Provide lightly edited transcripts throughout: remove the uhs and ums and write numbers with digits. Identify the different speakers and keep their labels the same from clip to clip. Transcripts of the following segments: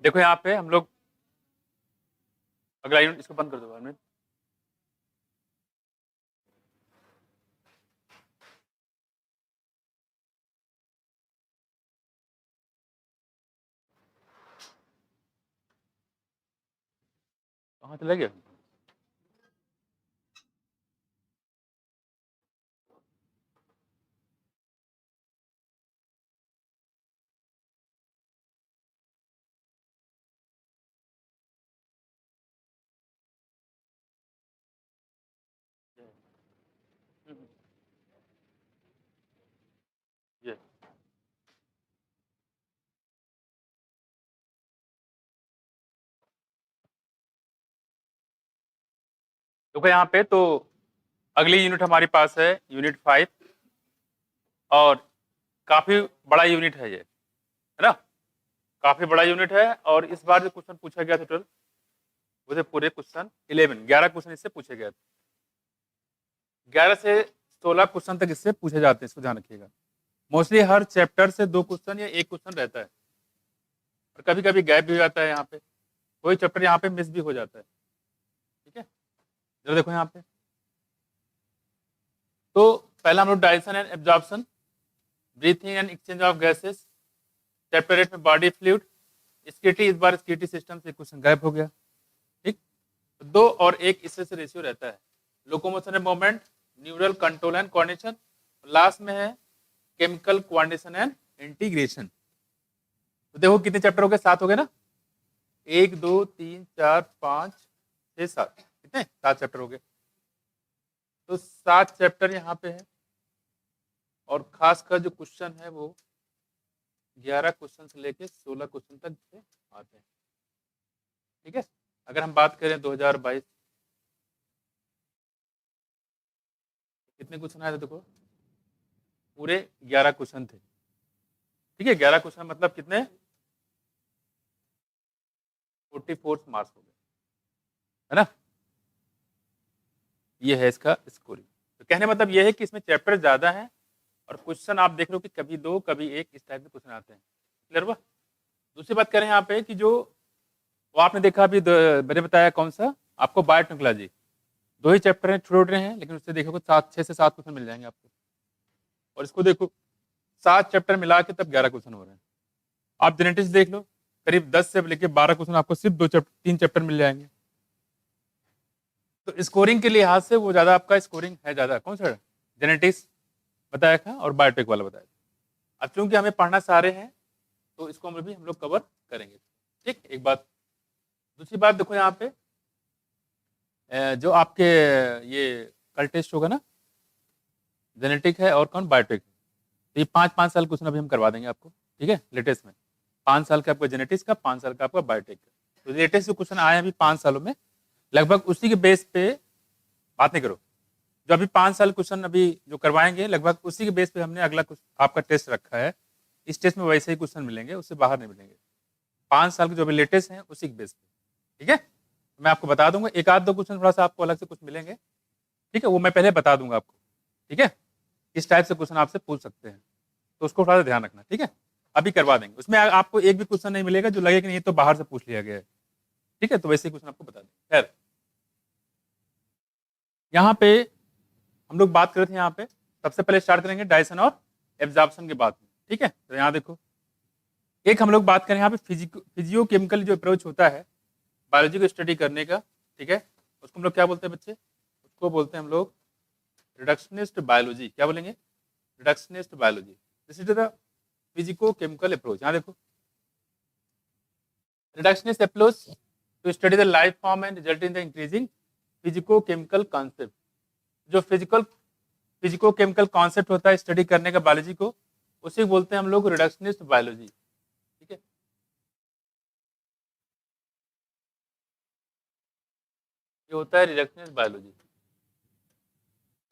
Speaker 1: देखो यहाँ पे हम लोग अगला यूनिट, इसको बंद कर दो 1 मिनट। कहाँ चले गए? ये देखो यहाँ पे तो अगली यूनिट हमारे पास है यूनिट 5, और काफी बड़ा यूनिट है ये, है ना? काफी बड़ा यूनिट है, और इस बार जो क्वेश्चन पूछा गया टोटल वो थे पूरे क्वेश्चन 11 क्वेश्चन इससे पूछे गए थे। 11 से 16 क्वेश्चन तक इससे पूछे जाते हैं, इसको ध्यान रखिएगा। मोस्टली हर चैप्टर से 2 क्वेश्चन या 1 क्वेश्चन रहता है, और कभी कभी गैप भी हो जाता है। यहाँ पे कोई चैप्टर यहाँ पे मिस भी हो जाता है, ठीक है? जरा देखो यहाँ पे, तो पहला हम लोग digestion and absorption, breathing and exchange of gases, chapter 8 में बॉडी फ्लूइड, स्कीटी, इस बार स्कीटी सिस्टम से क्वेश्चन गायब हो गया, ठीक? 2 और 1 इससे से रेशियो रहता है। Locomotion and movement, neural control and coordination, last में है केमिकल कोऑर्डिनेशन एंड इंटीग्रेशन। तो देखो कितने चैप्टर हो गए? 7 हो गए ना? 1 2 3 4 5 6 7, कितने? 7 चैप्टर हो गए। तो 7 चैप्टर यहाँ पे है, और खासकर जो क्वेश्चन है वो 11 क्वेश्चन से लेके 16 क्वेश्चन तक से आते हैं, ठीक है? अगर हम बात करें 2022 कितने क्वेश्चन आए थे? देखो पूरे 11 क्वेश्चन थे, ठीक है? 11 क्वेश्चन मतलब कितने? 44 मार्क्स हो गए, है ना? ये है इसका स्कोरिंग। तो कहने मतलब ये है कि इसमें चैप्टर ज्यादा है, और क्वेश्चन आप देख रहे हो कि कभी 2 कभी 1 इस टाइप के क्वेश्चन आते हैं। क्लियर हुआ? दूसरी बात करें यहाँ पे कि जो वो आपने देखा अभी मैंने बताया कौन सा आपको, बायोटेक्नोलॉजी, 2 ही चैप्टर हैं, छोटे हैं, लेकिन उससे देखोगे 6 से 7 क्वेश्चन मिल जाएंगे आपको। और इसको देखो 7 चैप्टर मिला के तब 11 क्वेश्चन हो रहे हैं। आप जेनेटिक्स देख लो, करीब 10 से लेकर 12 क्वेश्चन आपको सिर्फ 3 चैप्टर मिल जाएंगे। तो स्कोरिंग के लिहाज से वो ज्यादा आपका स्कोरिंग है ज्यादा। कौन सा? जेनेटिक्स बताया था और बायोटेक वाला बताया था। अब चूंकि हमें पढ़ना सारे हैं तो इसको हम भी हम लोग कवर करेंगे, ठीक? एक बात। दूसरी बात देखो यहाँ पे जो आपके ये कल टेस्ट होगा ना, जेनेटिक है और कौन? बायोटेक। तो ये 5-5 साल क्वेश्चन अभी हम करवा देंगे आपको, ठीक है? लेटेस्ट में 5 साल का आपका जेनेटिक्स का, 5 साल का आपका बायोटेक का। तो लेटेस्ट जो क्वेश्चन आए अभी 5 सालों में, लगभग उसी के बेस पे बात नहीं करो, जो अभी 5 साल क्वेश्चन अभी जो करवाएंगे लगभग उसी के बेस पे हमने अगला आपका टेस्ट रखा है। इस टेस्ट में वैसे ही क्वेश्चन मिलेंगे, उससे बाहर नहीं मिलेंगे। 5 साल के जो अभी लेटेस्ट हैं उसी के बेस पे, ठीक है? मैं आपको बता दूंगा, 1-2 क्वेश्चन थोड़ा सा आपको अलग से कुछ मिलेंगे, ठीक है? वो मैं पहले बता दूंगा आपको, ठीक है? इस टाइप से क्वेश्चन आपसे पूछ सकते हैं, तो उसको थोड़ा सा ध्यान रखना, ठीक है? अभी करवा देंगे, उसमें आपको एक भी क्वेश्चन नहीं मिलेगा जो लगे कि नहीं तो बाहर से पूछ लिया गया है, ठीक है? तो वैसे ही क्वेश्चन आपको बता देंगे। खैर, यहाँ पे हम लोग बात कर रहे थे, यहाँ पे सबसे पहले स्टार्ट करेंगे डाइजेशन और एब्जॉर्प्शन की बात में, ठीक है? तो यहाँ देखो, एक हम लोग बात करें यहाँ पे फिजियो केमिकल जो अप्रोच होता है बायोलॉजी को स्टडी करने का, ठीक है? उसको हम लोग क्या बोलते हैं बच्चे? उसको बोलते हैं हम लोग रिडक्शनिस्ट बायोलॉजी। क्या बोलेंगे? Reductionist biology. This is the physico chemical approach. यहाँ देखो, reductionist approach to study the life form and result in the increasing physico chemical concept. जो फिजिको केमिकल कॉन्सेप्ट होता है स्टडी करने का बायोलॉजी को, उसे बोलते हैं हम लोग रिडक्शनिस्ट बायोलॉजी, ठीक है? ये होता है रिडक्शनिस्ट बायोलॉजी।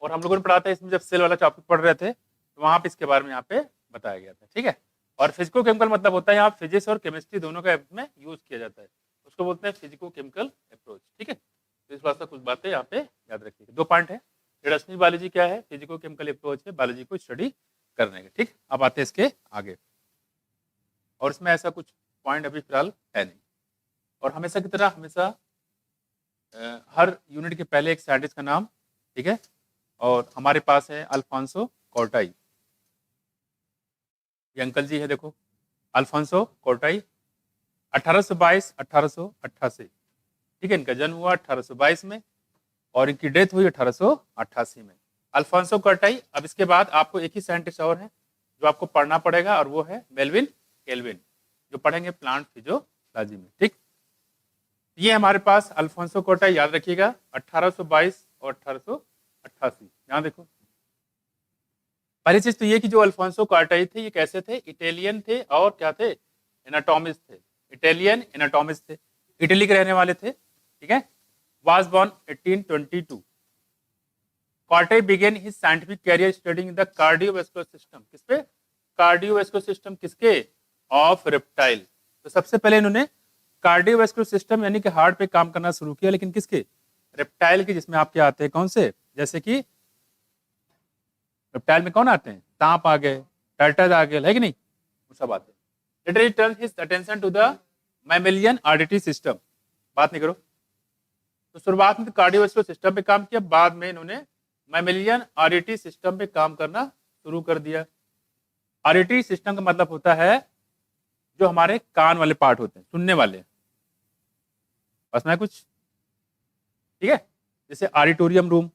Speaker 1: और हम लोगों ने पढ़ा था इसमें, जब सेल वाला टॉपिक पढ़ रहे थे तो वहां पे इसके बारे में यहाँ पे बताया गया था, ठीक है? और फिजिको केमिकल मतलब होता है यहाँ फिजिक्स और केमिस्ट्री दोनों का में यूज किया जाता है, उसको बोलते हैं फिजिको केमिकल अप्रोच, ठीक है? तो इस बात का कुछ बातें यहाँ पे याद रखिए। 2 पॉइंट है, रिडक्शनिस्ट बायोलॉजी क्या है, फिजिको केमिकल अप्रोच है बायोलॉजी को स्टडी करने का, ठीक? अब आते हैं इसके आगे, और इसमें ऐसा कुछ पॉइंट अभी फिलहाल है नहीं, और हमेशा की तरह हमेशा हर यूनिट के पहले एक साइंटिस्ट का नाम, ठीक है। और हमारे पास है अल्फांसो कोर्टाई, ये अंकल जी है देखो, अल्फांसो कोर्टाई 1822 1888, ठीक है। इनका जन्म हुआ 1822 में और इनकी डेथ हुई 1888 में। अल्फांसो कोर्टाई। अब इसके बाद आपको एक ही साइंटिस्ट और है जो आपको पढ़ना पड़ेगा और वो है मेल्विन केल्विन, जो पढ़ेंगे प्लांट फिजियोलॉजी में, ठीक। ये हमारे पास अल्फांसो कोर्टाई, याद रखिएगा 1822 और 1888। यहाँ देखो, पहली चीज तो ये कि जो अल्फांसो कोर्टाई थे ये कैसे थे, इटालियन थे और क्या थे, एनाटॉमिस्ट थे, इटालियन एनाटॉमिस्ट थे, इटली के रहने वाले थे, ठीक है। was born 1822। कोर्टाई began his scientific career studying the cardiovascular system, किस पे, कार्डियोवैस्कुलर सिस्टम, किसके, ऑफ रेप्टाइल। तो सबसे पहले इन्होंने कार्डियोवैस्कुलर सिस्टम यानी कि हार्ट पे काम करना शुरू किया, लेकिन किसके, रेप्टाइल के, जिसमें आपके आते हैं कौन से, जैसे कि रेप्टाइल में कौन आते हैं, सांप आ गए, टर्टल आ गए, है कि नहीं, वो सब आते हैं। Later he turn his attention to the mammalian artery system, बात नहीं करो। तो शुरुआत में कार्डियोवैस्कुलर सिस्टम पे काम किया, बाद में इन्होंने मैमेलियन आर्टरी सिस्टम पे काम करना शुरू कर दिया। आर्टरी सिस्टम का मतलब होता है जो हमारे कान वाले पार्ट होते हैं, सुनने वाले, बस मैं कुछ, ठीक है। जैसे ऑडिटोरियम रूम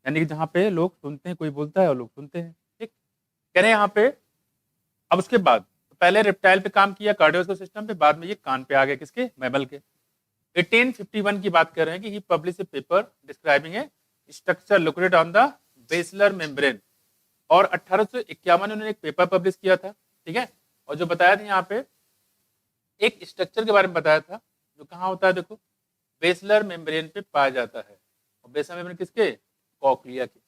Speaker 1: यानी कि जहाँ पे लोग सुनते हैं, कोई बोलता है और लोग सुनते हैं, ठीक। कह रहे हैं यहाँ पे। अब उसके बाद तो पहले रेप्टाइल पे काम किया कार्डियोवैस्कुलर सिस्टम पे, बाद में ये कान पे आ गए, किसके, मैमल के। 1851 की बात कर रहे हैं कि he publish a paper describing a structure located on the basilar membrane, और 1851 में उन्होंने एक पेपर पब्लिश किया था, ठीक है। और जो बताया था यहाँ पे एक स्ट्रक्चर के बारे में बताया था जो कहाँ होता है, देखो बेसलर मेम्ब्रेन पे पाया जाता है। और बेसलर मेम्ब्रेन किसके, कॉक्लिया के।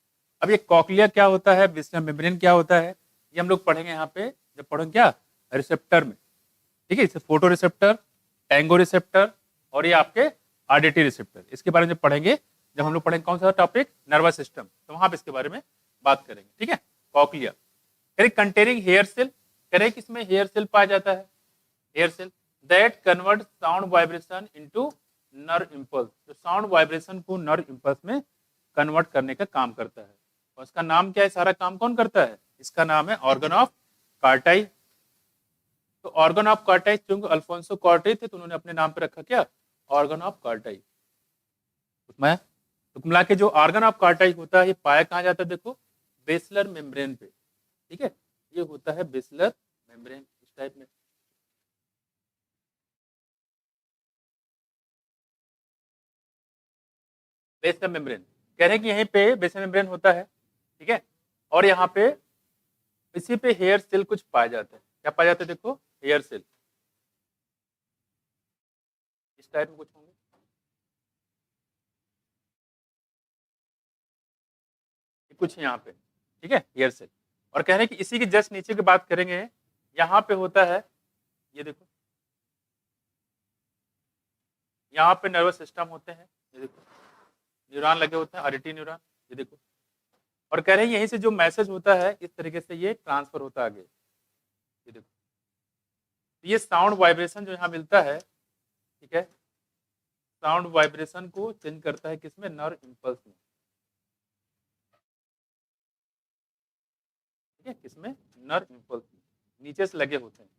Speaker 1: अब ये कॉक्लिया क्या होता है, बेसलर मेम्ब्रेन क्या होता है, ये हम लोग पढ़ेंगे यहाँ पे जब पढ़ेंगे क्या, रिसेप्टर में, ठीक है। इसे फोटो रिसेप्टर, टैंगो रिसेप्टर और ये आपके ऑडिटरी रिसेप्टर, इसके बारे में जब पढ़ेंगे, जब हम लोग पढ़ेंगे कौन सा टॉपिक, नर्वस सिस्टम, तो वहां पे इसके बारे में बात करेंगे, ठीक है। कॉक्लिया करें कंटेनिंग हेयर सेल, करें कि इसमें हेयर सेल पाया जाता है, hair cell that convert sound vibration into nerve impulse, जो साउंड वाइब्रेशन को नर्व इंपल्स में कन्वर्ट करने का काम करता है। और इसका नाम क्या है, सारा काम कौन करता है, इसका नाम है ऑर्गन ऑफ कार्टाई। तो ऑर्गन ऑफ कार्टाई, क्योंकि अल्फोंसो कार्टाई थे तो उन्होंने अपने नाम पे रखा क्या, ऑर्गन ऑफ कार्टाई। मैं तो मिला के जो ऑर्गन ऑफ कार्टाई होता है ये पाया कहाँ जाता है, देखो बेसलर मेम्ब्रेन पे, ठीक है। ये होता है बेसलर मेम्ब्रेन, इस टाइप में। बेसलर मेम्ब्रेन कह रहे हैं कि यहीं पे बेसलर मेम्ब्रेन होता है, ठीक है। और यहाँ पे इसी पे हेयर सेल कुछ पाया जाता है, क्या पाया जाता है, देखो हेयर सेल इस टाइप में कुछ होंगे, कुछ यहाँ पे, ठीक है, हेयर सेल। और कह रहे हैं कि इसी के जस्ट नीचे की बात करेंगे, यहाँ पे होता है, ये देखो यहाँ पे नर्वस सिस्टम होते हैं, ये देखो न्यूरॉन लगे होते हैं, ऑडिटरी न्यूरॉन, ये देखो। और कह रहे हैं यहीं से जो मैसेज होता है इस तरीके से ये ट्रांसफर होता है आगे, ये देखो। ये साउंड वाइब्रेशन जो यहाँ मिलता है, ठीक है, साउंड वाइब्रेशन को चेंज करता है किसमें, नर्व इंपल्स में, ठीक है, किसमें, नर्व इंपल्स में, नीचे से लगे होते हैं।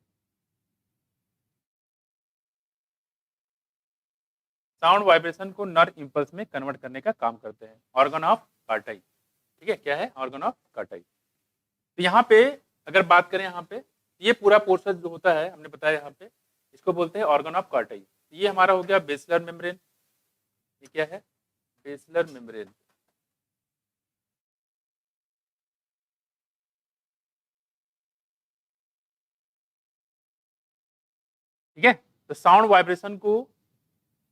Speaker 1: साउंड वाइब्रेशन को नर्व इंपल्स में कन्वर्ट करने का काम करते हैं, ऑर्गन ऑफ कार्टाई, ठीक है। क्या है, ऑर्गन ऑफ कार्टाई। तो यहाँ पे अगर बात करें, यहाँ पे ये पूरा पोर्शन जो होता है हमने बताया, यहाँ पे इसको बोलते हैं ऑर्गन ऑफ कार्टाई। ये हमारा हो गया बेसलर मेम्ब्रेन, ये क्या है, बेसलर मेम्ब्रेन, ठीक है। तो साउंड वाइब्रेशन को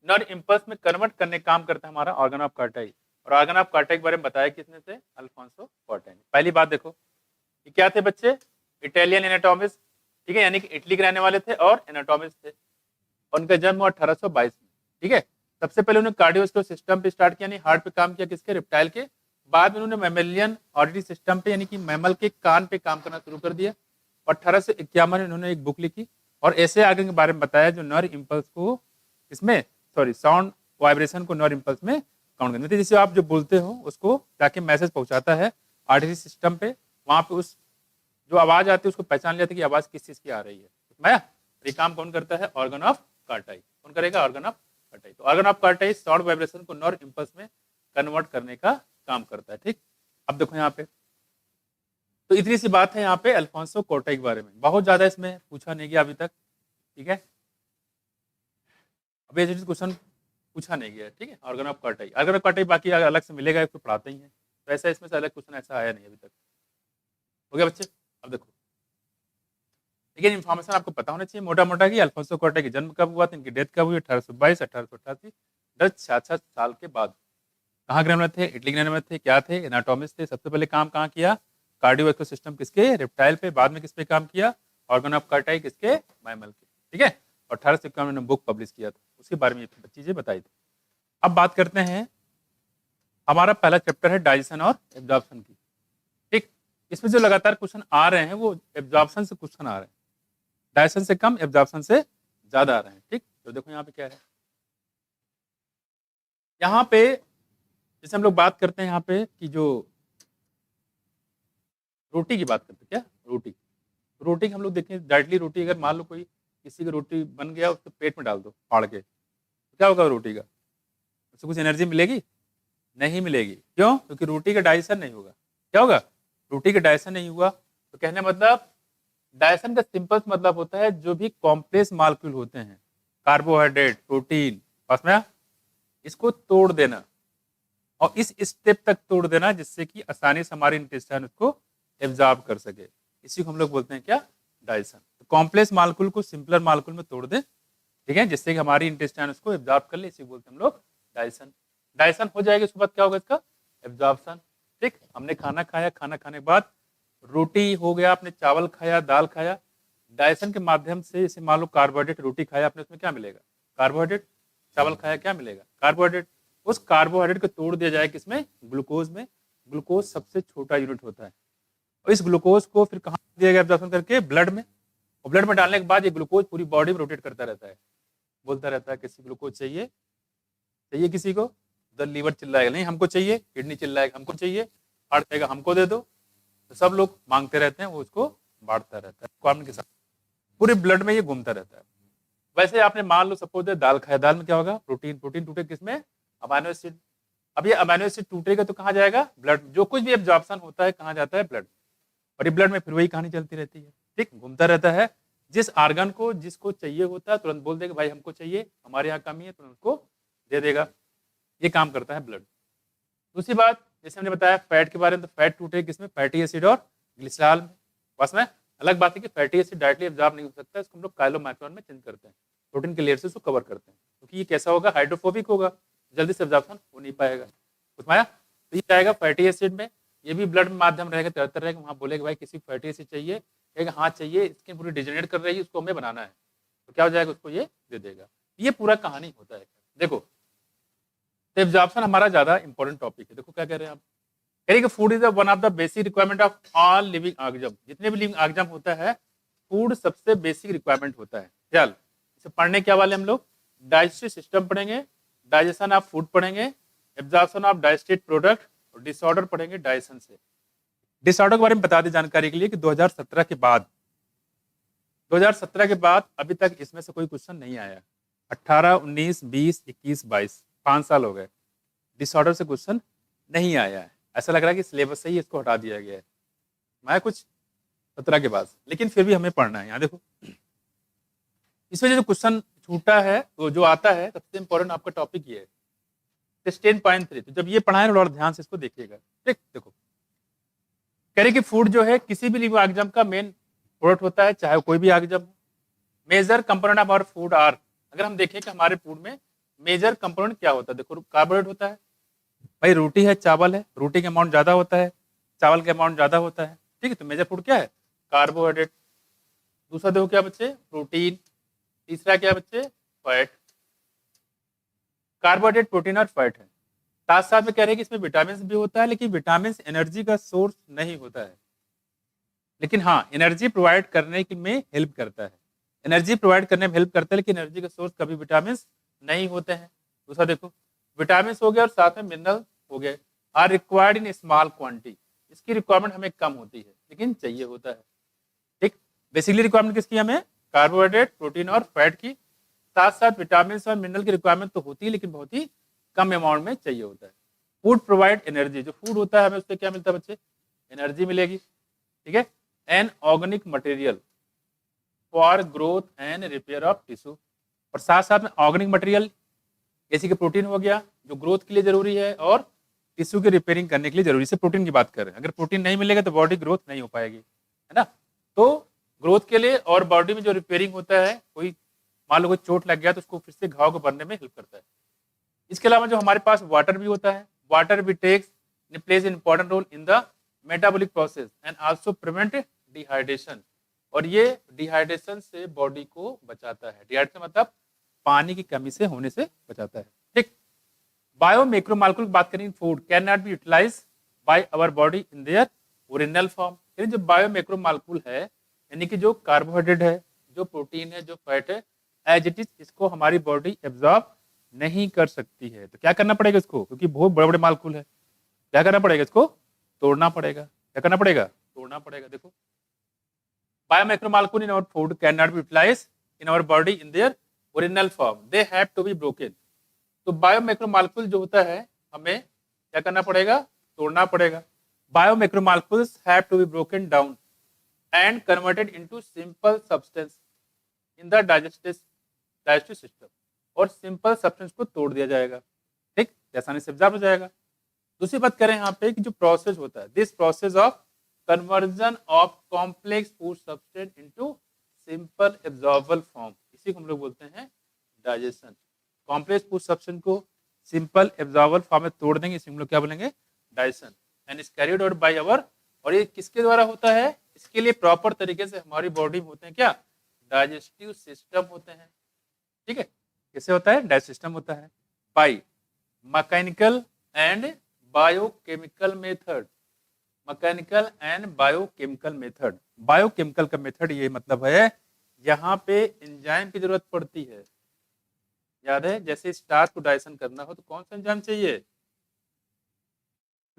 Speaker 1: नर्व इंपल्स में कन्वर्ट करने का काम करता है हमारा ऑर्गन ऑफ कार्टाई। और ऑर्गन ऑफ कार्टाई के बारे में बताया किसने से, अल्फोंसो कार्टाई ने। पहली बात देखो, ये क्या थे बच्चे, इटालियन एनाटॉमिस्ट, ठीक है, यानी कि इटली के रहने वाले थे और एनाटॉमिस्ट थे। उनका जन्म हुआ 1822 में, ठीक है। सबसे पहले उन्होंने कार्डियोवैस्कुलर सिस्टम पे स्टार्ट किया, यानी हार्ट पे काम किया, किसके, रेप्टाइल के। बाद में उन्होंने मैमेलियन ऑडिटरी सिस्टम पे यानी कि मैमल के कान पे काम करना शुरू कर दिया। और 1851 में उन्होंने एक बुक लिखी और ऐसे आगे के बारे में बताया जो नर्व इंपल्स को इसमें सॉरी साउंड वाइब्रेशन को नॉर इम्पल्स में काउंट करना। तो जैसे आप जो बोलते हो उसको जाके मैसेज पहुंचाता है आरटीसी सिस्टम पे, वहां पे उस जो आवाज आती है उसको पहचान लेते हैं कि आवाज किस चीज की आ रही है। मैं ये काम कौन करता है? Organ of Corti. कौन करेगा? Organ of Corti. तो organ of Corti sound vibration को नॉर इम्पल्स में कन्वर्ट करने का काम करता है। ठीक, अब देखो यहाँ पे, तो इतनी सी बात है यहाँ पे अल्फोंसो कोर्टाई के बारे में, बहुत ज्यादा इसमें पूछा नहीं गया अभी तक। ठीक है, अभी क्वेश्चन पूछा नहीं गया। ठीक है, ऑर्गन ऑफ कार्टाई, ऑर्गन ऑफ कार्टाई बाकी अलग से मिलेगा, इसको पढ़ाते ही है, तो ऐसा इसमें से अलग क्वेश्चन ऐसा आया नहीं अभी तक। हो गया बच्चे? अब देखो, लेकिन इन्फॉर्मेशन आपको पता होना चाहिए मोटा मोटा कि अल्फोंसो कोर्टाई की जन्म कब हुआ था, इनकी डेथ कब हुई, 1822 1888, डच 66 साल के बाद। कहाँ के रहने वाले थे? इटली के रहने वाले थे। क्या थे? एनाटोमिस्ट थे। सबसे पहले काम कहाँ किया? कार्डियोवैस्कुलर सिस्टम किसके? रेप्टाइल पे। बाद में किस पे काम किया? ऑर्गन ऑफ कार्टाई किसके? मैमल के। ठीक है, और 1851 में बुक पब्लिश किया था, उसके बारे में ये चीजें बताई थी। अब बात करते हैं, हमारा पहला चैप्टर है डाइजेशन और एब्जॉर्प्शन की। ठीक, इसमें जो लगातार क्वेश्चन आ रहे हैं वो एब्जॉर्प्शन से क्वेश्चन आ रहे हैं, डाइजेशन से कम, एब्जॉर्प्शन से ज्यादा आ रहे हैं। ठीक, तो देखो यहाँ पे क्या है, यहाँ पे जैसे हम लोग बात करते हैं यहाँ पे कि जो रोटी की बात करते हैं, क्या रोटी, रोटी हम लोग देखें डायरेक्टली, रोटी अगर मान लो कोई किसी की रोटी बन गया उसको पेट में डाल दो फाड़ के, तो क्या होगा रोटी का? उससे कुछ एनर्जी मिलेगी? नहीं मिलेगी। क्यों? क्योंकि रोटी का डाइजेशन नहीं होगा। क्या होगा? रोटी का डाइजेशन नहीं हुआ। तो कहने मतलब डाइजेशन का सिंपल मतलब होता है जो भी कॉम्प्लेक्स मॉलिक्यूल होते हैं, कार्बोहाइड्रेट, प्रोटीन, बस में इसको तोड़ देना, और इस स्टेप तक तोड़ देना जिससे कि आसानी से हमारे इंटेस्टाइन उसको एब्जॉर्ब कर सके, इसी को हम लोग बोलते हैं क्या? डाइजेशन। तो कॉम्प्लेक्स मॉलिक्यूल को सिंपलर मॉलिक्यूल में तोड़ दे, ठीक है, जिससे कि हमारी इंटेस्टाइन उसको एब्जॉर्ब कर ले, इसी को बोलते हैं हम लोग डाइजेशन। डाइजेशन हो जाएगा, उसके बाद क्या होगा इसका? एब्जॉर्प्शन। ठीक, हमने खाना खाया, खाना खाने के बाद रोटी हो गया, आपने चावल खाया, दाल खाया, डाइजेशन के माध्यम से, जैसे मान लो कार्बोहाइड्रेट, रोटी खाया आपने, उसमें क्या मिलेगा? कार्बोहाइड्रेट। चावल खाया, क्या मिलेगा? कार्बोहाइड्रेट। उस कार्बोहाइड्रेट को तोड़ दिया जाए किसमें? ग्लूकोज में। ग्लूकोज सबसे छोटा यूनिट होता है, और इस ग्लूकोज को फिर कहाँ दिया गया एब्जॉर्प्शन करके? ब्लड में। और ब्लड में डालने के बाद ये ग्लूकोज पूरी बॉडी में रोटेट करता रहता है, बोलता रहता है किसी ग्लूकोज चाहिए, चाहिए किसी को, उधर लीवर चिल्लाएगा नहीं हमको चाहिए, किडनी चिल्लाएगा हमको चाहिए, हार्ट कहेगा हमको दे दो, तो सब लोग मांगते रहते हैं, वो उसको बांटता रहता है कॉर्न के साथ, पूरे ब्लड में ये घूमता रहता है। वैसे आपने मान लो सपोज दाल खाया, दाल में क्या होगा? प्रोटीन। प्रोटीन टूटे किसमें? Amino acid. अब ये अमाइनो एसिड टूटेगा तो कहाँ जाएगा? ब्लड। जो कुछ भी एब्जॉर्प्शन होता है कहाँ जाता है? ब्लड। और ये ब्लड में फिर वही कहानी चलती रहती है, ठीक, घूमता रहता है। जिस आर्गन को जिसको चाहिए होता है तुरंत बोल देगा भाई हमको चाहिए, हमारे यहाँ कमी है, तुरंत उसको दे देगा। ये काम करता है ब्लड। दूसरी बात, जैसे हमने बताया फैट के बारे में, तो फैट टूटे किसमें? फैटी एसिड और ग्लिसरॉल में। बस में अलग बात है कि फैटी एसिड डायरेक्टली एब्जॉर्ब नहीं हो सकता, इसको हम लोग काइलोमाइक्रोन में चेंज करते हैं, प्रोटीन के लेयर से उसको कवर करते हैं, क्योंकि ये कैसा होगा? हाइड्रोफोबिक होगा, जल्दी से एब्जॉर्प्शन हो नहीं पाएगा। उसमें तो ये जाएगा फैटी एसिड में, ये भी ब्लड में माध्यम रहेगा, तरह रहेगा, वहाँ बोलेगा भाई किसी को फैटी एसिड चाहिए, कहेगा हाँ चाहिए, स्किन पूरी डिजेनरेट कर रही है, उसको हमें बनाना है, तो क्या हो जाएगा? उसको ये दे देगा। ये पूरा कहानी होता है। देखो, तो एब्जॉर्प्शन हमारा ज्यादा इंपॉर्टेंट टॉपिक है। देखो क्या कह रहे हैं आप, कह रहे कि food is one of the basic requirement of all living organism. जितने भी लिविंग ऑर्गेनिज्म होता है, फूड सबसे बेसिक रिक्वायरमेंट होता है। चल, इसे पढ़ने क्या वाले हम लोग? डाइजेस्टिव सिस्टम पढ़ेंगे, डाइजेशन ऑफ फूड पढ़ेंगे, एब्जॉर्प्शन ऑफ डाइजेस्टेड प्रोडक्ट, और डिसऑर्डर पढ़ेंगे डाइजेशन से। डिसऑर्डर के बारे में बता दें जानकारी के लिए कि 2017 के बाद, 2017 के बाद अभी तक इसमें से कोई क्वेश्चन नहीं आया। 18, 19, 20, 21, 22, 5 साल हो गए, डिसऑर्डर से क्वेश्चन नहीं आया है। ऐसा लग रहा है कि सिलेबस से ही इसको हटा दिया गया है, मैं कुछ 17 के बाद, लेकिन फिर भी हमें पढ़ना है। यहाँ देखो, इसमें जो क्वेश्चन छूटा है, वो जो आता है, सबसे इंपॉर्टेंट आपका टॉपिक ये है 10.3। तो जब ये पढ़ाएं और ध्यान से इसको देखिएगा। ठीक, देखो कह रहे कि फूड जो है किसी भी लिविंग ऑर्गेनिज्म का मेन प्रोडक्ट होता है, चाहे कोई भी organism. Major component of our food are, अगर हम देखें कि हमारे फूड में मेजर कंपोनेंट क्या होता है, देखो कार्बोहाइड्रेट होता है, भाई रोटी है, चावल है, रोटी का अमाउंट ज्यादा होता है, चावल का अमाउंट ज्यादा होता है, ठीक है, तो मेजर फूड क्या है? कार्बोहाइड्रेट। दूसरा देखो क्या बच्चे? प्रोटीन। तीसरा क्या बच्चे? फैट। कार्बोहाइड्रेट, प्रोटीन और फैट है। साथ साथ में कह रहे हैं कि इसमें विटामिन भी होता है, लेकिन विटामिन एनर्जी का सोर्स नहीं होता है, लेकिन हाँ एनर्जी प्रोवाइड करने में हेल्प करता है, एनर्जी प्रोवाइड करने में हेल्प करता है, लेकिन एनर्जी का सोर्स कभी विटामिन नहीं होते हैं। दूसरा देखो, विटामिन हो गया और साथ में मिनरल हो गए, are required in small quantity, इसकी रिक्वायरमेंट हमें कम होती है लेकिन चाहिए होता है। ठीक, बेसिकली रिक्वायरमेंट किसकी हमें, कार्बोहाइड्रेट, प्रोटीन और फैट की, साथ साथ विटामिन और मिनरल की रिक्वायरमेंट तो होती है लेकिन बहुत ही कम अमाउंट में चाहिए होता है। फूड प्रोवाइड एनर्जी, जो फूड होता है हमें उससे क्या मिलता है बच्चे, एनर्जी मिलेगी। ठीक है, an organic material for growth and repair of tissue, और साथ साथ में ऑर्गेनिक मटेरियल जैसे कि प्रोटीन हो गया जो ग्रोथ के लिए जरूरी है और टिश्यू की रिपेयरिंग करने के लिए जरूरी है। प्रोटीन की बात कर रहे हैं, अगर प्रोटीन नहीं मिलेगा तो बॉडी ग्रोथ नहीं हो पाएगी, है ना। तो ग्रोथ के लिए और बॉडी में जो रिपेयरिंग होता है, कोई मान लो कोई चोट लग गया तो उसको फिर से घाव को भरने में हेल्प करता है। इसके अलावा जो हमारे पास वाटर भी होता है, वाटर भी takes plays important role in the metabolic process and also prevent dehydration, और ये डिहाइड्रेशन से बॉडी को बचाता है। डिहाइड्रेशन मतलब पानी की कमी से होने से बचाता है। ठीक, बायो मैक्रोमोलेक्यूल की बात करें, food can not be utilize by our body in their original form, यानी जो बायो मैक्रोमोलेक्यूल है यानी कि जो कार्बोहाइड्रेट है, जो प्रोटीन है, जो फैट है, एज इट इज इसको हमारी बॉडी एब्जॉर्ब नहीं कर सकती है। तो क्या करना पड़ेगा इसको, क्योंकि बहुत बड़े बड़े मालकूल है, क्या करना पड़ेगा, इसको तोड़ना पड़ेगा। क्या करना पड़ेगा, तोड़ना पड़ेगा। देखो, biomacromolecule in our food can not be utilized in our body in their original form, they have to be broken. तो बायोमैक्रोमोलेक्यूल जो होता है हमें क्या करना पड़ेगा, तोड़ना पड़ेगा। Biomacromolecules have to be broken down and converted into simple substance in the digestive system, और सिंपल सब्सटेंस को तोड़ दिया जाएगा। ठीक, आसानी से एब्जॉर्ब हो जाएगा। दूसरी बात करें यहाँ पे कि जो प्रोसेस होता है, this process of conversion of complex food substance into simple absorbable form, इसी को हम लोग बोलते हैं डाइजेशन। कॉम्प्लेक्स फूड सब्सटेंस को सिंपल एब्जॉर्बल फॉर्म में तोड़ देंगे, इसी हम लोग क्या बोलेंगे, digestion. And is carried out by our, और ये किसके द्वारा होता है, इसके लिए प्रॉपर तरीके से हमारी बॉडी में होते हैं क्या, डाइजेस्टिव सिस्टम होते हैं। ठीक है, कैसे होता है, डाइजेस्टिव सिस्टम होता है by mechanical and biochemical method, mechanical and biochemical method. Biochemical का मेथड ये मतलब है यहाँ पे एंजाइम की जरूरत पड़ती है। याद है, जैसे स्टार्च को डाइजेशन करना हो तो कौन सा एंजाइम चाहिए,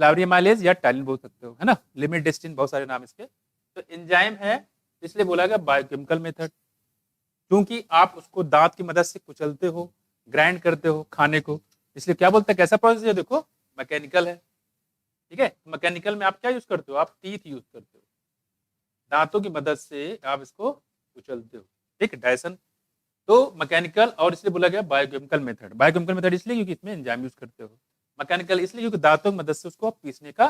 Speaker 1: फ्लावरी एमाइलेज या टाइलिन बोल सकते हो, है ना, लिमिट डेस्टिन, बहुत सारे नाम इसके। तो एंजाइम है, इसलिए बोला गया बायोकेमिकल मेथड, क्योंकि आप उसको दांत की मदद से कुचलते हो, ग्राइंड करते हो खाने को, इसलिए क्या बोलते हैं, कैसा प्रोसेस है, देखो मैकेनिकल है। ठीक है, मैकेनिकल में आप क्या यूज करते हो, आप टीथ यूज करते हो, दांतों की मदद से आप इसको कुचलते हो। ठीक, डाइजेशन तो मैकेनिकल, और इसलिए बोला गया बायोकेमिकल मेथड। बायोकेमिकल मेथड इसलिए क्योंकि इसमें एंजाइम यूज करते हो, मैकेनिकल इसलिए क्योंकि दांतों की मदद से उसको आप पीसने का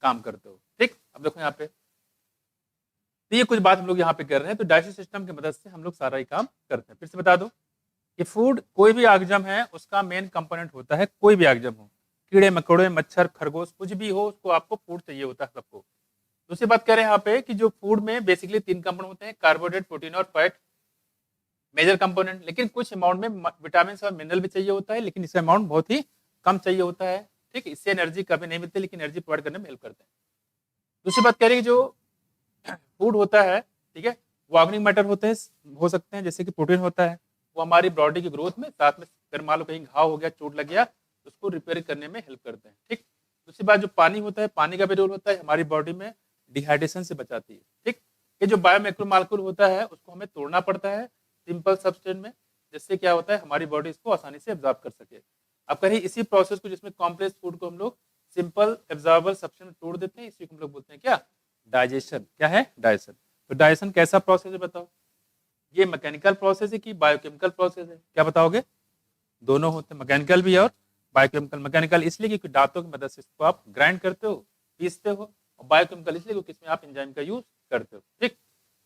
Speaker 1: काम करते हो। ठीक, अब देखो यहाँ पे, तो ये कुछ बात हम लोग यहाँ पे कर रहे हैं, तो डाइजेस्टिव सिस्टम की मदद से हम लोग सारा ही काम करते हैं। फिर से बता दो कि फूड, कोई भी ऑर्गेनिज्म है उसका मेन कंपोनेंट होता है, कोई भी ऑर्गेनिज्म हो, कीड़े मकोड़े, मच्छर, खरगोश, कुछ भी हो, उसको आपको फूड चाहिए होता है सबको। दूसरी बात करें यहाँ पे कि जो फूड में बेसिकली 3 कंपोनेंट होते हैं, कार्बोहाइड्रेट, प्रोटीन और फैट, मेजर कंपोनेंट। लेकिन कुछ अमाउंट में विटामिन और मिनरल भी चाहिए होता है, लेकिन इसका अमाउंट बहुत ही कम चाहिए होता है। ठीक, इससे एनर्जी कभी नहीं मिलती, लेकिन एनर्जी प्रोवाइड करने में हेल्प करते हैं। दूसरी बात करें जो फूड होता है, ठीक है, वो ऑर्गेनिक मैटर होते हैं, हो सकते हैं, जैसे कि प्रोटीन होता है, वो हमारी बॉडी की ग्रोथ में, साथ में अगर मान लो कहीं घाव हो गया, चोट लग गया, उसको रिपेयर करने में हेल्प करते हैं। ठीक, दूसरी बात जो पानी होता है, पानी का भी रोल होता है, हमारी बॉडी में डिहाइड्रेशन से बचाती है। ठीक, ये जो बायोमैक्रोमोलेक्यूल होता है उसको हमें तोड़ना पड़ता है सिंपल सब्सटेंस में, जिससे क्या होता है, हमारी बॉडी इसको आसानी से एब्जॉर्ब कर सके। अब कहीं इसी प्रोसेस को, जिसमें कॉम्प्लेक्स फूड को हम लोग सिंपल एब्जॉर्बल सब्सटेंस में तोड़ देते हैं, इसी को हम लोग बोलते हैं क्या, डाइजेशन। क्या है, डाइजेशन। तो डाइजेशन कैसा प्रोसेस है बताओ, ये मैकेनिकल प्रोसेस है कि बायोकेमिकल प्रोसेस है, क्या बताओगे, दोनों होते हैं, मैकेनिकल भी और बायोकेमिकल। मैकेनिकल इसलिए क्योंकि दांतों की मदद से इसको आप ग्राइंड करते हो, पीसते हो, और बायोकेमिकल इसलिए क्योंकि इसमें आप एंजाइम का यूज करते हो। ठीक,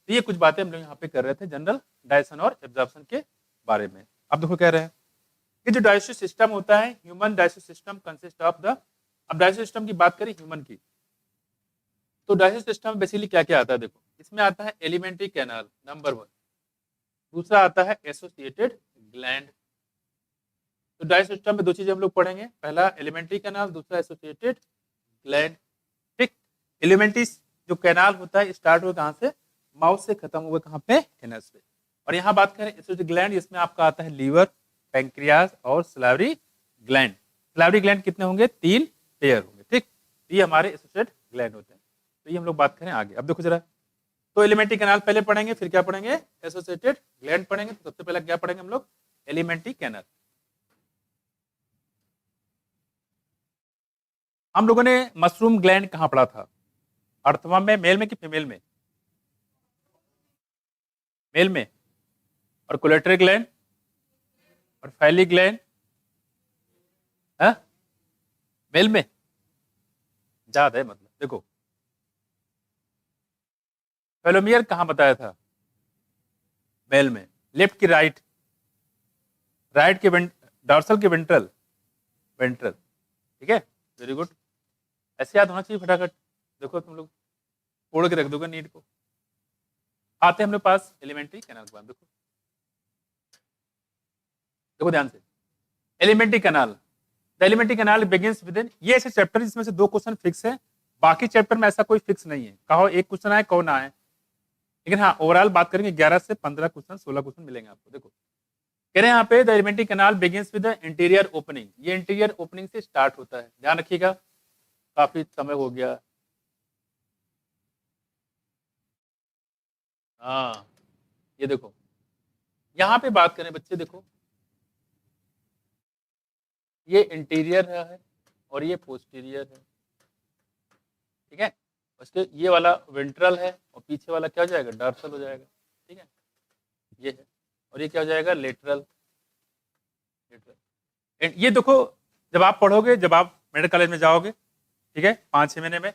Speaker 1: तो ये कुछ बातें हम लोग यहाँ पे कर रहे थे जनरल डाइजेशन और एब्जॉर्प्शन के बारे में। अब देखो कह रहे हैं कि जो डाइजेस्टिव सिस्टम होता है, human digestive system consist of the, अब डाइजेस्टिव सिस्टम की बात करें ह्यूमन की, तो डाइजेस्टिव सिस्टम में बेसिकली क्या क्या आता है, देखो इसमें आता है एलिमेंट्री कैनाल नंबर 1, दूसरा आता है एसोसिएटेड ग्लैंड। तो डाइजेस्टिव सिस्टम में 2 चीजें हम लोग पढ़ेंगे, पहला एलिमेंट्री कैनाल, दूसरा एसोसिएटेड ग्लैंड। ठीक, एलिमेंट्री जो कैनाल होता है स्टार्ट हुआ कहाँ से, माउथ से खत्म हुआ कहाँ पे, एनस पे। और यहाँ बात करें एसोसिएटेड ग्लैंड, इसमें आपका आता है लीवर, पैंक्रियाज और सलावरी ग्लैंड। सलावरी ग्लैंड कितने होंगे? 3 पेयर होंगे, ठीक। ये हमारे एसोसिएट ग्लैंड होते हैं। तो ये हम लोग बात करें आगे। अब देखो जरा, तो एलिमेंट्री कैनाल पहले पढ़ेंगे, फिर क्या पढ़ेंगे? एसोसिएटेड ग्लैंड पढ़ेंगे। तो सबसे पहले क्या पढ़ेंगे हम लोग? Alimentary canal. हम लोगों ने मशरूम ग्लैंड कहाँ पढ़ा था? अर्थवा में, मेल में कि फीमेल में? मेल में। और कोलेटरी ग्लैंड और फैली ग्लैंड मेल में। याद है मतलब? देखो फेलोमियर कहाँ बताया था? मेल में। लेफ्ट की राइट? राइट के डॉर्सल के वेंट्रल? वेंट्रल, ठीक है, वेरी गुड। ऐसे याद होना चाहिए फटाफट। देखो तुम लोग तोड़ के रख दोगे नीट को। आते हैं हम लोग पास एलिमेंट्री कैनाल के बाद। देखो देखो ध्यान से, alimentary canal. The alimentary canal begins with in, ये ऐसे चैप्टर जिसमें से 2 क्वेश्चन फिक्स है, बाकी चैप्टर में ऐसा कोई फिक्स नहीं है। कहो एक क्वेश्चन आए, कहो ना आए, लेकिन हाँ ओवरऑल बात करेंगे 11 से 15 क्वेश्चन, 16 क्वेश्चन मिलेंगे आपको। देखो कह रहे हैं यहाँ पे the alimentary canal begins with the interior opening. ये इंटीरियर ओपनिंग से स्टार्ट होता है, ध्यान रखिएगा, काफी समय हो गया। हाँ ये देखो, यहाँ पे बात करें बच्चे, देखो ये इंटीरियर है और ये पोस्टीरियर है, ठीक है। उसके ये वाला वेंट्रल है और पीछे वाला क्या हो जाएगा? डॉर्सल हो जाएगा, ठीक है, ये है। और ये क्या हो जाएगा? लेटरल। लेटरल ये देखो, जब आप पढ़ोगे, जब आप मेडिकल कॉलेज में जाओगे, ठीक है, 5-6 महीने में,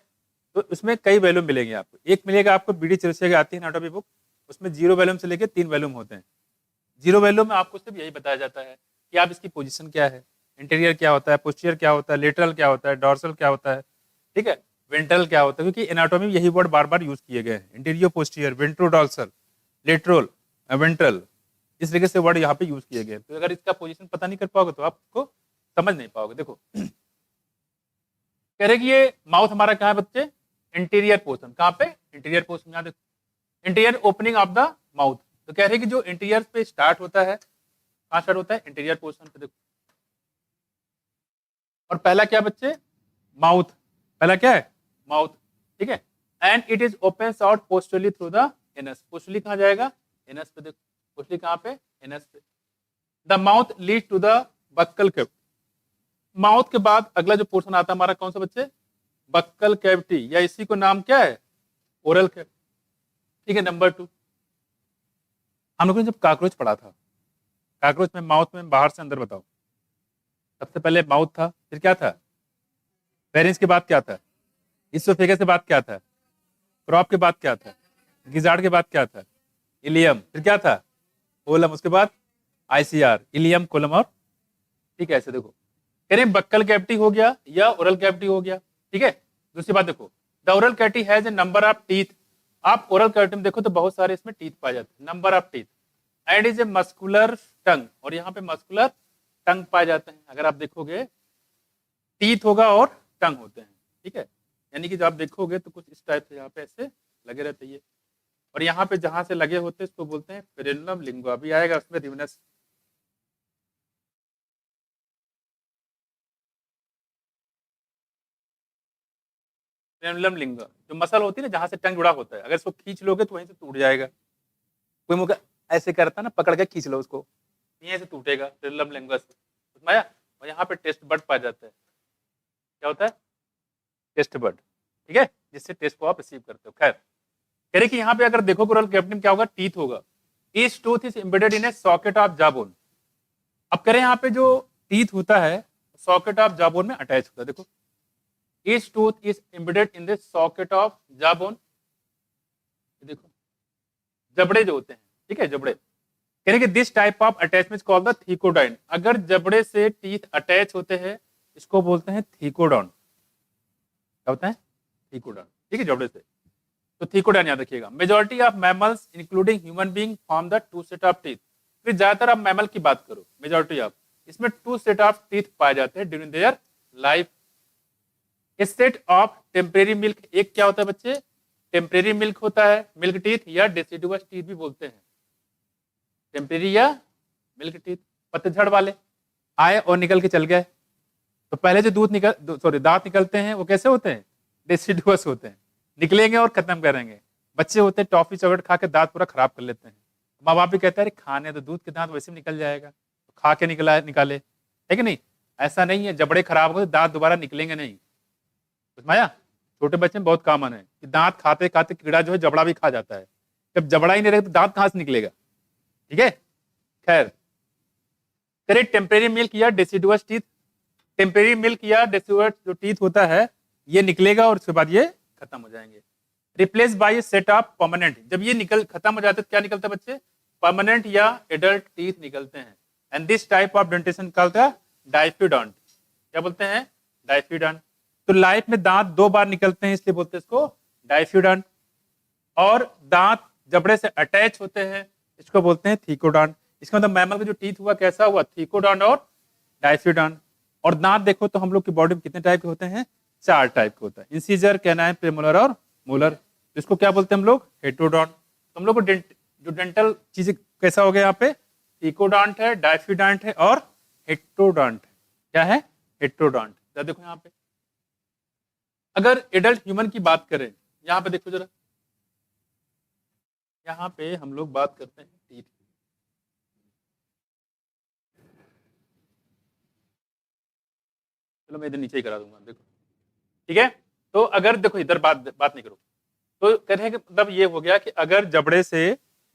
Speaker 1: तो उसमें कई वैल्यूम मिलेंगे आपको। एक मिलेगा आपको बीडी चिरसिया की आती है एनाटॉमी बुक, उसमें 0 वैल्यूम से लेकर 3 वैल्यूम होते हैं। 0 वैल्यूम में आपको सिर्फ यही बताया जाता है कि आप इसकी पोजीशन क्या है, इंटीरियर क्या होता है, पोस्टीरियर क्या होता है, लेटरल क्या होता है, डॉर्सल क्या होता है, ठीक है, वेंट्रल क्या होता है, क्योंकि एनाटॉमी में यही वर्ड बार बार यूज किए गए हैं, इंटीरियर, पोस्टीरियर, वेंट्रोडॉर्सल, लेटरल, वेंट्रल, इस तरीके से वर्ड यहाँ पे यूज किए गए। तो अगर इसका पोजीशन पता नहीं कर पाओगे तो आपको समझ नहीं पाओगे। देखो कह रहे कि ये माउथ हमारा कहाँ है बच्चे? Interior portion. कहाँ पे? Interior portion. यहाँ देखो interior opening of the mouth. तो कह रहे कि जो इंटीरियर पे स्टार्ट होता है, कहाँ स्टार्ट होता है? इंटीरियर पोर्शन पे। देखो और पहला क्या बच्चे? माउथ। पहला क्या है? माउथ, ठीक है। And it is open out posteriorly through the anus. Posteriorly कहाँ जाएगा? एनस पे। देखो पोस्टरली कहाँ पे? एनस पे। The mouth lead to the buccal cavity. Mouth के बाद अगला जो पोर्शन आता है हमारा कौन सा बच्चे? बक्कल कैविटी, या इसी को नाम क्या है? ओरल कैविटी, ठीक है। नंबर 2, हम लोगों ने जब कॉकरोच पढ़ा था, कॉकरोच में माउथ में बाहर से अंदर, बताओ सबसे पहले माउथ था, फिर क्या था? फेरिंक्स के बाद क्या था? इसोफेगस के बाद क्या था? क्रॉप के बाद क्या था? गिजार्ड के बाद क्या था? इलियम, फिर क्या था? कोलम, उसके बाद आईसीआर, इलियम, कोलम और, ठीक है। ऐसे देखो कह रहे बक्कल कैविटी हो गया या ओरल कैविटी हो गया, ठीक है। दूसरी बात देखो, the oral cavity has a number of teeth. आप ओरल कैविटी में देखो तो बहुत सारे इसमें टीथ पाए जाते हैं, number of teeth. And is a muscular tongue, और यहाँ पे मस्कुलर टंग पाए जाते हैं। अगर आप देखोगे टीथ होगा और टंग होते हैं, ठीक है। यानी कि जब आप देखोगे तो कुछ इस टाइप से यहाँ पे ऐसे लगे रहते हैं, और यहाँ पे जहां से लगे होते हैं इसको बोलते हैं फ्रेनुलम लिंगुआ। अभी आएगा उसमें रिवनस। फ्रेनुलम लिंगुआ जो मसल होती है ना, जहां से टंग जुड़ा होता है, अगर इसको खींच लोगे तो वहीं से टूट जाएगा। कोई मुझे ऐसे करता है ना, पकड़ के खींच लो उसको, यहीं से टूटेगा फ्रेनुलम लिंगुआ से। समझ आया? और यहाँ पे टेस्ट बड पाया जाता है। क्या होता है? टेस्ट बड, ठीक है, जिससे टेस्ट को आप रिसीव करते हो। खैर कह रहे कि यहाँ पे अगर देखो ओरल कैविटी में क्या होगा? टीथ होगा। Each tooth is embedded in a socket of jawbone. अब कह रहे हैं यहाँ पे जो टीथ होता है सॉकेट ऑफ जाबोन में अटैच होता है। देखो each tooth is embedded in the socket of jawbone. देखो जबड़े जो होते हैं, ठीक है, जबड़े। कह रहे कि this type of attachment called the thecodont. अगर जबड़े से टीथ अटैच होते हैं इसको बोलते हैं थीकोडॉन। क्या होता है? थीकोडॉन, ठीक है, जबड़े से। तो थीकोडॉन याद रखिएगा। Majority of mammals including human being form the 2 set of teeth. फिर ज्यादातर आप मैमल की बात करो, मेजॉरिटी ऑफ, इसमें 2 सेट ऑफ टीथ पाए जाते हैं during their life. A set of temporary milk, एक क्या होता है बच्चे? टेम्परेरी मिल्क होता है, मिल्क टीथ, या डेसिडुअस टीथ भी बोलते हैं, टेम्परेरी या मिल्क टीथ। पतझड़ वाले आए और निकल के चल गए। तो पहले जो दांत निकलते हैं वो कैसे होते हैं? डेसिडुअस होते हैं, निकलेंगे और खत्म करेंगे। बच्चे होते हैं टॉफी चॉकलेट खा के दांत पूरा खराब कर लेते हैं। माँ बाप भी कहते हैं अरे खाने तो दूध के दांत वैसे भी निकल जाएगा, तो खा के निकाले, है कि नहीं? ऐसा नहीं है, जबड़े खराब हो तो दांत दोबारा निकलेंगे नहीं। माया, छोटे बच्चे में बहुत कॉमन है कि दांत खाते खाते कीड़ा जो है जबड़ा भी खा जाता है। जब जबड़ा ही नहीं रहेगा तो दांत कहां से निकलेगा? ठीक है, खैर करें टेम्परेरी मिल्क या डेसिडुअस टीथ। टेम्परेरी मिल्क या डेसिडुअस जो टीथ होता है ये निकलेगा और उसके बाद ये खत्म हो जाएंगे। Replace by set of permanent, जब ये निकल खत्म हो जाते हैं तो क्या निकलता है बच्चे? परमानेंट या एडल्ट टीथ निकलते हैं। And this type of dentition कहता है डाइफ्यूडॉन्ट। क्या बोलते हैं? डाइफ्यूडॉन्ट। तो लाइफ में दांत 2 बार निकलते हैं इसलिए बोलते हैं इसको डाइफ्यूडॉन्ट। और दांत जबड़े से अटैच होते हैं इसको बोलते हैं थीकोडॉन्ट। इसका मतलब मैमल का जो टीथ हुआ कैसा हुआ? थीकोडॉन्ट और डाइफ्यूडॉन्ट। और दांत देखो तो हम लोग की बॉडी में कितने टाइप के होते हैं? 4 टाइप के होता है, इंसीजर, कैनाइन, प्रेमोलर और मोलर। इसको क्या बोलते हैं हम लोग? हेट्रोडॉन्ट। तो हम लोग को जो डेंटल चीजें कैसा हो गया यहाँ पे? थीकोडॉन्ट है, डाइफ्यूडॉन्ट है और हेट्रोडॉन्ट है। क्या है? हेट्रोडॉन्ट। देखो यहाँ पे अगर एडल्ट ह्यूमन की बात करें, यहाँ पे देखो जरा, यहाँ पे हम लोग बात करते हैं टीथ की। चलो मैं इधर नीचे ही करा दूंगा, देखो ठीक है। तो अगर देखो इधर बात नहीं करो, तो कहने का मतलब ये हो गया कि अगर जबड़े से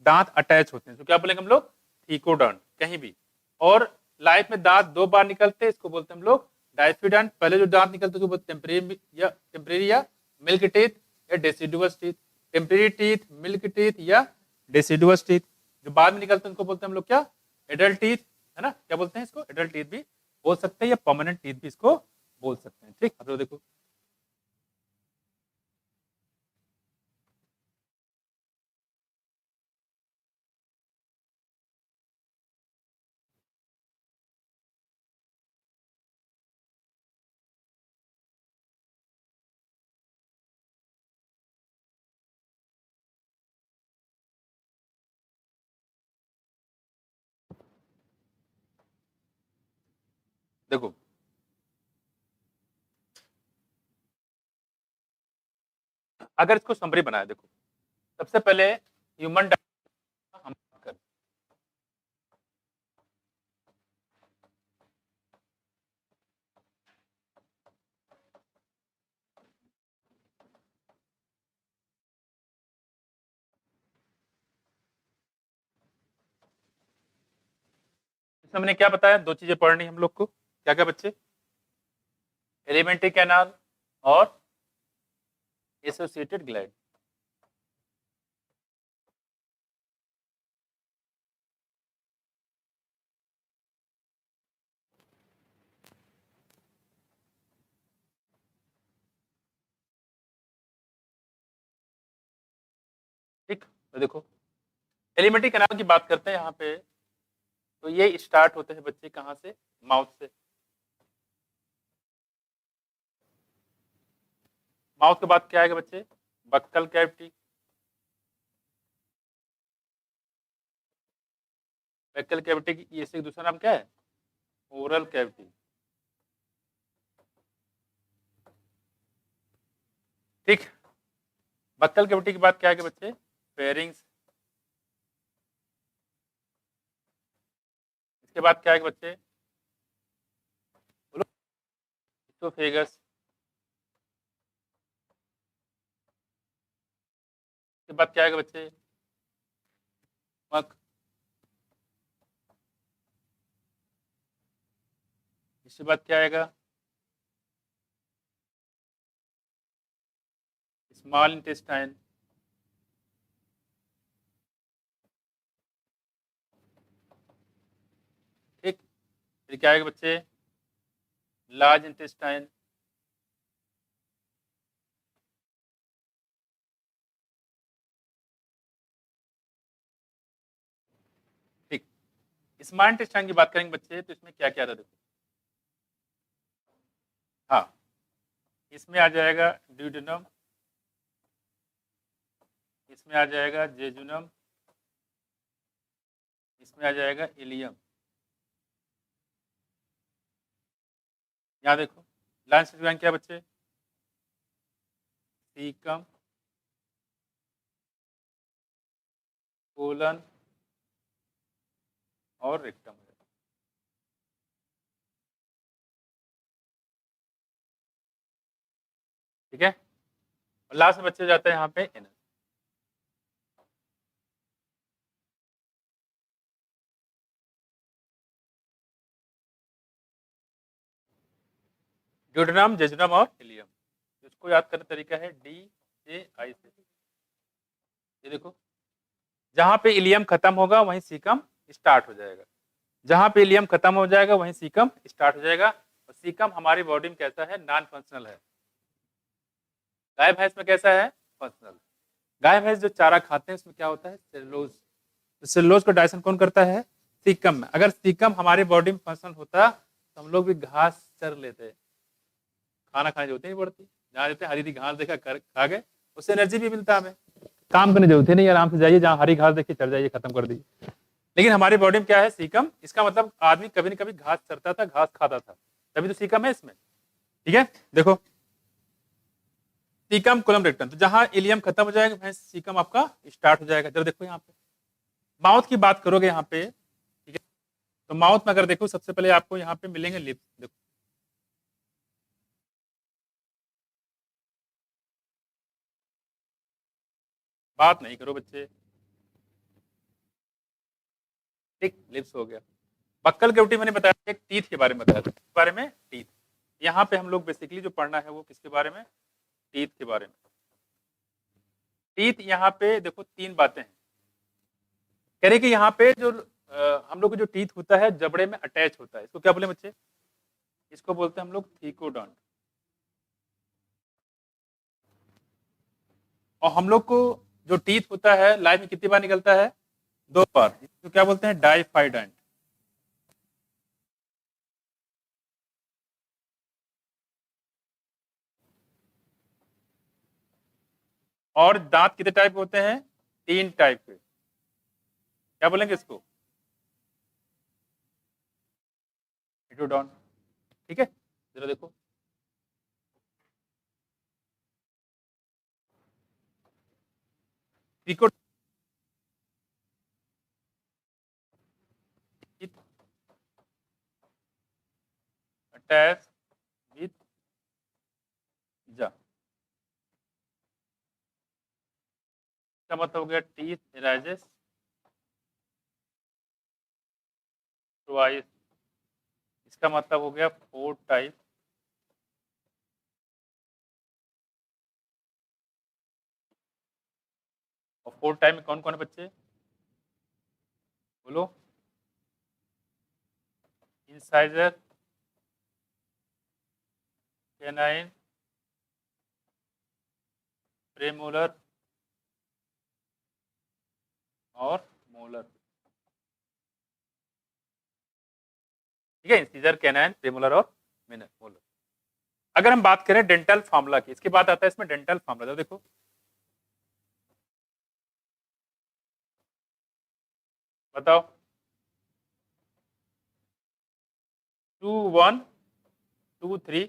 Speaker 1: दांत अटैच होते हैं तो क्या बोलेंगे हम लोग? थीकोडॉन्ट कहीं भी। और लाइफ में दांत 2 बार निकलते हैं इसको बोलते हैं हम लोग डाइफ्यूडॉन्ट। पहले जो दांत निकलते हैं टेम्परेरी या मिल्क टीथ या deciduous teeth. Temporary teeth, milk teeth या डेसिडुअस टीथ। जो बाद में निकलते हैं उनको बोलते हैं हम लोग क्या? एडल्ट टीथ, है ना? क्या बोलते हैं इसको? एडल्ट टीथ भी बोल सकते हैं या परमानेंट टीथ भी इसको बोल सकते हैं। ठीक, अब तो देखो देखो अगर इसको समरी बनाए, देखो सबसे पहले ह्यूमन हम कर इसमें मैंने क्या बताया? 2 चीजें पढ़नी हम लोग को। क्या क्या बच्चे? एलिमेंट्री कैनाल और एसोसिएटेड ग्लैंड। ठीक, तो देखो एलिमेंट्री कैनाल की बात करते हैं यहाँ पे। तो ये स्टार्ट होते हैं बच्चे कहाँ से? माउथ से। माउथ के बाद क्या आएगा बच्चे? Buccal cavity. बक्कल कैविटी की ये से दूसरा नाम क्या है? Oral cavity. ठीक, बक्कल कैविटी के बाद क्या आएगा बच्चे? फेरिंग्स। इसके बाद क्या आएगा बच्चे? बोलो। इसोफेगस। इसके बाद क्या आएगा बच्चे? मक। इसके बाद क्या आएगा? Small intestine. ठीक, फिर क्या आएगा बच्चे? Large intestine. ठीक, स्मॉल इंटेस्टाइन की बात करेंगे बच्चे तो इसमें क्या क्या था देखो। हाँ, इसमें आ जाएगा ड्यूडेनम, इसमें आ जाएगा जेजुनम, इसमें आ जाएगा इलियम। यहाँ देखो लाइन स्पेसिफाइंग क्या बच्चे, सीकम कोलन और रेक्टम। ठीक है, और लास्ट में बच्चे जाते हैं यहाँ पे एनस। ड्यूडेनम, जेजुनम और इलियम, इसको याद करने का तरीका है DJI से। ये देखो जहां पे इलियम खत्म होगा वहीं सीकम स्टार्ट हो जाएगा, जहां पे इलियम खत्म हो जाएगा वहीं सीकम स्टार्ट हो जाएगा। और सीकम हमारी बॉडी में कैसा है, नॉन फंक्शनल है। गाय भैंस में कैसा है, फंक्शनल। गाय भैंस जो चारा खाते हैं उसमें क्या होता है, सेलुलोज। तो सेलुलोज को डाइजेशन कौन करता है, सीकम में। अगर सीकम हमारी बॉडी में फंक्शनल होता तो हम लोग भी घास चर लेते, खाना खाने जरूरत नहीं पड़ती, जहाँ देते हरी हरी घास देखा खा गए, उससे एनर्जी भी मिलता है हमें, काम करने जरूरत नहीं, आराम से जाइए जहाँ हरी घास देखिए चढ़ जाइए, खत्म कर दीजिए। लेकिन हमारी बॉडी में क्या है, सीकम। इसका मतलब आदमी कभी न कभी घास चरता था, घास खाता था, तभी तो सीकम है इसमें। ठीक है, देखो सीकम कोलम रेक्टम, तो जहां इलियम खत्म हो जाएगा वहीं सीकम आपका स्टार्ट हो जाएगा। जरा देखो यहाँ पे माउथ की बात करोगे यहाँ पे, ठीक है, तो माउथ में अगर देखो सबसे पहले आपको यहाँ पे मिलेंगे लिप्स। देखो बात नहीं करो बच्चे, ठीक, लिप्स हो गया। बक्कल कैविटी मैंने बताया, एक टीथ के बारे में बताया था, किस बारे में, टीथ। यहाँ पे हम लोग बेसिकली जो पढ़ना है वो किसके बारे में, टीथ के बारे में। टीथ यहाँ पे देखो तीन बातें हैं, कह रहे कि यहाँ पे जो हम लोग को जो टीथ होता है जबड़े में अटैच होता है, इसको क्या बोले बच्चे, इसको बोलते हैं हम लोग थीकोडॉन्ट। और हम लोग को जो टीथ होता है लाइफ में कितनी बार निकलता है, 2 बार, इसको क्या बोलते हैं, डाइफाइडेंट। और दांत कितने टाइप के होते हैं, 3 टाइप के, क्या बोलेंगे इसको, एटोडॉन। ठीक है, जरा देखो थीको अटैच विथ जा, इसका मतलब हो गया टीथ इराइजेस ट्वाइस, इसका मतलब हो गया 4 टाइप। और 4 टाइप में कौन कौन है बच्चे, बोलो, इंसाइजर, कैनाइन, प्रेमोलर और मोलर। ठीक है, इंसीजर, कैनाइन, प्रेमोलर और मोलर। अगर हम बात करें डेंटल फार्मूला की, इसके बाद आता है इसमें डेंटल फार्मूला। देखो बताओ, 2 1 2 3,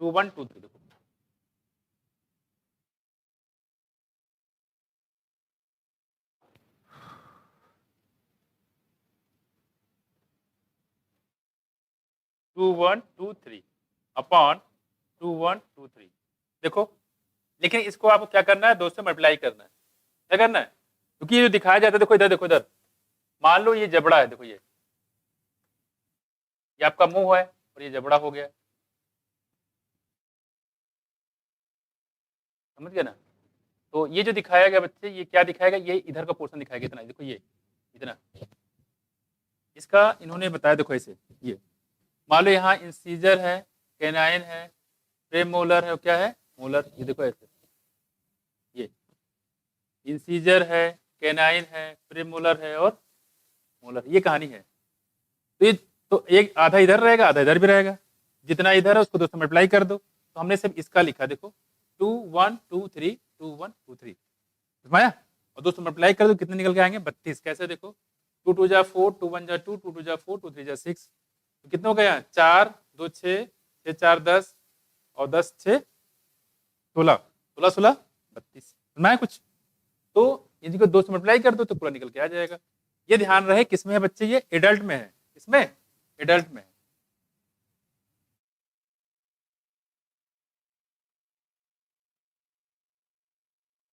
Speaker 1: 2 1 2 3, देखो 2 1 2 3 अपॉन 2 1 2 3। देखो, लेकिन इसको आपको क्या करना है, 2 से मल्टीप्लाई करना है। क्या करना है, क्योंकि ये जो दिखाया जाता है, देखो इधर, देखो इधर, मान लो ये जबड़ा है, देखो ये आपका मुंह है और ये जबड़ा हो गया, समझ गए ना। तो ये जो दिखाया गया बच्चे, ये क्या दिखाएगा, ये इधर का पोर्शन दिखाएगा, इतना, देखो ये इतना, इसका इन्होंने बताया, देखो ऐसे, ये मान लो यहाँ इंसीजर है, कैनाइन है, प्रेमोलर है और क्या है, मोलर। ये देखो ऐसे, ये इंसीजर है, कैनाइन है, प्रेमोलर है और मोलर, ये कहानी है। तो ये तो एक आधा इधर रहेगा, आधा इधर भी रहेगा, जितना इधर है उसको 2 से मल्टीप्लाई कर दो। तो हमने सिर्फ इसका लिखा, देखो 2 1 2 3 2 1 2 3, समझाया। और 2 से मल्टीप्लाई कर दो कितने निकल के आएंगे 32। कैसे देखो 2 2 जा 4, 2 1 जा 2, 2 2 जा 4, 2 3 जा 6, तो कितना हो गया 4 2 6, 6 4 10 और 10 6 16, 16 16 32। सुना है कुछ? तो यदि को 2 से मल्टीप्लाई कर दो तो पूरा निकल के आ जाएगा। ये ध्यान रहे किसमें है बच्चे, ये एडल्ट में है। किसमें? एडल्ट में है।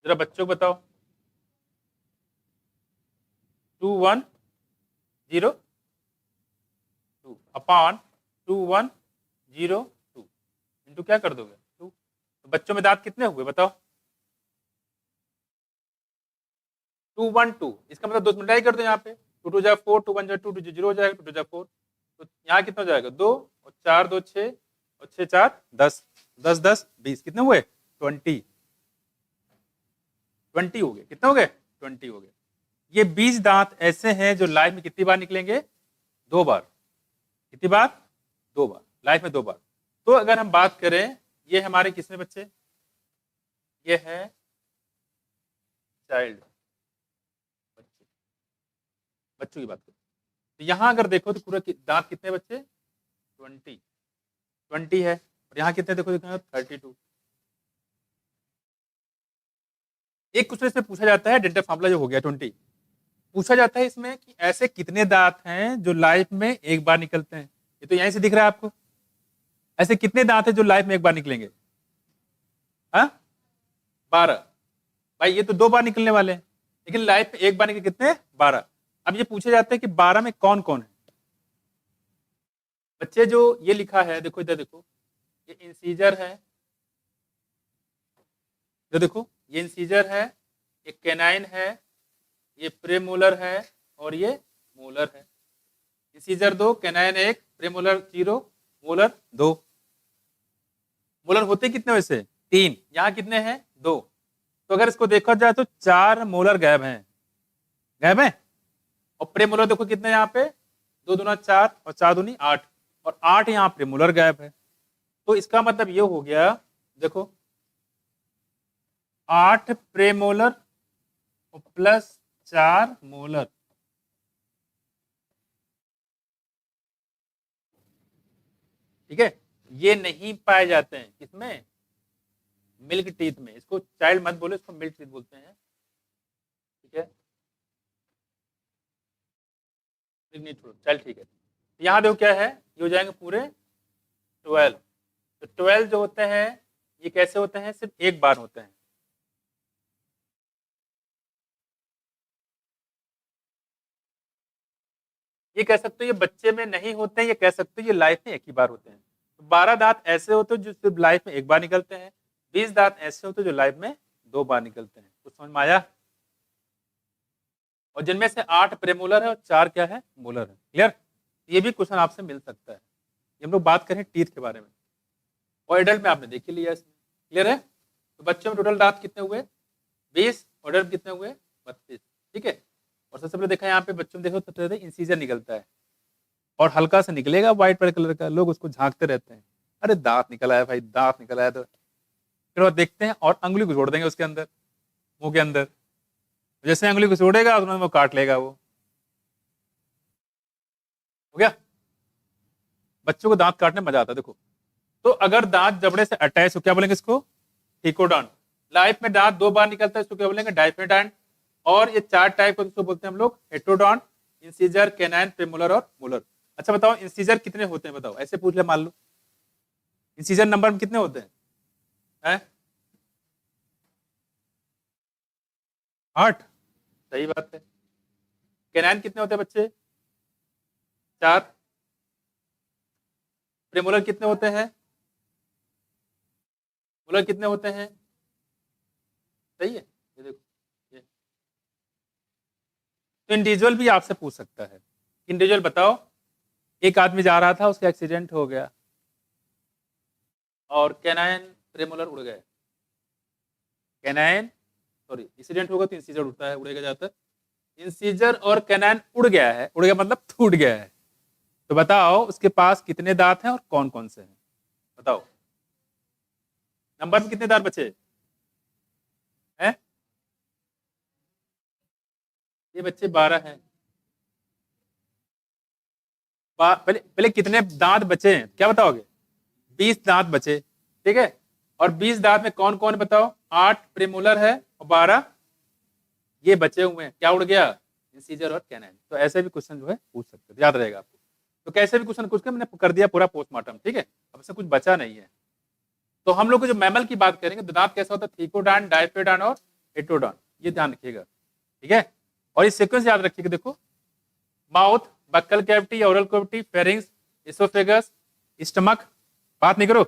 Speaker 1: जरा बच्चों को बताओ 2 1 0 2 अपॉन 2 1 0 2 इंटू क्या कर दोगे 2। तो बच्चों में दांत कितने हुए बताओ 2 1 2, इसका मतलब 2 मल्टीप्लाई कर दो यहाँ पे 2 2 जा 4, 2 1 जा 2, 2 0 हो जाएगा, 2 2 जा 4, तो यहाँ कितना हो जाएगा 2 और 4 2 6 और 6 4 10, 10 10 20 कितने हुए 20, 20 हो गए। कितने हो गए 20 हो गए। ये 20 दांत ऐसे हैं जो लाइफ में कितनी बार निकलेंगे 2 बार। कितनी बार 2 बार लाइफ में 2 बार। तो अगर हम बात करें ये हमारे किसमें बच्चे, ये है चाइल्ड, बच्चों की बात करें तो यहां अगर देखो तो पूरा दांत कितने बच्चे 20 20 है और यहाँ कितने देखो 32। एक क्वेश्चन इसमें पूछा जाता है डेल्टा फार्मूला जो हो गया 20, पूछा जाता है इसमें कि ऐसे कितने दांत हैं जो लाइफ में एक बार निकलते हैं। ये तो यहीं से दिख रहा है आपको। ऐसे कितने दांत हैं जो लाइफ में एक बार निकलेंगे? हाँ 12। भाई ये तो 2 बार निकलने वाले हैं लेकिन लाइफ में एक बार निकले कितने 12। अब ये पूछे जाते हैं कि 12 में कौन कौन है बच्चे। जो ये लिखा है देखो इधर देखो, ये इंसीजर है, इधर देखो ये इंसीजर है, ये कैनाइन है, ये प्रेमोलर है और ये मोलर है। Incisor 2, canine 1, प्रेमोलर 0, molar 2। मोलर होते कितने वैसे 3, यहाँ कितने हैं 2। तो अगर इसको देखा जाए तो 4 मोलर गायब हैं, गायब हैं। और प्रेमोलर देखो कितने यहाँ पे 2 दूना 4 और 4 दूनी 8 और 8 यहाँ प्रेमोलर गायब है। तो इसका मतलब ये हो गया देखो 8 प्रेमोलर प्लस 4 मोलर। ठीक है, ये नहीं पाए जाते हैं किसमें मिल्क टीथ में। इसको चाइल्ड मत बोलो, इसको मिल्क टीथ बोलते हैं। ठीक है चल ठीक है। यहाँ देखो क्या है, ये हो जाएंगे पूरे 12। तो 12 जो होते हैं ये कैसे होते हैं, सिर्फ एक बार होते हैं। ये कह सकते हो ये बच्चे में नहीं होते हैं, ये कह सकते हो ये लाइफ में एक ही बार होते हैं। तो 12 दांत ऐसे होते हैं जो सिर्फ लाइफ में एक बार निकलते हैं, 20 दांत ऐसे होते हैं जो लाइफ में 2 बार निकलते हैं। कुछ समझ में आया? और जिनमें से 8 प्रेमोलर है और 4 क्या है मोलर है। क्लियर? ये भी क्वेश्चन आपसे मिल सकता है। हम लोग बात करें टीथ के बारे में और एडल्ट में आपने देख ही लिया इसमें। क्लियर है? तो बच्चों में टोटल दांत कितने हुए 20 और एडल्ट कितने हुए 32। ठीक है, और सबसे पहले देखा यहाँ पे बच्चों में देखो सबसे ज्यादा इंसीजर निकलता है और हल्का सा निकलेगा व्हाइट वाइट कलर का। लोग उसको झांकते रहते हैं, अरे दांत निकल आया भाई, दांत निकल आया। तो फिर वो देखते हैं और अंगुली को जोड़ देंगे उसके अंदर, मुंह के अंदर। जैसे अंगुली को जोड़ेगा तो वो काट लेगा। वो हो गया। बच्चों को दांत काटने में मजा आता है देखो। तो अगर दांत जबड़े से अटैच हो क्या बोलेंगे इसको टिकोडॉन। लाइफ में दांत 2 बार निकलता है इसको क्या बोलेंगे डाइफेडांट। और ये 4 टाइप को इसको बोलते हैं हम लोग हेट्रोडॉन, इंसीजर, कैनाइन, प्रेमोलर और मोलर। अच्छा बताओ इंसीजर कितने होते हैं बताओ, ऐसे पूछ ले मान लो इंसीजर नंबर में कितने होते हैं, हैं? 8। सही बात है। कैनाइन कितने होते हैं बच्चे 4। प्रेमोलर कितने होते हैं, मोलर कितने होते हैं? सही है। ये देखो ये तो इंडिविजुअल भी आपसे पूछ सकता है। इंडिविजुअल बताओ, एक आदमी जा रहा था उसका एक्सीडेंट हो गया और कैनाइन प्रेमोलर उड़ गए। कैनाइन सॉरी एक्सीडेंट होगा तो इंसीजर उड़ता है, उड़ेगा जाता है। इंसीजर और कैनाइन उड़ गया है, उड़ गया मतलब टूट गया है। तो बताओ उसके पास कितने दांत हैं और कौन कौन से हैं बताओ। नंबर में कितने दांत बचे हैं? ये बच्चे 12 हैं। पहले पहले कितने दांत बचे हैं क्या बताओगे? 20 दांत बचे, ठीक है। और 20 दांत में कौन कौन बताओ? 8 प्रीमोलर है और 12 ये बचे हुए हैं। क्या उड़ गया? इंसीजर और कैनाइन। तो ऐसे भी क्वेश्चन जो है पूछ सकते हो, याद रहेगा आपको। तो कैसे भी क्वेश्चन पूछ के मैंने कर दिया पूरा पोस्टमार्टम, ठीक है। अब इससे कुछ बचा नहीं है। तो हम लोग को जो मैमल की बात करेंगे, तो दांत कैसा होता है? थीकोडान, डायफेडान और एटोडान, ये ध्यान रखिएगा, ठीक है। और इस सीक्वेंस याद रखिएगा। देखो, mouth, buccal cavity, oral cavity, pharynx, oesophagus, stomach. बात नहीं करो।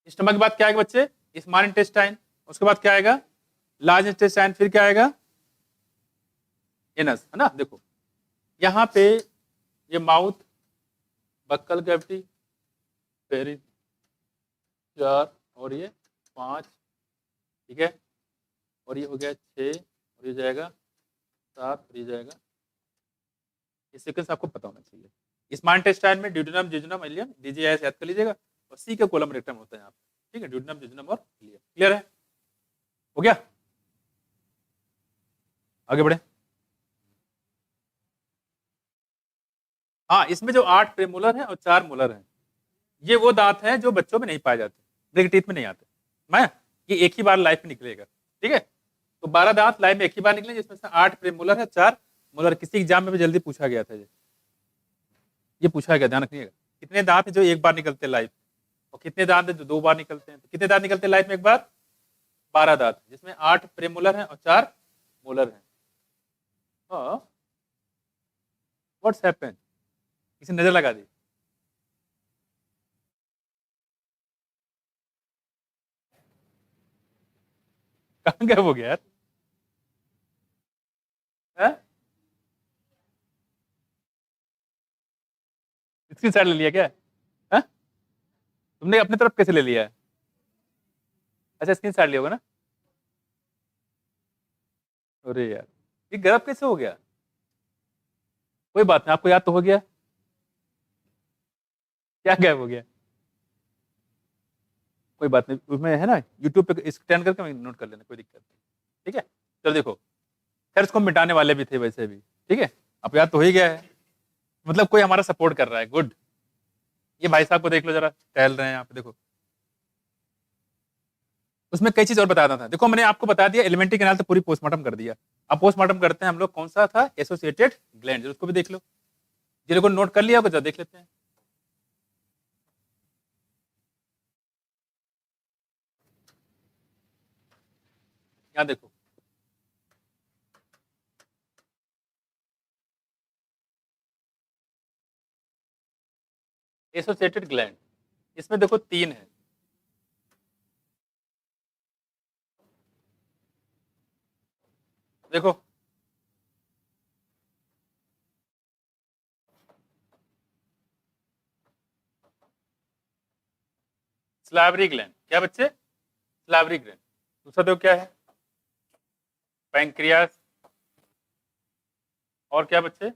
Speaker 1: स्टमक के बाद क्या आएगा बच्चे? Small intestine. उसके बाद क्या आएगा? Large intestine. फिर क्या आएगा? एनस, है ना। देखो यहाँ पे ये माउथ, बक्कल कैविटी, फेरिंग 4 और ये 5, ठीक है। और ये हो गया 6 और ये जाएगा 7 और ये जाएगा। ये सीक्वेंस आपको पता होना चाहिए। स्मॉल इंटेस्टाइन में ड्यूडेनम, जिजोनम, इलियम, डीजीआईएस याद कर लीजिएगा। और सी का कोलम रेक्टम होता है यहाँ पे, ठीक है। ड्यूडेनम, जिजोनम और इलियम। क्लियर है? हो गया? आगे बढ़े। हाँ, इसमें जो 8 प्रेमोलर है और 4 मोलर है, ये वो दांत हैं जो बच्चों में नहीं पाए जाते, ब्रेक टीथ में नहीं आते। मैं ये एक ही बार लाइफ में निकलेगा, ठीक है। तो 12 दांत लाइफ में एक ही बार निकले, जिसमें से 8 प्रेमोलर है, 4 मोलर। किसी एग्जाम में भी जल्दी पूछा गया था ये पूछा गया, ध्यान रखिएगा। कितने दांत है जो एक बार निकलते हैं लाइफ, और कितने दांत है जो 2 बार निकलते हैं? तो कितने दांत निकलते हैं लाइफ में एक बार? 12 दांत, जिसमें 8 प्रेमोलर है और 4 मोलर है। What's happened? किसी नजर लगा दी? कहाँ गए हो गया यार? इसकी साइड ले लिया क्या? है? तुमने अपने तरफ कैसे ले लिया है? अच्छा, स्क्रीन साइड लिया होगा ना। अरे यार, ये गलत कैसे हो गया? कोई बात नहीं, आपको याद तो हो गया। क्या गायब हो गया? कोई बात नहीं, उसमें है ना यूट्यूब पे स्कैन करके नोट कर लेना, कोई दिक्कत नहीं, ठीक है। चलो देखो, खैर इसको हम मिटाने वाले भी थे वैसे भी, ठीक है। अब याद तो हो ही गया है, मतलब कोई हमारा सपोर्ट कर रहा है, गुड। ये भाई साहब को देख लो जरा, टहल रहे हैं यहाँ पे, देखो। उसमें कई चीज और बताना था। देखो मैंने आपको बता दिया, एलिमेंट्री कैनाल तो पूरी पोस्टमार्टम कर दिया। अब पोस्टमार्टम करते हैं हम लोग, कौन सा था? एसोसिएटेड ग्लैंड, उसको भी देख लो। जिन लोगों ने नोट कर लिया होगा देख लेते हैं। यहाँ देखो, एसोसिएटेड ग्लैंड, इसमें देखो 3 है। देखो, स्लावरी ग्लैंड, क्या बच्चे? स्लावरी ग्लैंड। दूसरा देखो क्या है? पैंक्रियास। और क्या बच्चे?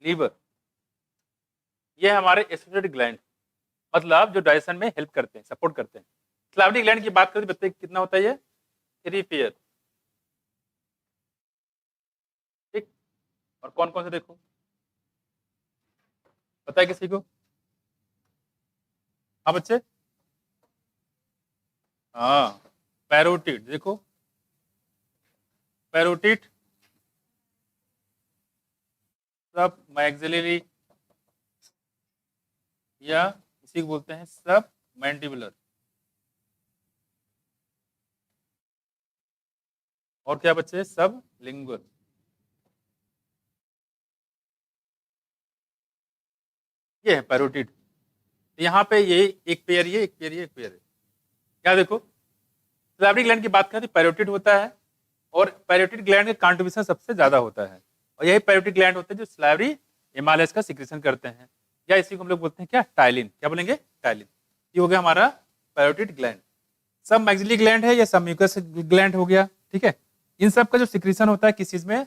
Speaker 1: लीवर। ये हमारे एसोसिएटेड ग्लैंड, मतलब जो डाइजेशन में हेल्प करते हैं, सपोर्ट करते हैं। स्लावरी ग्लैंड की बात करें तो बच्चे कितना होता है? ये 3 पेयर, ठीक। और कौन कौन से देखो, पता है किसी को? हाँ बच्चे, हाँ, पैरोटिड। देखो, पैरोटिड, सब मैक्सिलरी, या इसी को बोलते हैं सब मैंडिबुलर। और क्या बच्चे? सब लिंगुअल। ये है पैरोटिड। यहाँ पे ये एक पेयर, ये एक पेयर, ये एक पेयर है। क्या देखो, सैलिवरी ग्लैंड की बात करें तो पैरोटिड होता है, और पैरोटिड ग्लैंड का कंट्रीब्यूशन सबसे ज्यादा होता है। और यही पैरोटिड ग्लैंड होते हैं जो सैलिवरी हिमालयस का सिक्रेशन करते हैं, या इसी को हम लोग बोलते हैं क्या? टाइलिन। क्या बोलेंगे? टाइलिन। ये हो गया हमारा पैरोटिड ग्लैंड। सब मैक्सिलरी ग्लैंड है, या सब म्यूकस ग्लैंड हो गया, ठीक है। इन सब का जो सिक्रेशन होता है किस चीज में?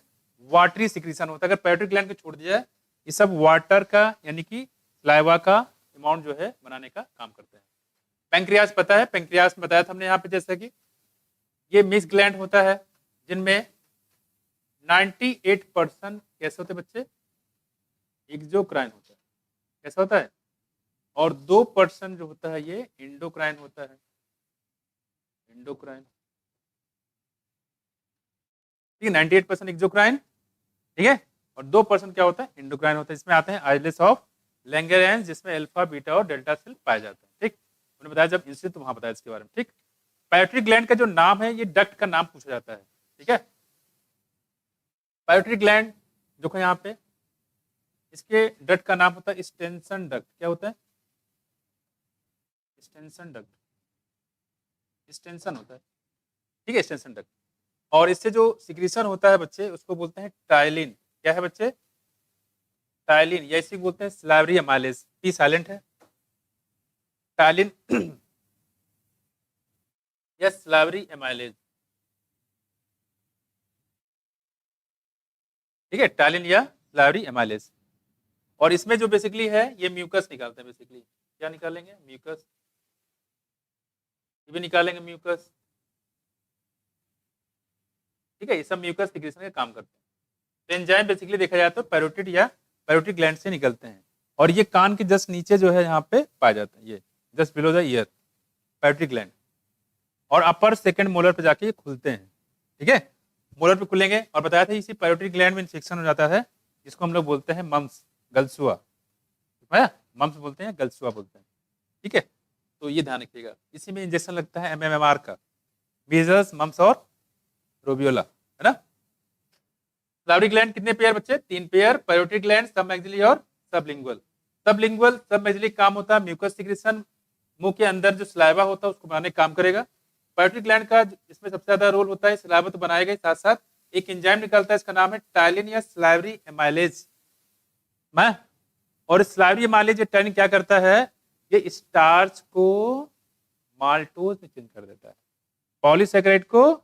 Speaker 1: वाटरी सिक्रेशन होता है। अगर पैरोटिड ग्लैंड को छोड़ दिया जाए, ये सब वाटर का यानी कि सलाइवा का अमाउंट जो है बनाने का काम करते हैं। पेंक्रियास पता है? पेंक्रियास में बताया था हमने यहाँ पे, जैसे कि ये मिक्स ग्लैंड होता है जिनमें 98% कैसे होते हैं बच्चे, एक्सोक्राइन होता है। कैसा होता है? और 2% जो होता है ये एंडोक्राइन होता है, एंडोक्राइन। ठीक है, 98% एक्सोक्राइन, ठीक है, और 2% क्या होता है, एंडोक्राइन होता है। इसमें आते हैं आइलेट्स ऑफ लैंगरहैंस, जिसमें अल्फा, बीटा और डेल्टा सेल पाए जाते हैं। ठीक, उन्होंने बताया जब इंसुलिन तो वहां बताया इसके बारे में। ठीक, पायोटरी ग्लैंड का जो नाम है, ये डक्ट का नाम पूछा जाता है। ठीक है, पायोटरी ग्लैंड जो है यहाँ पे, इसके डक्ट का नाम होता है स्टेंसन डक्ट। क्या होता है? स्टेंसन डक्ट, स्टेंसन होता है। ठीक है, स्टेंसन डक्ट। और इससे जो सिक्रीशन होता है बच्चे, उसको बोलते हैं टाइलिन। क्या है बच्चे? टाइलिन, या इसी बोलते हैं स्लावरी एमाइलेज। पी साइलेंट है, टाइलिन या स्लावरी एमाइलेज। ठीक है, टाइलिन या स्लावरी एमाइलेज। और इसमें जो बेसिकली है, ये म्यूकस निकालते हैं। बेसिकली क्या निकालेंगे? म्यूकस। ये भी निकालेंगे म्यूकस। ठीक है, ये सब म्यूकस सिक्रीशन का काम करते हैं। तो एंजाइम बेसिकली देखा जाए तो पैरोटिड या पैरोटिड ग्लैंड से निकलते हैं। और ये कान के जस्ट नीचे जो है यहाँ पे पाया जाता है, ये just below the year, parotid gland. और अपर सेकंड मोलर पे जाके ये खुलते हैं। ठीक है, मोलर पे खुलेंगे। और बताया था इसी पैरोटिड ग्लैंड में इन्फेक्शन हो जाता है, जिसको हम लोग बोलते हैं मम्स, गलसुआ। मम्स बोलते हैं, गलसुआ बोलते हैं। ठीक है, तो ये ध्यान रखिएगा। इसी में इंजेक्शन लगता है MMR का, मीजल्स, मम्स और रोबियोला, है ना। स्लावरी ग्लैंड कितने पेयर बच्चे? 3 पेयर। पैरोटिड ग्लैंड, सबमैक्सिलरी और सबलिंगुअल। सबलिंगुअल, सबमैक्सिलरी काम होता है म्यूकस सिक्रीशन, मुंह के अंदर जो स्लाइवा होता है उसको बनाने का काम करेगा। पैरोटिड ग्लैंड का इसमें सबसे ज्यादा रोल होता है, स्लाइवा तो बनाएगा ही, साथ साथ एक एंजाइम निकलता है, इसका नाम है टाइलिन या स्लावरी एमाइलेज। और स्लावरी एमाइलेज, ये टाइलिन क्या करता है, ये स्टार्च को माल्टोज में चेंज कर देता है, पॉलीसैकेराइड को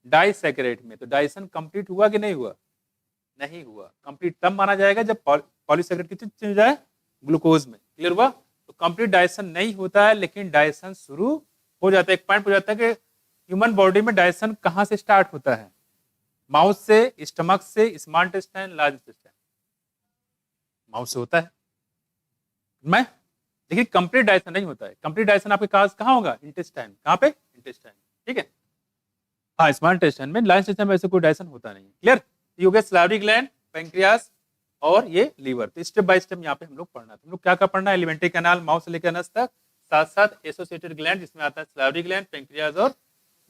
Speaker 1: डाइसैकेराइड में। तो डाइजेशन कंप्लीट हुआ कि नहीं हुआ? नहीं हुआ। कंप्लीट तब माना जाएगा जब पॉलीसैकेराइड कितने चेंज हो जाए, ग्लूकोज में। क्लियर हुआ? तो कंप्लीट डाइजेशन नहीं होता है, लेकिन डाइजेशन शुरू हो जाता है। एक पॉइंट हो जाता है कि ह्यूमन बॉडी में डाइजेशन कहां से स्टार्ट होता है? माउथ से, स्टमक से, small intestine, large intestine. Mouth से होता है मैं, लेकिन कंप्लीट डाइजेशन नहीं होता है। कंप्लीट डाइजेशन आपके पास कहाँ होगा? इंटेस्टाइन। कहाँ पे? इंटेस्टाइन। ठीक है, हाँ, स्मॉल इंटेस्टाइन में। लार्ज इंटेस्टाइन में ऐसे कोई डाइजेशन होता नहीं है। क्लियर? ये हो गया स्लावरी ग्लैंड, पैंक्रियास और ये लीवर। तो स्टेप बाय स्टेप यहाँ पे हम लोग पढ़ना है। हम लोग क्या क्या पढ़ना है? एलिमेंट्री कैनाल, माउथ से लेकर नस तक, साथ साथ एसोसिएटेड ग्लैंड जिसमें आता है स्लावरी ग्लैंड, पैंक्रियास और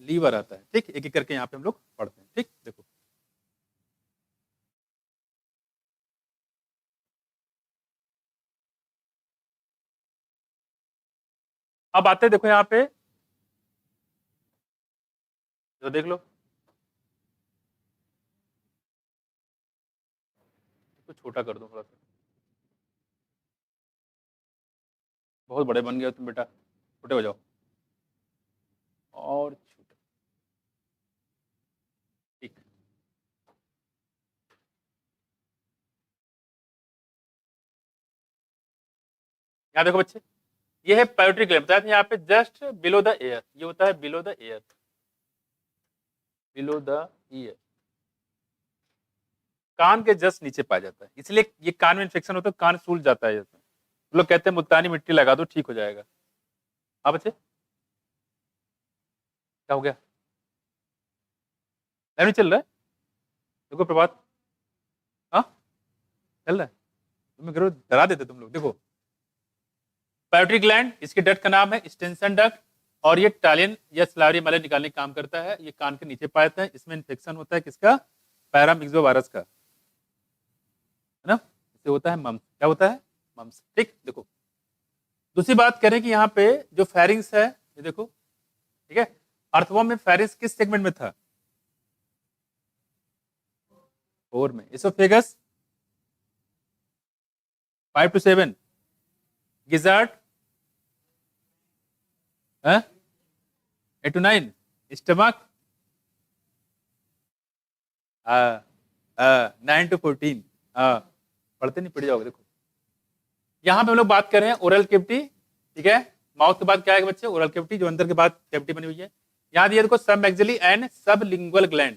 Speaker 1: लीवर आता है। ठीक, एक एक करके यहाँ पे हम लोग पढ़ते हैं। ठीक, देखो अब आते हैं, देखो यहाँ पे जो देख लो, तो छोटा कर दो थोड़ा सा, बहुत बड़े बन गए तुम बेटा, छोटे हो जाओ और छोटे। ठीक, यहाँ देखो बच्चे, ये है पैरोटिड ग्लैंड। बताया था यहाँ पे जस्ट बिलो द एयर, ये होता है below the air, below the ear, कान के जस्ट नीचे पाया जाता है। इसलिए ये कान में इन्फेक्शन होता है, कान सूल जाता है। जैसे लोग कहते हैं मुल्तानी मिट्टी लगा दो ठीक हो जाएगा। हाँ बच्चे, क्या हो गया? लाइन में चल रहा है? देखो प्रभात, हाँ चल रहा है। तुम्हें करो डरा देते तुम लोग। देखो पैरोटिड ग्लैंड, इसके डक्ट का नाम है स्टेंसन डक्ट, और ये टालिन या स्लावरी एमाइलेज निकालने का काम करता है। ये कान के नीचे पाया जाता है। इसमें इन्फेक्शन होता है किसका? पैरामिक्सोवायरस का, है ना। इससे होता है मम्स। क्या होता है? मम्स। ठीक, देखो दूसरी बात करें कि यहाँ पे जो फेरिंग्स है, ये देखो, ठीक है, अर्थवॉर्म में फेरिंग्स किस सेगमेंट में था? 4 में। Oesophagus 5 to 7, gizzard 8 to 9, stomach 9 to 14। पढ़ते नहीं, पढ़ जाओगे। देखो यहाँ पे हम लोग बात कर रहे हैं ओरल कैविटी। ठीक है, माउथ के बाद क्या है बच्चे? ओरल कैविटी, जो अंदर के बाद कैविटी बनी हुई है। यहाँ दिया देखो सब मैक्सिली एंड सब लिंगुअल ग्लैंड,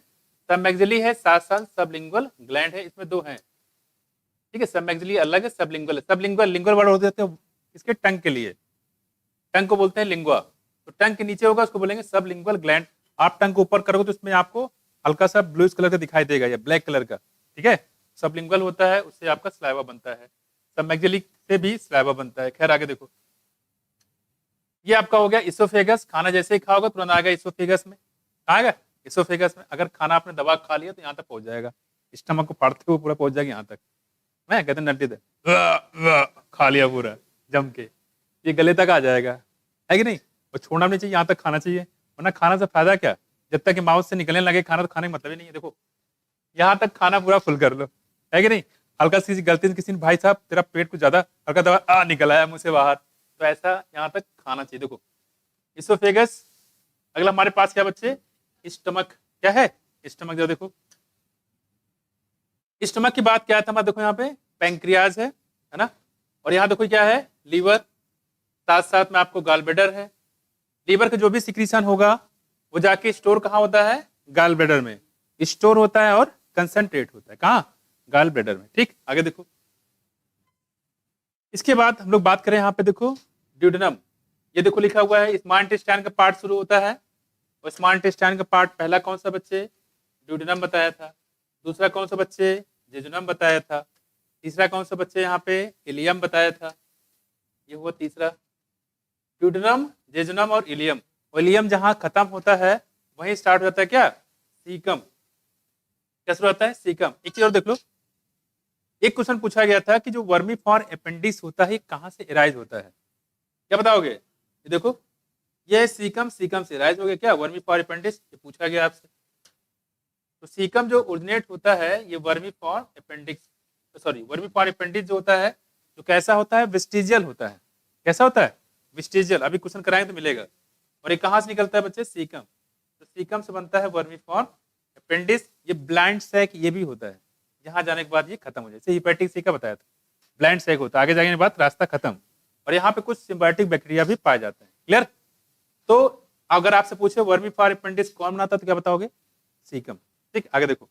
Speaker 1: सब मैक्सिली है साथ साथ सब लिंगुअल ग्लैंड है, इसमें दो हैं, ठीक है। सब मैक्सिली अलग है, सब लिंगुअल है। सब लिंगुअल, लिंगुअल वर्ड होते थे इसके टंग के लिए, टंग को बोलते हैं लिंगुआ, तो टंग के नीचे होगा उसको बोलेंगे सब लिंगुअल ग्लैंड। आप टंग को ऊपर करोगे तो उसमें आपको हल्का सा ब्लूइश कलर का दिखाई देगा या ब्लैक कलर का, ठीक है। सब लिंगुअल होता है, उससे आपका स्लाइवा बनता है, सब मैक्सिली से भी स्लाइवा बनता है। खैर आगे देखो, ये आपका हो गया इसोफेगस, खाना जैसे ही खाओगे तुरंत आ गया इसोफेगस में, कहाँ गया इसोफेगस में। अगर खाना आपने दबा खा लिया तो यहाँ तक पहुंच जाएगा, स्टमक को फाड़ते हुए पूरा पहुंच जाएगा यहाँ तक। मैं कहते हैं नड्डी खा लिया पूरा जम के, ये गले तक आ जाएगा, है कि नहीं। और छोड़ना नहीं चाहिए, यहाँ तक खाना चाहिए, वरना खाना से फायदा क्या, जब तक कि माउथ से निकलने लगे खाना तो खाने का मतलब ही नहीं है। देखो यहाँ तक खाना पूरा फुल कर लो, है कि नहीं। हल्का सी गलती से किसी ने, भाई साहब तेरा पेट कुछ ज्यादा हल्का दबा निकल आया मुंह से बाहर, तो ऐसा यहाँ तक खाना चाहिए। देखो इसोफेगस, अगला हमारे पास क्या बच्चे, स्टमक, क्या है स्टमक, जो देखो स्टमक की बात क्या था हमारा, देखो यहाँ पे पैंक्रियाज है ना, और यहाँ देखो क्या है लीवर, साथ साथ में आपको गालब्लेडर है। लीवर का जो भी सिक्रीशन होगा वो जाके स्टोर कहाँ होता है, गाल ब्लेडर में स्टोर होता है और कंसंट्रेट होता है, कहाँ गाल ब्लेडर में, ठीक। आगे देखो, इसके बाद हम लोग बात करें यहाँ पे देखो ड्यूडेनम, ये देखो लिखा हुआ है स्मॉल इंटेस्टाइन का पार्ट शुरू होता है, और स्मॉल इंटेस्टाइन का पार्ट पहला कौन सा बच्चे, ड्यूडेनम बताया था, दूसरा कौन सा बच्चे, जेजुनम बताया था, तीसरा कौन सा बच्चे यहाँ पे इलियम बताया था, ये हुआ तीसरा। ड्यूडेनम, जेजुनम और इलियम, इलियम जहां खत्म होता है वहीं स्टार्ट हो जाता है क्या, सीकम, क्या शुरू होता है सीकम। एक चीज और देख लो, एक क्वेश्चन पूछा गया था कि जो वर्मी फॉर अपेंडिक्स होता है कहां से एराइज होता है, क्या बताओगे, ये देखो ये सीकम, सीकम से एराइज हो गया क्या वर्मी फॉर अपेंडिक्स, ये पूछा गया आपसे। तो सीकम जो ओरिजिनेट होता है ये vermi for appendix, sorry vermi for appendix जो होता है, जो कैसा होता है वेस्टिजियल होता है, कैसा होता है वेस्टिजियल, अभी क्वेश्चन कराएंगे तो मिलेगा। और ये कहां से निकलता है बच्चे, सीकम, तो सीकम से बनता है वर्मी फॉर अपेंडिक्स। ये ब्लाइंड सैक ये भी होता है, यहाँ जाने के बाद ये खत्म हो जाए, हिपैटिक सी का बताया था, ब्लाइंड सैक होता है, आगे जाने के बाद रास्ता खत्म। और यहाँ पे कुछ सिम्बायोटिक बैक्टीरिया भी पाए जाते हैं, क्लियर। तो अगर आपसे पूछे वर्मी फॉर अपेंडिक्स कौन बनाता है तो क्या बताओगे, सीकम, ठीक। आगे देखो,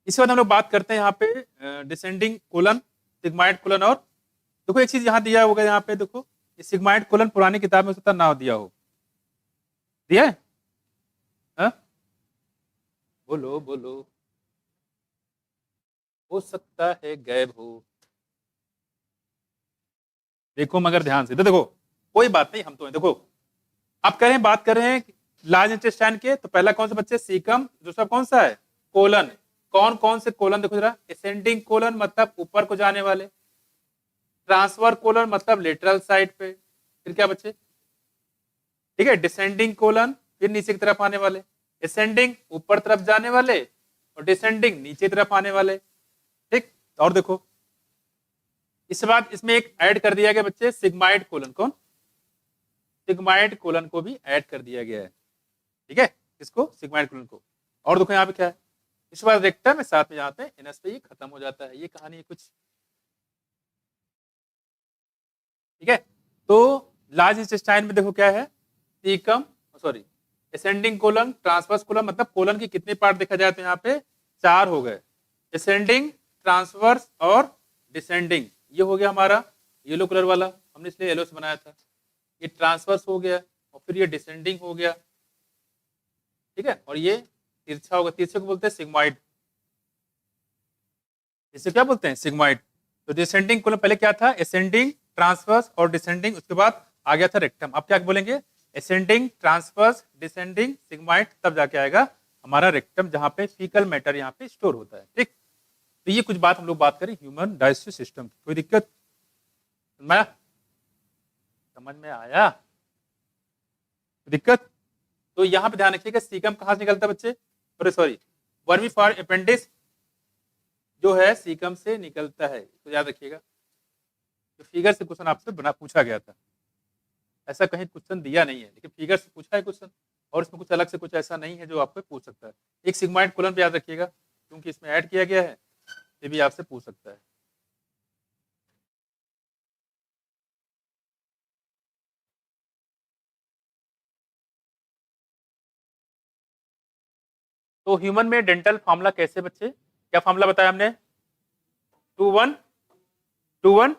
Speaker 1: इसके बाद हम लोग बात करते हैं यहाँ पे डिसेंडिंग कोलन, सिग्माइड कोलन, और देखो एक चीज यहाँ दिया होगा, यहाँ पे देखो ये सिग्माइड कोलन पुरानी किताब में हो सकता ना दिया हो, दिया है हा? बोलो बोलो, हो सकता है गैब हो, देखो मगर ध्यान से, तो देखो कोई बात नहीं, हम तो देखो आप कह रहे हैं, बात कर रहे हैं लार्ज इंटेस्टाइन के, तो पहला कौन सा बच्चे सीकम, दूसरा कौन सा है कोलन, कौन कौन से कोलन देखो जरा, असेंडिंग कोलन मतलब ऊपर को जाने वाले, ट्रांसफर कोलन मतलब लेटरल साइड पे, फिर क्या बच्चे, ठीक है, डिसेंडिंग कोलन फिर नीचे की तरफ आने वाले, असेंडिंग ऊपर तरफ जाने वाले और डिसेंडिंग नीचे तरफ आने वाले, ठीक। और देखो इसके बाद इसमें एक ऐड कर दिया गया बच्चे सिग्माइड कोलन, कौन, सिग्माइड कोलन को भी ऐड कर दिया गया है, ठीक है, इसको सिग्माइड कोलन को। और देखो यहाँ पे क्या है, इसके बाद रेक्टम में साथ में जाते हैं एनएस पे, ये खत्म हो जाता है, ये कहानी है कुछ, ठीक है। तो लार्ज इंटेस्टाइन में देखो क्या है, caecum, sorry ascending colon, transverse colon, मतलब कोलन की कितने पार्ट देखा जाए तो यहाँ पे 4 हो गए, असेंडिंग, ट्रांसवर्स और डिसेंडिंग। ये हो गया हमारा येलो कलर वाला, हमने इसलिए येलो से बनाया था, ये ट्रांसवर्स हो गया और फिर ये डिसेंडिंग हो गया, ठीक है। और ये तिरछा होगा, तिरछे को बोलते हैं सिग्माइड, इसे क्या बोलते हैं सिग्माइड। तो डिसेंडिंग कोलन पहले क्या था, असेंडिंग, ट्रांसवर्स और डिसेंडिंग, उसके बाद आ गया था रेक्टम। अब क्या बोलेंगे, असेंडिंग, ट्रांसवर्स, डिसेंडिंग, सिग्माइड, तब जाके आएगा हमारा रेक्टम, जहां पे फीकल मैटर यहाँ पे स्टोर होता है, ठीक। तो ये कुछ बात हम लोग बात करें ह्यूमन डाइजेस्टिव सिस्टम की, कोई दिक्कत समझ में आया, दिक्कत। तो यहाँ पे ध्यान रखिएगा सीकम कहाँ से निकलता है बच्चे, अरे सॉरी वर्मी फॉर अपेंडिक्स जो है सीकम से निकलता है, तो याद रखिएगा। तो फिगर से क्वेश्चन आपसे बना पूछा गया था, ऐसा कहीं क्वेश्चन दिया नहीं है, लेकिन फिगर से पूछा है क्वेश्चन, और इसमें कुछ अलग से कुछ ऐसा नहीं है जो आपको पूछ सकता है। एक सिग्माइड कोलन पे याद रखिएगा, क्योंकि इसमें ऐड किया गया है, ये भी आपसे पूछ सकता है। तो ह्यूमन में डेंटल फार्मूला कैसे बच्चे, क्या फार्मूला बताया हमने? 2 1 2 1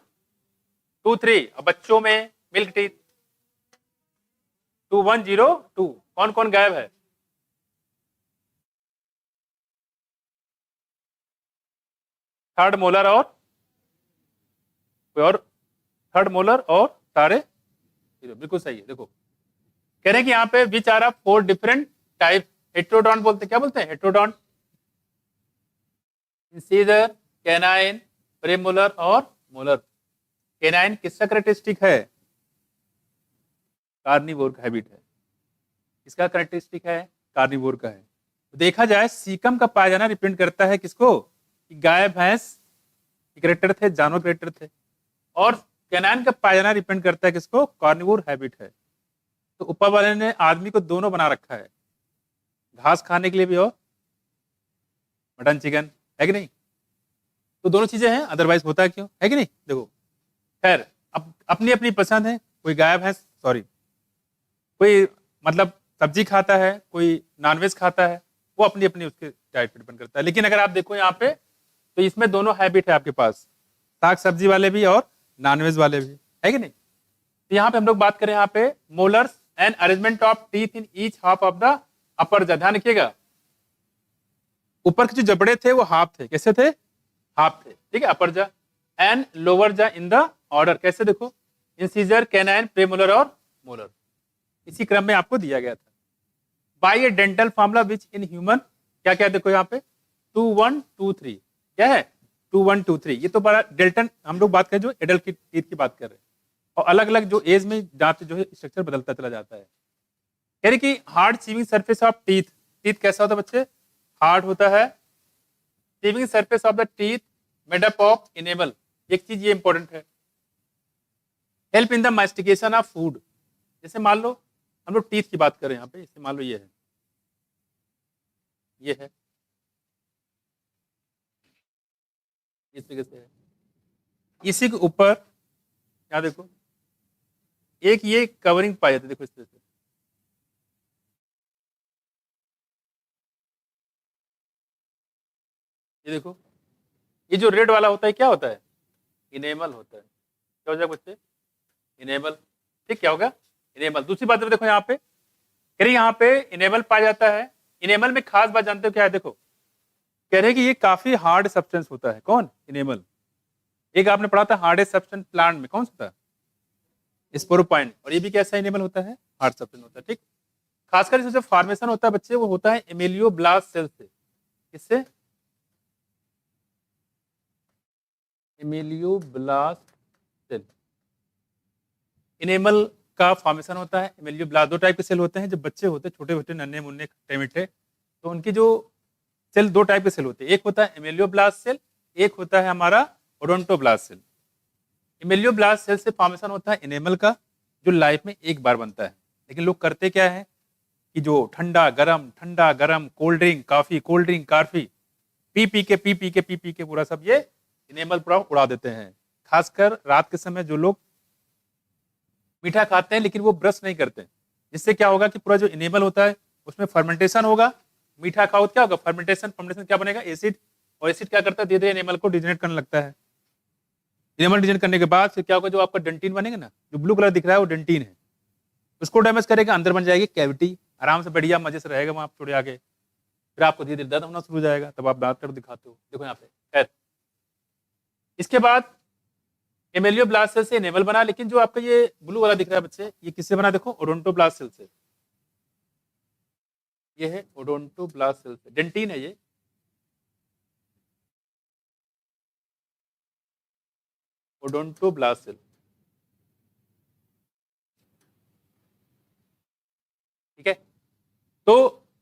Speaker 1: 2 3। अब बच्चों में मिल्क टीथ 2 1 0 2। कौन कौन गायब है? थर्ड मोलर और कोई और? थर्ड मोलर और सारे जीरो, बिल्कुल सही है। देखो कह रहे हैं कि यहाँ पे which are of 4 different type. Heterodont बोलते हैं, क्या बोलते हैं? हेट्रोडॉन्ट, इंसीजर, कैनाइन, प्रेमोलर और मोलर। कैनाइन किसका करेक्टरिस्टिक है? कार्निवोर का हैबिट है। इसका करेक्टरिस्टिक है कार्निवोर का है। तो देखा जाए सीकम का पाया जाना रिप्रेजेंट करता है किसको? कि गाय भैंस करेक्टर थे, जानवर करेक्टर थे। और कैनाइन का पाया जाना रिप्रेजेंट करता है किसको? कार्निवोर हैबिट है। तो ऊपर वाले ने आदमी को दोनों बना रखा है, घास खाने के लिए भी और मटन चिकन, है कि नहीं? तो दोनों चीजें हैं, अदरवाइज होता क्यों, है कि नहीं? देखो खैर अब अपनी अपनी पसंद है, कोई गाय भैंस सॉरी कोई मतलब सब्जी खाता है, कोई नॉनवेज खाता है, वो अपनी अपनी उसके डाइट पर डिपेंड करता है। लेकिन अगर आप देखो यहाँ पे तो इसमें दोनों हैबिट है आपके पास, साग सब्जी वाले भी और नॉनवेज वाले भी, है कि नहीं? तो यहाँ पे हम लोग बात करें यहाँ पे molars and arrangement of teeth in each half of the upper जा। ध्यान रखिएगा ऊपर के जो जबड़े थे वो हाफ थे, कैसे थे? हाफ थे, ठीक है, अपर जा। एंड लोअर जा इन द ऑर्डर, कैसे? देखो इंसीजर, कैनाइन, प्रेमोलर और मोलर, इसी क्रम में आपको दिया गया था। By a dental formula which in human क्या क्या, देखो यहाँ पे 2 1 2 3 क्या है? 2 1 2 3। ये तो बड़ा डेल्टन, हम लोग बात करें जो एडल्ट की टीथ की बात कर रहे हैं, और अलग अलग जो एज में दांत जो है स्ट्रक्चर बदलता चला जाता है। कह रही कि hard chewing surface of teeth, teeth कैसा होता है बच्चे? हार्ड होता है। Chewing surface of the teeth made up of enamel, एक चीज ये इंपॉर्टेंट है, help in the mastication of food. जैसे मान लो हम लोग टीथ की बात करें यहाँ पे, जैसे मान लो ये है, ये है, इस तरीके से है। इसी के ऊपर यहाँ देखो एक ये कवरिंग पाई जाती है, देखो इस तरह से, ये देखो ये जो रेड वाला होता है क्या होता है? इनेमल होता है। क्या हो जाएगा बच्चे? इनेबल। ठीक, क्या होगा? इनेबल। दूसरी बात देखो यहाँ पे कह रही यहाँ पे इनेबल पाया जाता है। इनेबल में खास बात जानते हो क्या है? देखो कह रहे हैं कि ये काफी हार्ड सब्सटेंस होता है। कौन? इनेबल। एक आपने पढ़ा था हार्डेस्ट सब्सटेंस प्लांट में, कौन सा था? स्पोरोपाइन। और ये भी कैसा इनेबल होता है? हार्ड सब्सटेंस होता है। ठीक, खासकर इसमें जो फॉर्मेशन होता है बच्चे वो होता है एमिलियोब्लास्ट सेल से। किससे? एमिलियोब्लास्ट सेल। इनेमल का फॉर्मेशन होता है एमिलियोब्लास्ट। दो टाइप के सेल होते हैं, जब बच्चे होते हैं छोटे छोटे नन्हे मुन्ने खट्टे मीठे, तो उनकी जो सेल दो टाइप के सेल होते हैं, एक होता है एमिलियोब्लास्ट सेल, एक होता है हमारा ओडोंटोब्लास्ट सेल। एमिलियोब्लास्ट सेल से फॉर्मेशन होता है इनेमल का, जो लाइफ में एक बार बनता है। लेकिन लोग करते क्या है कि जो ठंडा गरम cold drink coffee, cold drink coffee P P के पूरा सब ये इनेमल पूरा उड़ा देते हैं। खासकर रात के समय जो लोग मीठा खाते हैं लेकिन वो ब्रश नहीं करते, जिससे क्या होगा कि पूरा जो इनेमल होता है उसमें फर्मेंटेशन होगा। मीठा खाओ क्या होगा? फर्मेंटेशन क्या बनेगा? एसिड। और एसिड क्या करता है? धीरे धीरे इनेमल को डिजनरेट करने लगता है। इनेमल डिजनरेट करने के बाद फिर क्या होगा? जो आपका डेंटिन बनेगा ना, जो ब्लू कलर दिख रहा है वो डेंटिन है, उसको डैमेज करेगा, अंदर बन जाएगी कैविटी, आराम से बढ़िया मजे से रहेगा वहां थोड़े आगे। फिर आपको धीरे धीरे दर्द होना शुरू हो जाएगा, तब आप दांत दिखाते हो। देखो यहाँ पे खैर इसके बाद एमिलियोब्लास्ट सेल से इनेमल बना, लेकिन जो आपका ये ब्लू वाला दिख रहा है बच्चे, ये किससे बना? देखो ओडोंटोब्लास्ट सेल से। ये है ओडोंटोब्लास्ट सेल से, डेंटिन है ये। ओडोंटोब्लास्ट सेल, ठीक है। तो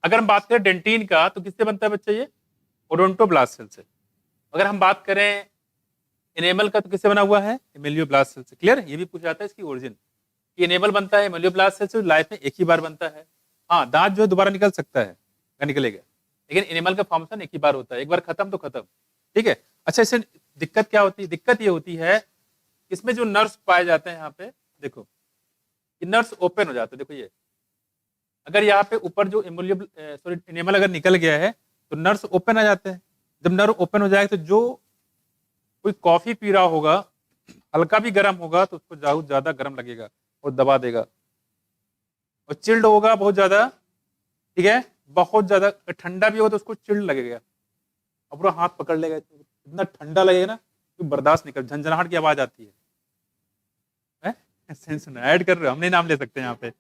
Speaker 1: अगर हम बात करें डेंटिन का तो किससे बनता है बच्चे? ये ओडोंटोब्लास्ट सेल से। अगर हम बात करें इनेमल का तो किससे बना हुआ है? एमिलियोब्लास्ट सेल से। क्लियर? ये भी पूछा जाता है इसकी ओरिजिन, कि इनेमल बनता है एमिलियोब्लास्ट सेल से, लाइफ में एक ही बार बनता है। हाँ, दांत जो है दोबारा निकल सकता है, निकलेगा, लेकिन इनेमल का फॉर्मेशन एक ही बार होता है, एक बार खत्म तो खत्म। ठीक है। अच्छा, इससे दिक्कत क्या होती है? दिक्कत ये होती है इसमें जो नर्व्स पाए जाते हैं यहाँ पे, देखो ये नर्व्स ओपन हो जाते हैं। देखो ये अगर यहाँ पे ऊपर जो इमोल्यूबल सॉरी इनेमल अगर निकल गया है तो नर्व्स ओपन आ जाते हैं। जब नर्व ओपन हो जाएगा तो जो कोई कॉफी पी रहा होगा, हल्का भी गर्म होगा तो उसको ज्यादा गर्म लगेगा और दबा देगा। और चिल्ड होगा बहुत ज्यादा, ठीक है, बहुत ज्यादा ठंडा भी होगा तो उसको चिल्ड लगेगा और पूरा हाथ पकड़ लेगा, इतना ठंडा लगेगा ना तो बर्दाश्त नहीं कर, झंझनाहट की आवाज आती है। ऐड कर रहे हो, हम नहीं नाम ले सकते यहाँ पे,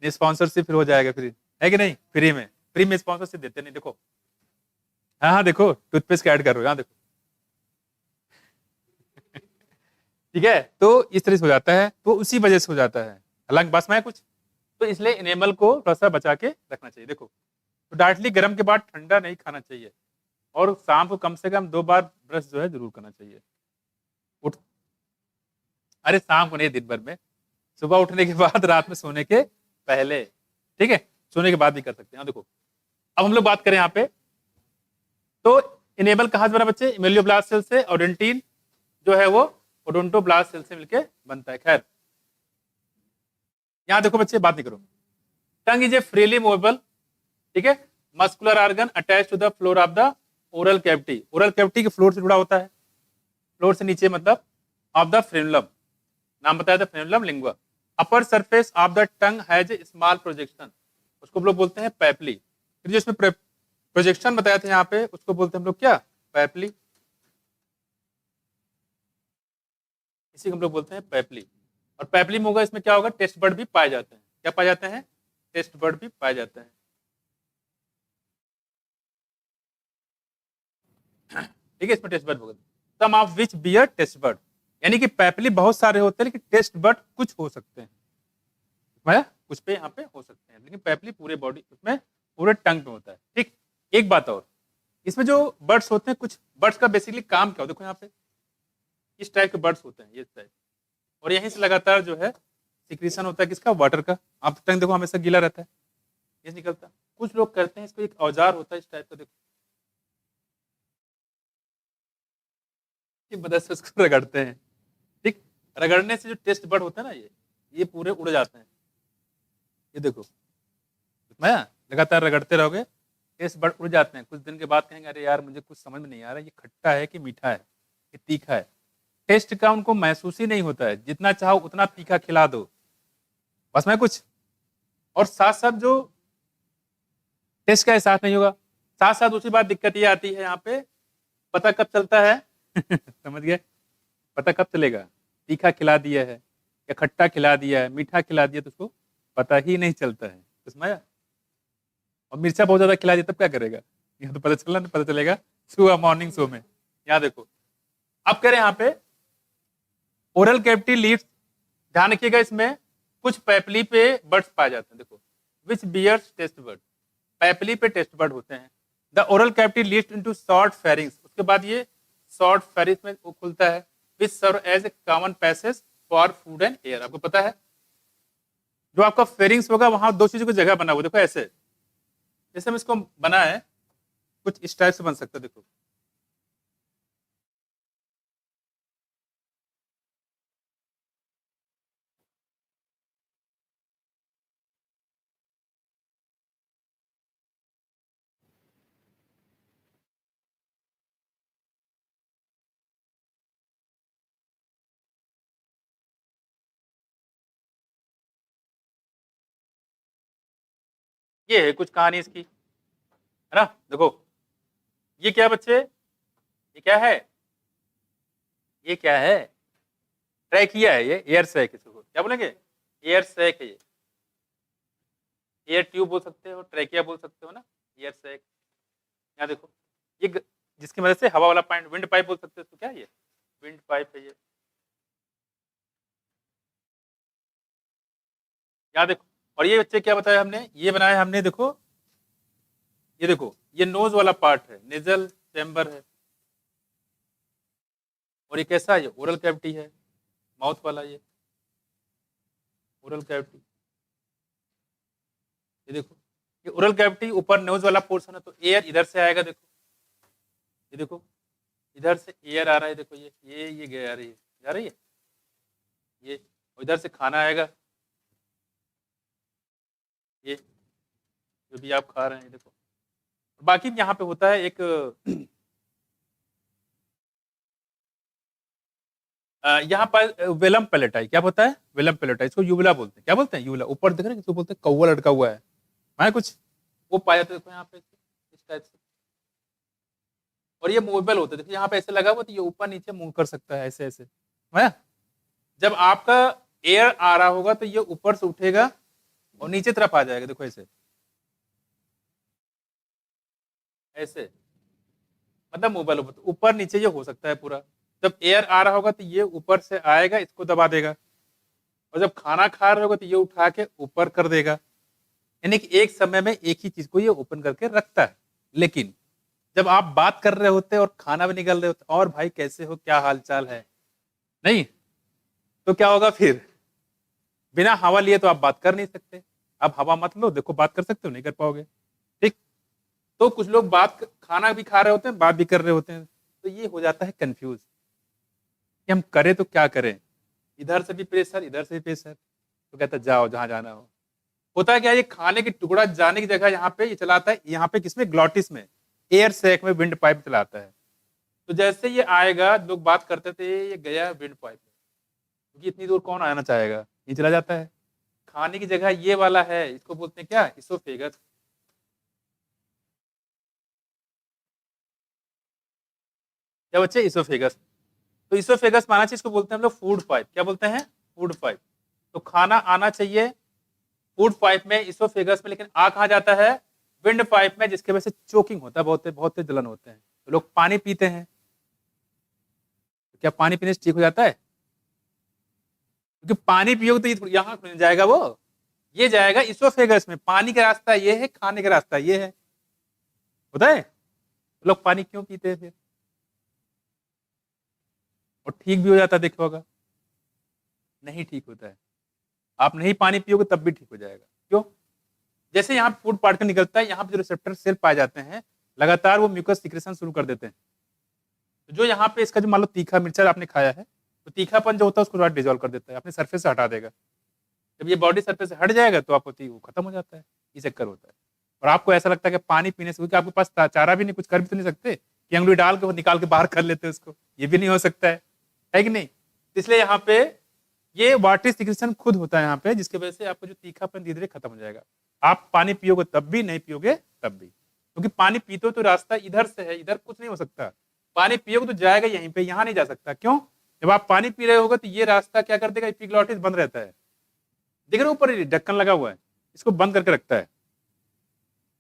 Speaker 1: स्पॉन्सरशिप फिर हो जाएगा फ्री, है कि नहीं? फ्री में स्पॉन्सरशिप देते नहीं। देखो हाँ हाँ देखो टूथपेस्ट का ऐड कर रहे हो, यहाँ देखो। ठीक है, तो इस तरह से हो जाता है, तो उसी वजह से हो जाता है। हालांकि बस में कुछ, तो इसलिए इनेमल को थोड़ा सा बचा के रखना चाहिए। देखो तो डायरेक्टली गर्म के बाद ठंडा नहीं खाना चाहिए, और शाम को कम से कम 2 बार ब्रश जो है जरूर करना चाहिए। उठ अरे शाम को नहीं, दिन भर में, सुबह उठने के बाद, रात में सोने के पहले, ठीक है, सोने के बाद भी कर सकते हैं। हाँ, देखो अब हम लोग बात करें यहाँ पे, तो इनेबल कहाँ से बना बच्चे? इमेलियोब्लास्ट सेल से, और डेंटिन जो है वो ओडोंटोब्लास्ट सेल से मिलके बनता है। खैर यहाँ देखो बच्चे, बात नहीं करो। Tongue is a freely movable, ठीक है, muscular organ attach to the floor of the oral cavity. Oral cavity के फ्लोर से जुड़ा होता है, फ्लोर से नीचे मतलब ऑफ द फ्रेनुलम, नाम बताया था frenulum lingua. Upper surface of the tongue has a small projection, उसको हम लोग बोलते हैं पैपली। फिर जो इसमें प्रोजेक्शन बताया था यहाँ पे, उसको बोलते हैं हम लोग क्या? पैपली। इसी को हम लोग बोलते हैं पैपली। और पैपली में होगा, इसमें क्या होगा? टेस्ट बर्ड भी पाए जाते हैं। क्या पाए जाते हैं? टेस्ट बर्ड भी पाए जाते हैं। ठीक है, इसमें टेस्ट बर्ड होगा, some of which bear taste बर्ड, यानी कि पैपली बहुत सारे होते हैं लेकिन टेस्ट बर्ड कुछ हो सकते हैं, कुछ पे यहाँ पे हो सकते हैं, लेकिन पैपली पूरे बॉडी उसमें पूरे टंग पे होता है। ठीक, एक बात और, इसमें जो बर्ड्स होते हैं, कुछ बर्ड्स का बेसिकली काम क्या होता है? देखो यहाँ पे इस टाइप के बर्ड्स होते हैं, ये टाइप, और यहीं से लगातार जो है सिक्रीशन होता है किसका? वाटर का। आप टंग देखो हमेशा गीला रहता है, ये निकलता है। कुछ लोग करते हैं, इसको एक औजार होता है इस टाइप का, देखो मदद से उसको रगड़ते हैं। ठीक, रगड़ने से जो टेस्ट बर्ड होता है ना, ये पूरे उड़ जाते हैं। ये देखो मैं लगातार रगड़ते रहोगे, टेस्ट बर्ड उड़ जाते हैं। कुछ दिन के बाद कहेंगे अरे यार मुझे कुछ समझ में नहीं आ रहा, ये खट्टा है कि मीठा है कि तीखा है। टेस्ट का उनको महसूस ही नहीं होता है, जितना चाहो उतना तीखा खिला दो, बस में कुछ, और साथ साथ जो टेस्ट का एहसास नहीं होगा। साथ साथ दूसरी बात दिक्कत ये आती है यहाँ पे, पता कब चलता है? समझ गए? पता कब चलेगा? तीखा खिला दिया है या खट्टा खिला दिया है, मीठा खिला दिया, तो उसको पता ही नहीं चलता है। समझ आया? और मिर्चा बहुत ज्यादा खिला दिया तब क्या करेगा? यह तो पता चलना, पता चलेगा सुबह मॉर्निंग शो में। यहाँ देखो, अब कह रहे हैं यहाँ पे ओरल कैविटी लीव्स, ध्यान रखिएगा इसमें कुछ पैपली पे बर्ड्स पाए जाते हैं। देखो विच बियर्स टेस्ट बर्ड, पैपली पे टेस्ट बर्ड होते हैं। The oral cavity leads into short pharynx, उसके बाद ये शॉर्ट फेरिंग्स में खुलता है, which serve as a common passage for food and air. आपको पता है जो आपका फेरिंग्स होगा वहां दो चीजों की जगह बना हुआ, देखो ऐसे, जैसे हम इसको बना है कुछ इस टाइप से बन सकता है। देखो ये है कुछ कहानी इसकी, है ना? देखो ये क्या बच्चे, ये क्या है? ये क्या है? ट्रैकिया है, ये एयर सैक, इसको क्या बोलेंगे? एयर सैक है ये, एयर ट्यूब बोल सकते हो, ट्रैकिया बोल सकते हो ना, एयर सैक। यहाँ देखो ये जिसकी मदद से हवा वाला पाइप, विंड पाइप बोल सकते हो, तो क्या है ये? विंड पाइप है ये। यहाँ देखो, और ये बच्चे क्या बताया हमने? ये बनाया हमने, देखो ये देखो, ये नोज वाला पार्ट है, नेजल चैम्बर है, और ये कैसा है? ये ओरल कैविटी है, माउथ वाला ये ओरल कैविटी। ये देखो ये ओरल कैविटी ऊपर नोज वाला पोर्शन है, तो एयर इधर से आएगा। देखो ये देखो इधर से एयर आ रहा है, देखो ये गया आ रही है, जा रही है ये, और इधर से खाना आएगा, ये जो भी आप खा रहे हैं, देखो। बाकी यहाँ पे होता है एक यहाँ पर वेलम पेलेटाई, क्या होता है? वेलम पेलेटाई, इसको यूविला बोलते हैं। क्या बोलते हैं? यूविला। ऊपर देख रहे हैं, इसको बोलते हैं कौवा लटका हुआ है। मैं कुछ वो पाया था, देखो यहाँ पे इस टाइप से। और ये मूवेबल होता है, देखो यहाँ पे ऐसे लगा हुआ, तो ये ऊपर नीचे मूव कर सकता है, ऐसे ऐसे है। जब आपका एयर आ रहा होगा तो ये ऊपर से उठेगा और नीचे तरफ आ जाएगा, देखो ऐसे ऐसे, मतलब मूवेबल ऊपर नीचे ये हो सकता है पूरा। जब एयर आ रहा होगा तो ये ऊपर से आएगा, इसको दबा देगा, और जब खाना खा रहे होगा तो ये उठा के ऊपर कर देगा। यानी कि एक समय में एक ही चीज को ये ओपन करके रखता है। लेकिन जब आप बात कर रहे होते और खाना भी निकल रहे होते, और भाई कैसे हो, क्या हाल चाल है, नहीं, तो क्या होगा फिर? बिना हवा लिए तो आप बात कर नहीं सकते। आप हवा मत लो, देखो बात कर सकते हो, नहीं कर पाओगे। ठीक। तो कुछ लोग खाना भी खा रहे होते हैं, बात भी कर रहे होते हैं, तो ये हो जाता है कंफ्यूज कि हम करें तो क्या करें। इधर से भी प्रेशर, इधर से भी प्रेशर, तो कहता है जाओ जहां जाना हो। होता है क्या, ये खाने की टुकड़ा जाने की जगह यहाँ पे ये चलाता है, यहाँ पे किसमें? ग्लॉटिस में, एयर सैक में विंड पाइप चलाता है। तो जैसे ये आएगा, लोग बात करते थे ये गया विंड पाइप, क्योंकि इतनी दूर कौन आना चाहेगा, ये चला जाता है। खाने की जगह ये वाला है, इसको बोलते हैं क्या? इसोफेगस। क्या बच्चे? इसोफेगस। तो इसोफेगस माना चाहिए, इसको बोलते हैं हम लोग फूड पाइप। क्या बोलते हैं? Food pipe. तो खाना आना चाहिए फूड पाइप में, इसोफेगस में, लेकिन आ कहाँ जाता है? विंड पाइप में, जिसके वजह से चोकिंग होता है, बहुत बहुत जलन होते हैं। तो लोग पानी पीते हैं, तो क्या पानी पीने से ठीक हो जाता है? क्योंकि पानी पियोगे तो यहाँ खुल जाएगा, वो ये जाएगा इसोफेगस में। पानी का रास्ता ये है, खाने का रास्ता ये है। होता है? लोग पानी क्यों पीते हैं फिर? और ठीक भी हो जाता है, देखा होगा। नहीं ठीक होता है। आप नहीं पानी पियोगे तब भी ठीक हो जाएगा। क्यों? जैसे यहाँ फूड पार्टिकल निकलता है, यहाँ पे जो रिसेप्टर सेल पाए जाते हैं, लगातार वो म्यूकस सिक्रेशन शुरू कर देते हैं। तो जो यहाँ पे इसका जो मान लो तीखा मिर्चा आपने खाया है, तो तीखापन जो होता है उसको डिजोल्व कर देता है, अपने सरफेस से हटा देगा। जब ये बॉडी सरफेस से हट जाएगा तो आप होती वो खत्म हो जाता है। ये चक्कर होता है। और आपको ऐसा लगता है कि पानी पीने से, क्योंकि आपके पास चारा भी नहीं, कुछ कर भी तो नहीं सकते कि अंगुली डाल के वो निकाल के बाहर कर लेते उसको, ये भी नहीं हो सकता है कि नहीं? इसलिए यहाँ पे ये वाटर सिक्रेशन खुद होता है यहाँ पे, जिसकी वजह से आपको जो तीखापन धीरे धीरे खत्म हो जाएगा। आप पानी पियोगे तब भी, नहीं पियोगे तब भी, क्योंकि पानी पीते हो तो रास्ता इधर से है, इधर कुछ नहीं हो सकता। पानी पियोगे तो जाएगा यहीं पे, यहाँ नहीं जा सकता। क्यों? जब आप पानी पी रहे होगे तो ये रास्ता क्या कर देगा? एपिग्लॉटिस बंद रहता है। देख रहे हो ऊपर ढक्कन लगा हुआ है, इसको बंद करके रखता है।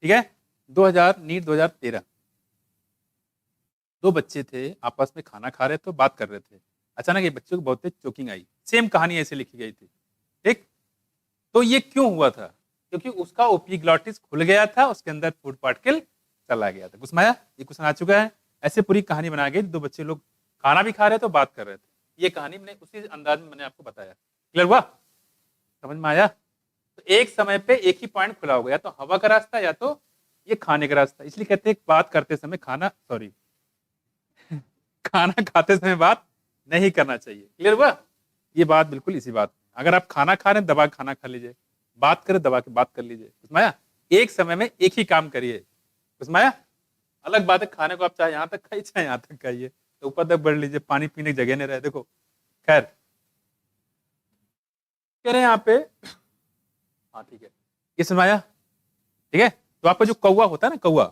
Speaker 1: ठीक है। 2013 दो बच्चे थे, आपस में खाना खा रहे थे, बात कर रहे थे। अचानक ये बच्चे को बहुत तेज चोकिंग आई। सेम कहानी ऐसे लिखी गई थी। ठीक। तो ये क्यों हुआ था? क्योंकि उसका ओपिग्लॉटिस खुल गया था, उसके अंदर फूड पार्टिकल चला गया था। गुस्माया, ये क्वेश्चन आ चुका है। ऐसे पूरी कहानी बना गई, दो बच्चे लोग खाना भी खा रहे थे, बात कर रहे थे। ये कहानी मैंने उसी अंदाज में मैंने आपको बताया। क्लियर हुआ? समझ में आया? तो एक समय पे एक ही पॉइंट खुला होगा, या तो हवा का रास्ता या तो ये खाने का रास्ता। इसलिए कहते हैं बात करते समय खाना खाते समय बात नहीं करना चाहिए। क्लियर हुआ? ये बात बिल्कुल इसी बात। अगर आप खाना खा रहे हैं, दबा खाना खा लीजिए, बात करें दबा के बात कर लीजिए। उसमाया, एक समय में एक ही काम करिए। उसमाया, अलग बात है खाने को आप चाहे यहां तक खाइए चाहे यहां तक खाइए, तो ऊपर तक बढ़ लीजिए, पानी पीने की जगह नहीं रहे। देखो खैर कह रहे हैं यहाँ पे, हाँ ठीक है, ये सुनाया। ठीक है। तो आपका जो कौवा होता है ना, कौवा,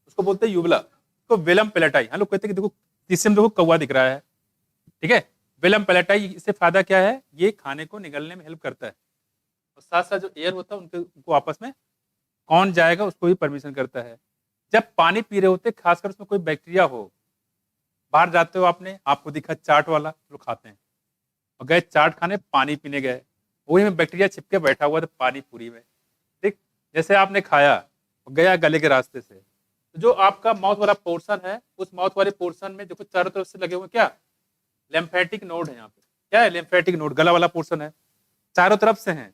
Speaker 1: उसको बोलते हैं युवला, उसको वेलम पेलेटाई। हम लोग कहते हैं कि देखो तीसरे में देखो कौवा दिख रहा है। ठीक है। वेलम पेलेटाई, इससे फायदा क्या है? ये खाने को निगलने में हेल्प करता है, और साथ साथ जो एयर होता है उनको आपस में कौन जाएगा उसको भी परमिशन करता है। जब पानी पी रहे होते, खासकर उसमें कोई बैक्टीरिया हो, बाहर जाते हो आपने, आपको दिखा चाट वाला, लोग खाते हैं, और गए चाट खाने, पानी पीने गए, वही में बैक्टीरिया चिपके बैठा हुआ था पानी पूरी में। ठीक। जैसे आपने खाया और गया गले के रास्ते से, तो जो आपका माउथ वाला पोर्शन है, उस माउथ वाले पोर्शन में देखो चारों तरफ से लगे हुए क्या? लिम्फेटिक नोड है यहाँ पे। क्या है? लिम्फेटिक नोड, गला वाला पोर्शन है, चारों तरफ से है।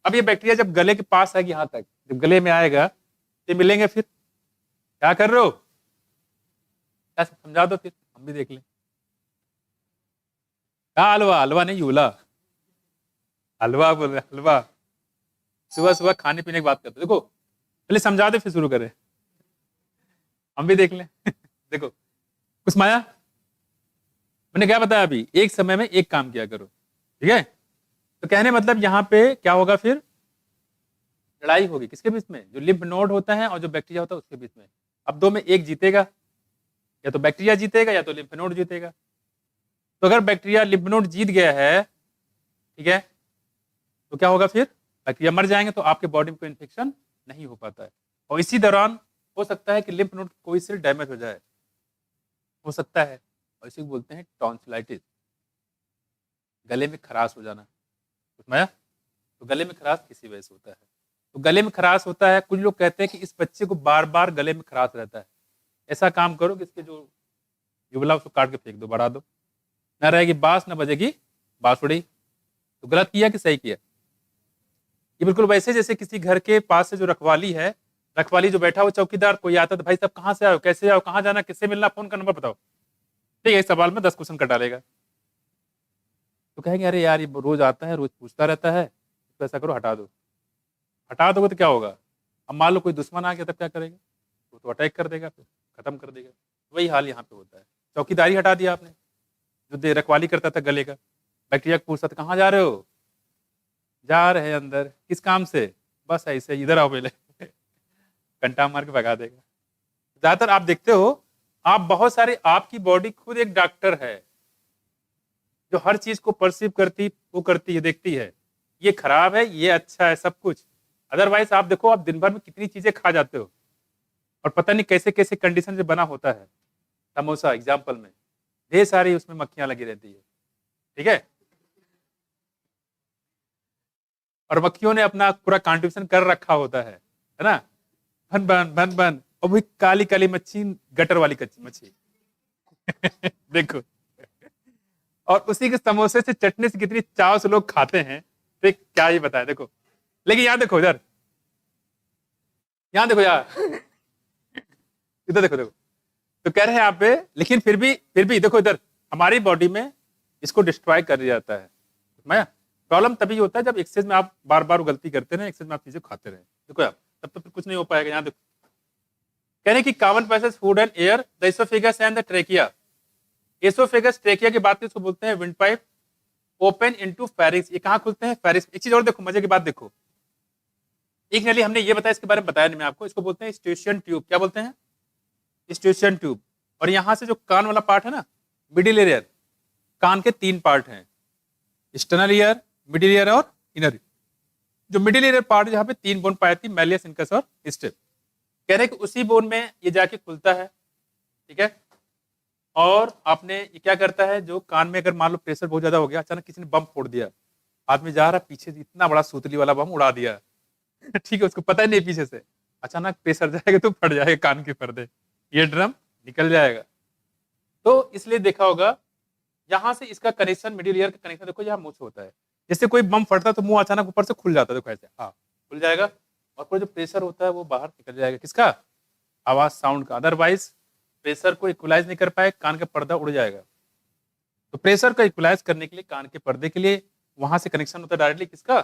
Speaker 1: अब ये बैक्टीरिया जब गले के पास आएगी, यहाँ तक जब गले में आएगा, तो मिलेंगे फिर। क्या कर रहे हो? क्या समझा दो फिर, हम भी देख लें। क्या हलवा? हलवा नहीं, यूला। हलवा बोल रहे, हलवा। सुबह सुबह खाने पीने की बात करते हैं। देखो पहले समझा दे फिर शुरू करें, हम भी देख लें। देखो कुछ माया, मैंने क्या बताया अभी, एक समय में एक काम किया करो, ठीक है। तो कहने मतलब यहाँ पे क्या होगा, फिर लड़ाई होगी किसके बीच में, जो लिम्फ नोड होता है और जो बैक्टीरिया होता है उसके बीच में। अब दो में एक जीतेगा, या तो बैक्टीरिया जीतेगा या तो लिम्फ नोड जीतेगा। तो अगर बैक्टीरिया लिम्फ नोड जीत गया है, ठीक है, तो क्या होगा, फिर बैक्टीरिया मर जाएंगे, तो आपके बॉडी में कोई इन्फेक्शन नहीं हो पाता है। और इसी दौरान हो सकता है कि लिम्फ नोड कोई सेल डैमेज हो जाए, हो सकता है, और इसी को बोलते हैं टॉन्सिलाइटिस, गले में खराश हो जाना। समझा? तो गले में खराश किसी वजह से होता है। तो गले में खराश होता है, कुछ लोग कहते हैं कि इस बच्चे को बार बार गले में खराश रहता है। ऐसा काम करो कि इसके जो युगला उसको काट के फेंक दो, बढ़ा दो, ना रहेगी बांस ना बजेगी बांसुड़ी। तो गलत किया कि सही किया? ये बिल्कुल वैसे जैसे किसी घर के पास से जो रखवाली है, रखवाली जो बैठा हो चौकीदार, कोई आता तो भाई साहब कहाँ से आओ, कैसे आओ, कहाँ जाना, किससे मिलना, फोन का नंबर बताओ, ठीक है, इस सवाल में 10 क्वेश्चन कटा लेगा। तो कहेंगे अरे यार ये रोज आता है, रोज पूछता रहता है, तो ऐसा करो हटा दो। हटा दोगे तो क्या होगा, अब मान लो कोई दुश्मन आ गया तब क्या करेगा, वो तो अटैक कर देगा, फिर खत्म कर देगा। वही हाल यहाँ पे होता है। चौकीदारी हटा दिया आपने, जो दे रखवाली करता था गले का, बैक्टीरिया पूछता था कहाँ जा रहे हो, जा रहे हैं अंदर, किस काम से, बस ऐसे इधर आओ पहले, घंटा मार के भगा देगा। ज्यादातर आप देखते हो, आप बहुत सारे, आपकी बॉडी खुद एक डॉक्टर है जो हर चीज को परसीव करती, वो करती है, देखती है, ये खराब है, ये अच्छा है, सब कुछ। अदरवाइज आप देखो, आप दिन भर में कितनी चीजें खा जाते हो और पता नहीं कैसे कैसे कंडीशन से बना होता है। समोसा एग्जाम्पल में ढेर सारी उसमें मक्खियां लगी रहती है, ठीक है, और मक्खियों ने अपना पूरा कंट्रीब्यूशन कर रखा होता है ना, भन भन भन भन, और वही काली काली मच्छी, गटर वाली कच्ची मच्छी। देखो, और उसी के समोसे से चटनी से कितनी चाव से लोग खाते हैं, तो क्या ही बताए। देखो, लेकिन यहाँ देखो, इधर यहाँ देखो, यार इधर देखो, देखो तो कह रहे हैं यहाँ पे, लेकिन फिर भी देखो इधर, हमारी बॉडी में इसको डिस्ट्रॉय कर दिया जाता है। मैं प्रॉब्लम तभी होता है जब एक्सेस में आप बार बार गलती करते रहे, एक्सेस में आप चीजें खाते रहे, देखो आप, तब तो फिर कुछ नहीं हो पाएगा। यहाँ देखो, कह रहे हैं कि common passage food and air, the oesophagus and the trachea. Oesophagus trachea की बात इसको बोलते हैं wind pipe, open into pharynx. ये कहाँ खुलते हैं, फेरिंक्स। एक चीज और देखो, मजे की बात देखो, एक नली हमने ये बताया, इसके बारे में बताया नहीं मैं आपको, इसको बोलते हैं स्टेशन ट्यूब। क्या बोलते हैं, स्टेशन ट्यूब। और यहां से जो कान वाला पार्ट है ना, मिडिल ईयर, कान के 3 पार्ट हैं, एक्सटर्नल ईयर, मिडिल ईयर और इनर। जो मिडिल ईयर पार्ट, जहाँ पे 3 बोन पाई थी, मैलियस, इनकस और स्टेप, कह रहे हैं कि उसी बोन में ये जाके खुलता है, ठीक है। और आपने ये क्या करता है, जो कान में अगर मान लो प्रेशर बहुत ज्यादा हो गया, अचानक किसी ने बम फोड़ दिया, आदमी जा रहा पीछे से इतना बड़ा सूतली वाला बम उड़ा दिया, ठीक है, उसको पता ही नहीं पीछे से, अचानक प्रेशर जाएगा तो फट जाएगा कान के पर्दे, ये ड्रम निकल जाएगा। तो इसलिए देखा होगा, यहां से इसका कनेक्शन, मिडिल ईयर का कनेक्शन देखो, यहाँ मुंह से होता है। जैसे कोई बम फटता है तो मुंह अचानक ऊपर से खुल जाता है, देखो ऐसे, हाँ खुल जाएगा, और कोई जो प्रेशर होता है वो बाहर निकल जाएगा, किसका, आवाज, साउंड का। अदरवाइज प्रेशर को इक्वलाइज नहीं कर पाए, कान का पर्दा उड़ जाएगा। तो प्रेशर को इक्वलाइज करने के लिए, कान के पर्दे के लिए, वहां से कनेक्शन होता है डायरेक्टली, किसका,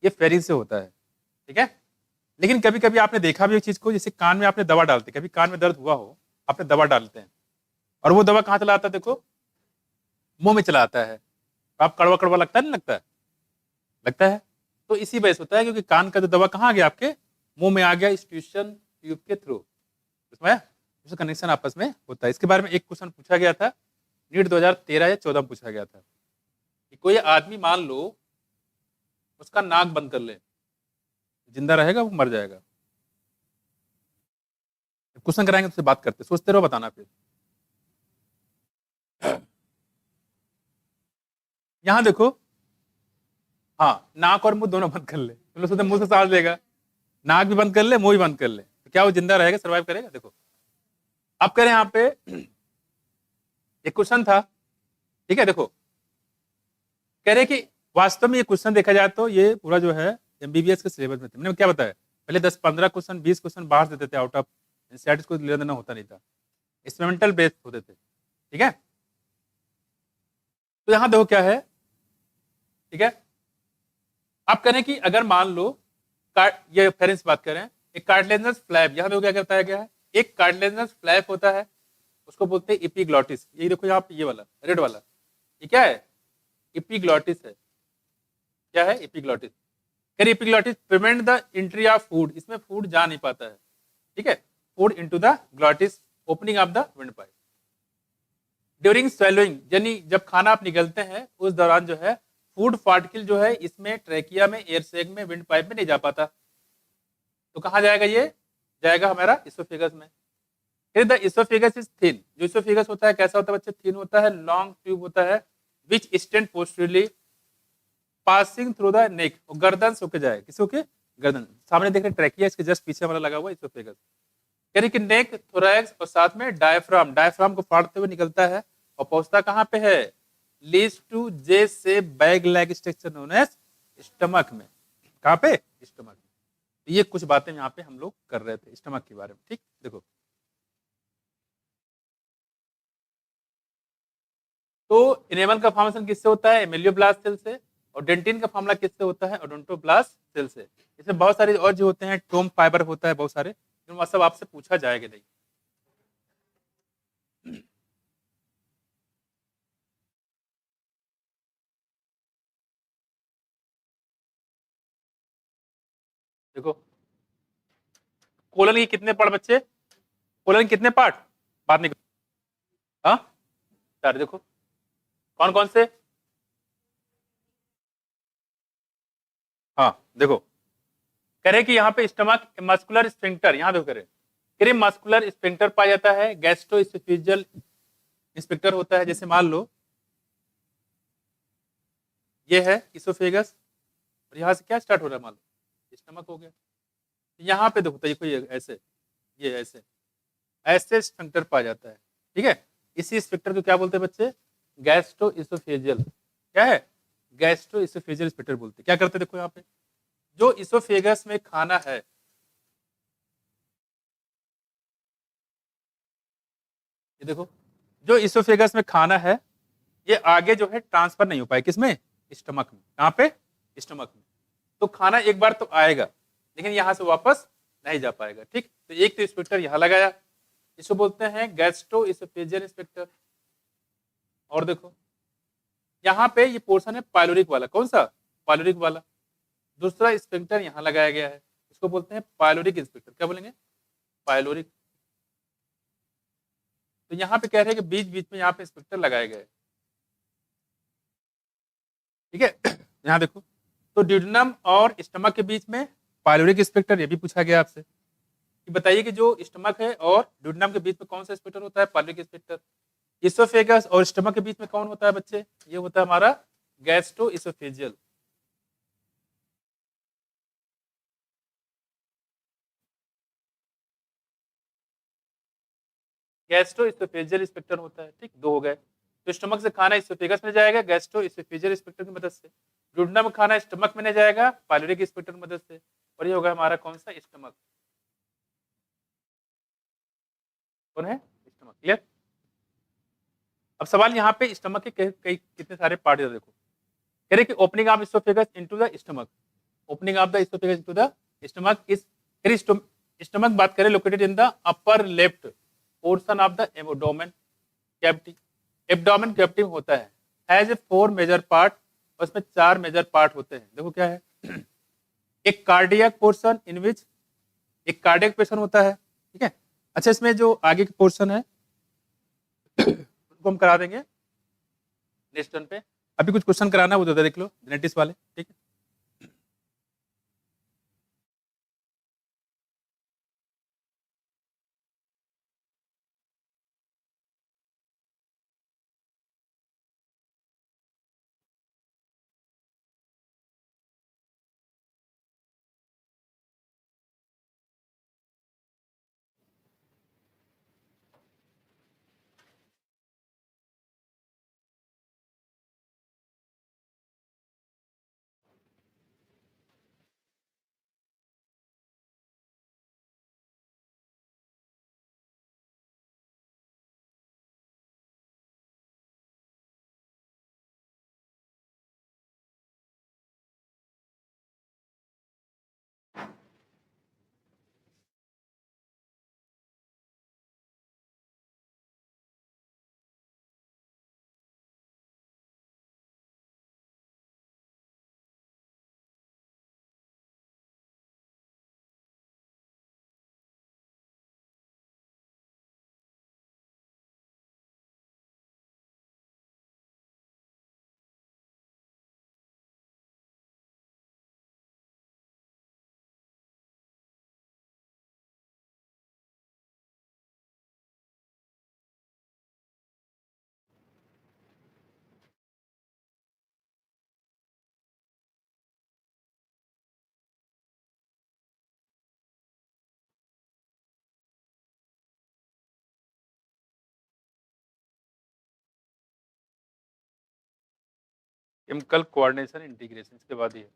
Speaker 1: ये फेरिंग से होता है, ठीक है। लेकिन कभी कभी आपने देखा भी एक चीज को, जैसे कान में आपने दवा डालते, कभी कान में दर्द हुआ हो, आपने दवा डालते हैं, और वो दवा कहाँ चला आता है, देखो मुंह में चला आता है, तो आप कड़वा कड़वा लगता है, नहीं लगता है, लगता है। तो इसी वजह से होता है, क्योंकि कान का जो दवा कहाँ आ गया, आपके मुंह में आ गया, स्टेशन ट्यूब के थ्रू, उसमें उसका कनेक्शन आपस में होता है। इसके बारे में एक क्वेश्चन पूछा गया था, नीट 2013 या 14 में पूछा गया था, कि कोई आदमी मान लो उसका नाक बंद कर ले, जिंदा रहेगा वो मर जाएगा। क्वेश्चन कराएंगे तो बात करते, सोचते रहो, बताना फिर। यहां देखो, हाँ, नाक और मुंह दोनों बंद कर ले, तो सोचते मुंह से सांस लेगा, नाक भी बंद कर ले, मुंह भी बंद कर ले, तो क्या वो जिंदा रहेगा, सर्वाइव करेगा? देखो आप कह रहे हैं यहाँ पे, एक क्वेश्चन था, ठीक है, देखो कह रहे कि वास्तव में ये क्वेश्चन देखा जाए तो ये पूरा जो है एमबीबीएस के सिलेबस में थे। मैंने क्या बताया, पहले 10-15 क्वेश्चन, 20 क्वेश्चन बाहर देते थे, आउट ऑफ एनसीईआरटी, को लेना देना होता नहीं था, एक्सपेरिमेंटल बेस्ड होते थे, ठीक है। तो यहां देखो क्या है, ठीक है, आप कह रहे हैं कि अगर मान लो ये फेरेंस बात कर रहे हैं, एक कार्टिलेजिनस फ्लैप, यहाँ देखो क्या करता है, क्या है, एक कार्टिलेजिनस फ्लैप होता है, उसको बोलते हैं एपिग्लॉटिस। ये देखो यहाँ पे ये वाला रेड वाला, ये क्या है, एपिग्लॉटिस है। क्या है, एपिग्लॉटिस। फिर epiglottis prevent the entry of food, इसमें फूड जा नहीं पाता है, ठीक है, food into the glottis, opening of the wind pipe. During swallowing, यानी जब खाना आप निगलते हैं उस दौरान जो है फूड पार्टिकल जो है इसमें ट्रेकिया में, एयर सैक में, विंड पाइप में नहीं जा पाता, तो कहाँ जाएगा, ये जाएगा हमारा इसोफेगस में। फिर द इसोफेगस इज थिन, जो इसोफेगस होता है कैसा होता है बच्चे, थिन होता है, लॉन्ग ट्यूब होता है, which stand posteriorly passing through the neck, और गर्दन से होके जाए, किसी के गर्दन, सामने देख रहे ट्रैकिया, इसके जस्ट पीछे वाला लगा हुआ इसोफेगस, यानी कि नेक, थोरैक्स और साथ में डायफ्राम, डायफ्राम को फाड़ते हुए निकलता है और पहुंचता कहां पे है, लीड्स टू जे से bag like structure known as stomach में। कहां पे, स्टमक में। तो ये कुछ बातें यहाँ पे हम लोग कर रहे थे स्टमक के बारे में, ठीक। देखो तो इनेमल का फॉर्मेशन किससे होता है, एमिलियोब्लास्ट सेल से, और डेंटिन का फार्मूला किससे होता है, ओडोंटोब्लास्ट सेल से। इसमें बहुत सारे और जो होते हैं, टोम फाइबर होता है, बहुत सारे, जो सब आपसे पूछा जाएगा नहीं। देखो कोलन के कितने पार्ट बच्चे, कोलन के कितने पार्ट, बात नहीं, हाँ चार, देखो कौन कौन से, हाँ देखो, कह रहे कि यहाँ पे स्टमक मस्कुलर स्फिंक्टर, यहाँ देखो कह रहे मस्कुलर स्फिंक्टर पाया जाता है, गैस्ट्रोइसोफेजियल स्फिंक्टर होता है, जैसे मान लो ये है इसोफेगस, और यहाँ से क्या स्टार्ट हो रहा है, मान लो स्टमक हो गया, यहाँ पे देखो ये ऐसे, ये ऐसे ऐसे स्फिंक्टर पाया जाता है, ठीक है। इसी स्फिंक्टर को क्या बोलते हैं बच्चे, गैस्ट्रोइसोफेजियल, क्या है, गैस्ट्रोइसोफेजियल स्फिंक्टर बोलते हैं। क्या करते हैं, देखो यहाँ पे जो इसोफेगस में खाना है, ये देखो जो इसोफेगस में खाना है, ये आगे जो है ट्रांसफर नहीं हो पाए, किसमें, स्टमक में। कहाँ पे, स्टमक में। तो खाना एक बार तो आएगा, लेकिन यहां से वापस नहीं जा पाएगा, ठीक। तो एक तो स्पेक्टर यहां लगाया, इसको बोलते हैं गैस्ट्रो इसोफेजियल स्पेक्टर। और देखो यहाँ पे ये पोर्शन है पाइलोरिक वाला, कौन सा, पाइलोरिक वाला। दूसरा स्पेक्टर यहाँ लगाया गया है, इसको बोलते हैं पाइलोरिक स्पेक्टर, क्या बोलेंगे, पाइलोरिक। तो यहाँ पे कह रहे हैं कि बीच बीच में यहाँ पे स्पेक्टर लगाए गए, ठीक है। यहाँ देखो, तो ड्यूडेनम और स्टमक के बीच में पाइलोरिक स्पेक्टर, ये भी पूछा गया आपसे कि बताइए कि जो स्टमक है और ड्यूडेनम के बीच में कौन सा स्पेक्टर होता है, पाइलोरिक स्पेक्टर। इसोफेगस और स्टमक के बीच में कौन होता है बच्चे, ये होता है हमारा gastro oesophageal. Gastro oesophageal sphincter होता है, ठीक, दो हो गए। तो स्टमक से खाना इसोफेगस में जाएगा गैस्ट्रो इसोफेजियल स्पेक्टर की मदद से, ड्यूडेनम खाना स्टमक में नहीं जाएगा पाइलोरिक स्पेक्टर की मदद से, और ये होगा हमारा कौन सा, स्टमक। कौन है, स्टमक, क्लियर। अब सवाल यहाँ पे स्टमक के कई कितने सारे पार्ट देखो, कह रहे कि opening of oesophagus into the stomach, opening of the oesophagus into the stomach is, stomach बात करें located in the upper left portion of the abdomen cavity, abdomen cavity होता है, हैज ए 4 मेजर पार्ट, उसमें 4 major part होते हैं। देखो क्या है, एक कार्डियक पोर्शन इन विच, एक कार्डियक पोर्शन होता है, ठीक है। अच्छा इसमें जो आगे के पोर्शन है उनको हम करा देंगे नेक्स्ट टर्न पे, अभी कुछ क्वेश्चन कराना है वो तो देख लो जेनेटिक्स वाले, ठीक है। केमिकल कोऑर्डिनेशन इंटीग्रेशन, इसके बाद ये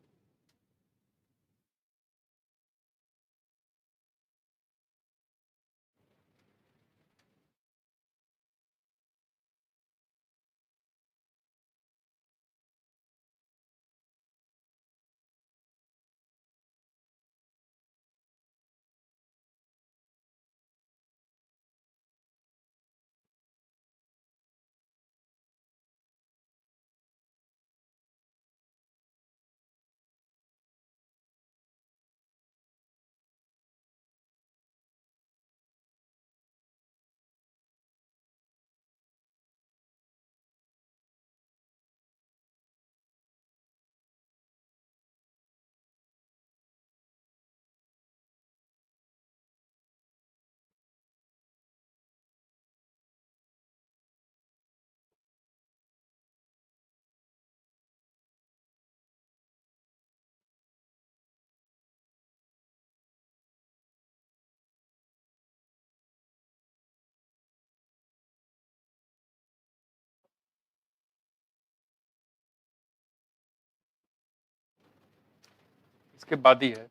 Speaker 1: इसके बाद ही है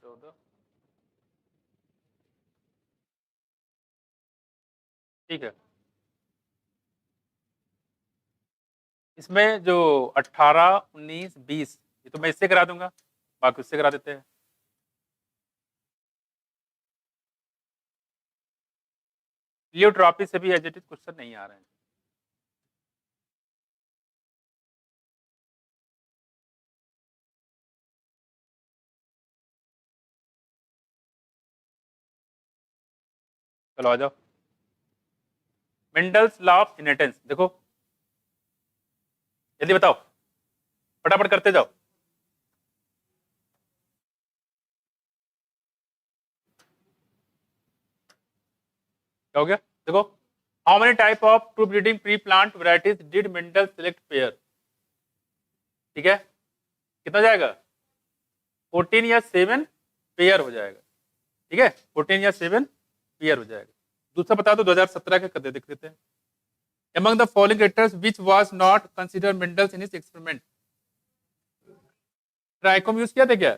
Speaker 1: 14, ठीक है। इसमें जो 18, 19, 20 ये तो मैं इससे करा दूंगा, बाकी उससे करा देते हैं। लियोट्रॉपी से भी एजेटिव क्वेश्चन नहीं आ रहे हैं। चलो आ जाओ। मेंडल्स लॉ ऑफ इनहेरिटेंस देखो, जल्दी बताओ, फटाफट करते जाओ। क्या हो गया देखो, how many type of true breeding pre plant varieties did Mendel select pair, ठीक है, कितना जाएगा 14 या 7 पेयर हो जाएगा, ठीक है, 14 या 7 पेयर हो जाएगा। दूसरा बता दो 2017 के कदे देख लेते हैं। Among the following characters which was not considered Mendel's in his experiment, trichome use किया था क्या,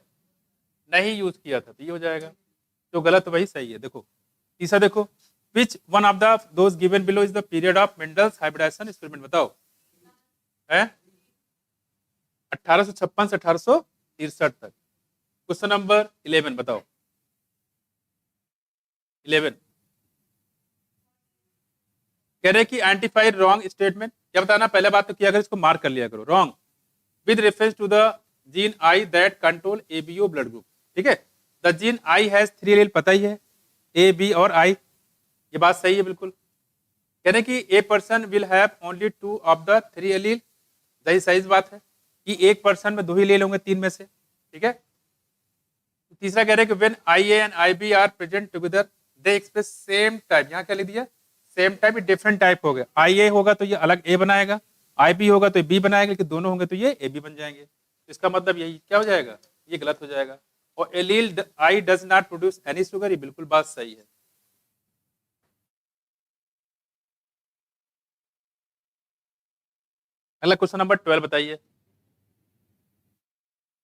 Speaker 1: नहीं यूज किया था, तो ये हो जाएगा, जो गलत वही सही है। देखो तीसरा देखो, which one of the those given below is the period of Mendel's hybridization experiment, बताओ है 1856 से 1863 तक। क्वेश्चन नंबर 11 बताओ, 11 कह रहे कि आइडेंटिफाई रॉन्ग स्टेटमेंट, क्या बताना, पहले बात तो किया अगर इसको मार्क कर लिया करो, wrong with reference to the gene I that control ABO blood group, ठीक है, the gene I has 3 allele, पता ही है, ए बी और आई, ये बात सही है बिल्कुल। कह रहे कि a person will have only 2 of the 3 allele, सही बात है कि एक पर्सन में 2 ही एलील होंगे 3 में से, ठीक है। तीसरा कह रहे कि when I A and I B are present together they express same type, यहाँ क्या लिख दिया सेम टाइप, डिफरेंट टाइप हो गया, आई ए होगा तो ये अलग ए बनाएगा, आई बी होगा तो बी बनाएगा, लेकिन दोनों होंगे तो ये ए बी बन जाएंगे। इसका मतलब यही क्या हो जाएगा, ये गलत हो जाएगा। और allele I does not produce any sugar, ये बिल्कुल बात सही है। अगला क्वेश्चन नंबर 12 बताइए,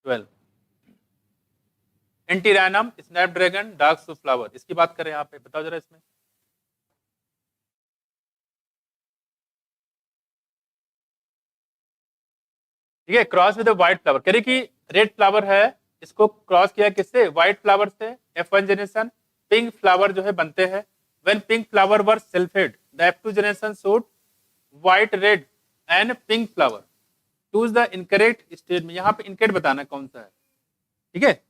Speaker 1: 12 एंटीराइनम स्नैपड्रैगन डार्क सू फ्लावर, इसकी बात करें यहाँ पे, बताओ जरा इसमें। ठीक है, क्रॉस विद व्हाइट फ्लावर, कह रही कि रेड फ्लावर है, इसको क्रॉस किया किससे, व्हाइट फ्लावर से, F1 जनरेशन। पिंक फ्लावर जो है बनते हैं when pink flower were selfed, the F2 generation showed white red and pink flower, choose the incorrect statement, यहाँ पे इनकरेक्ट बताना कौन सा है, ठीक है।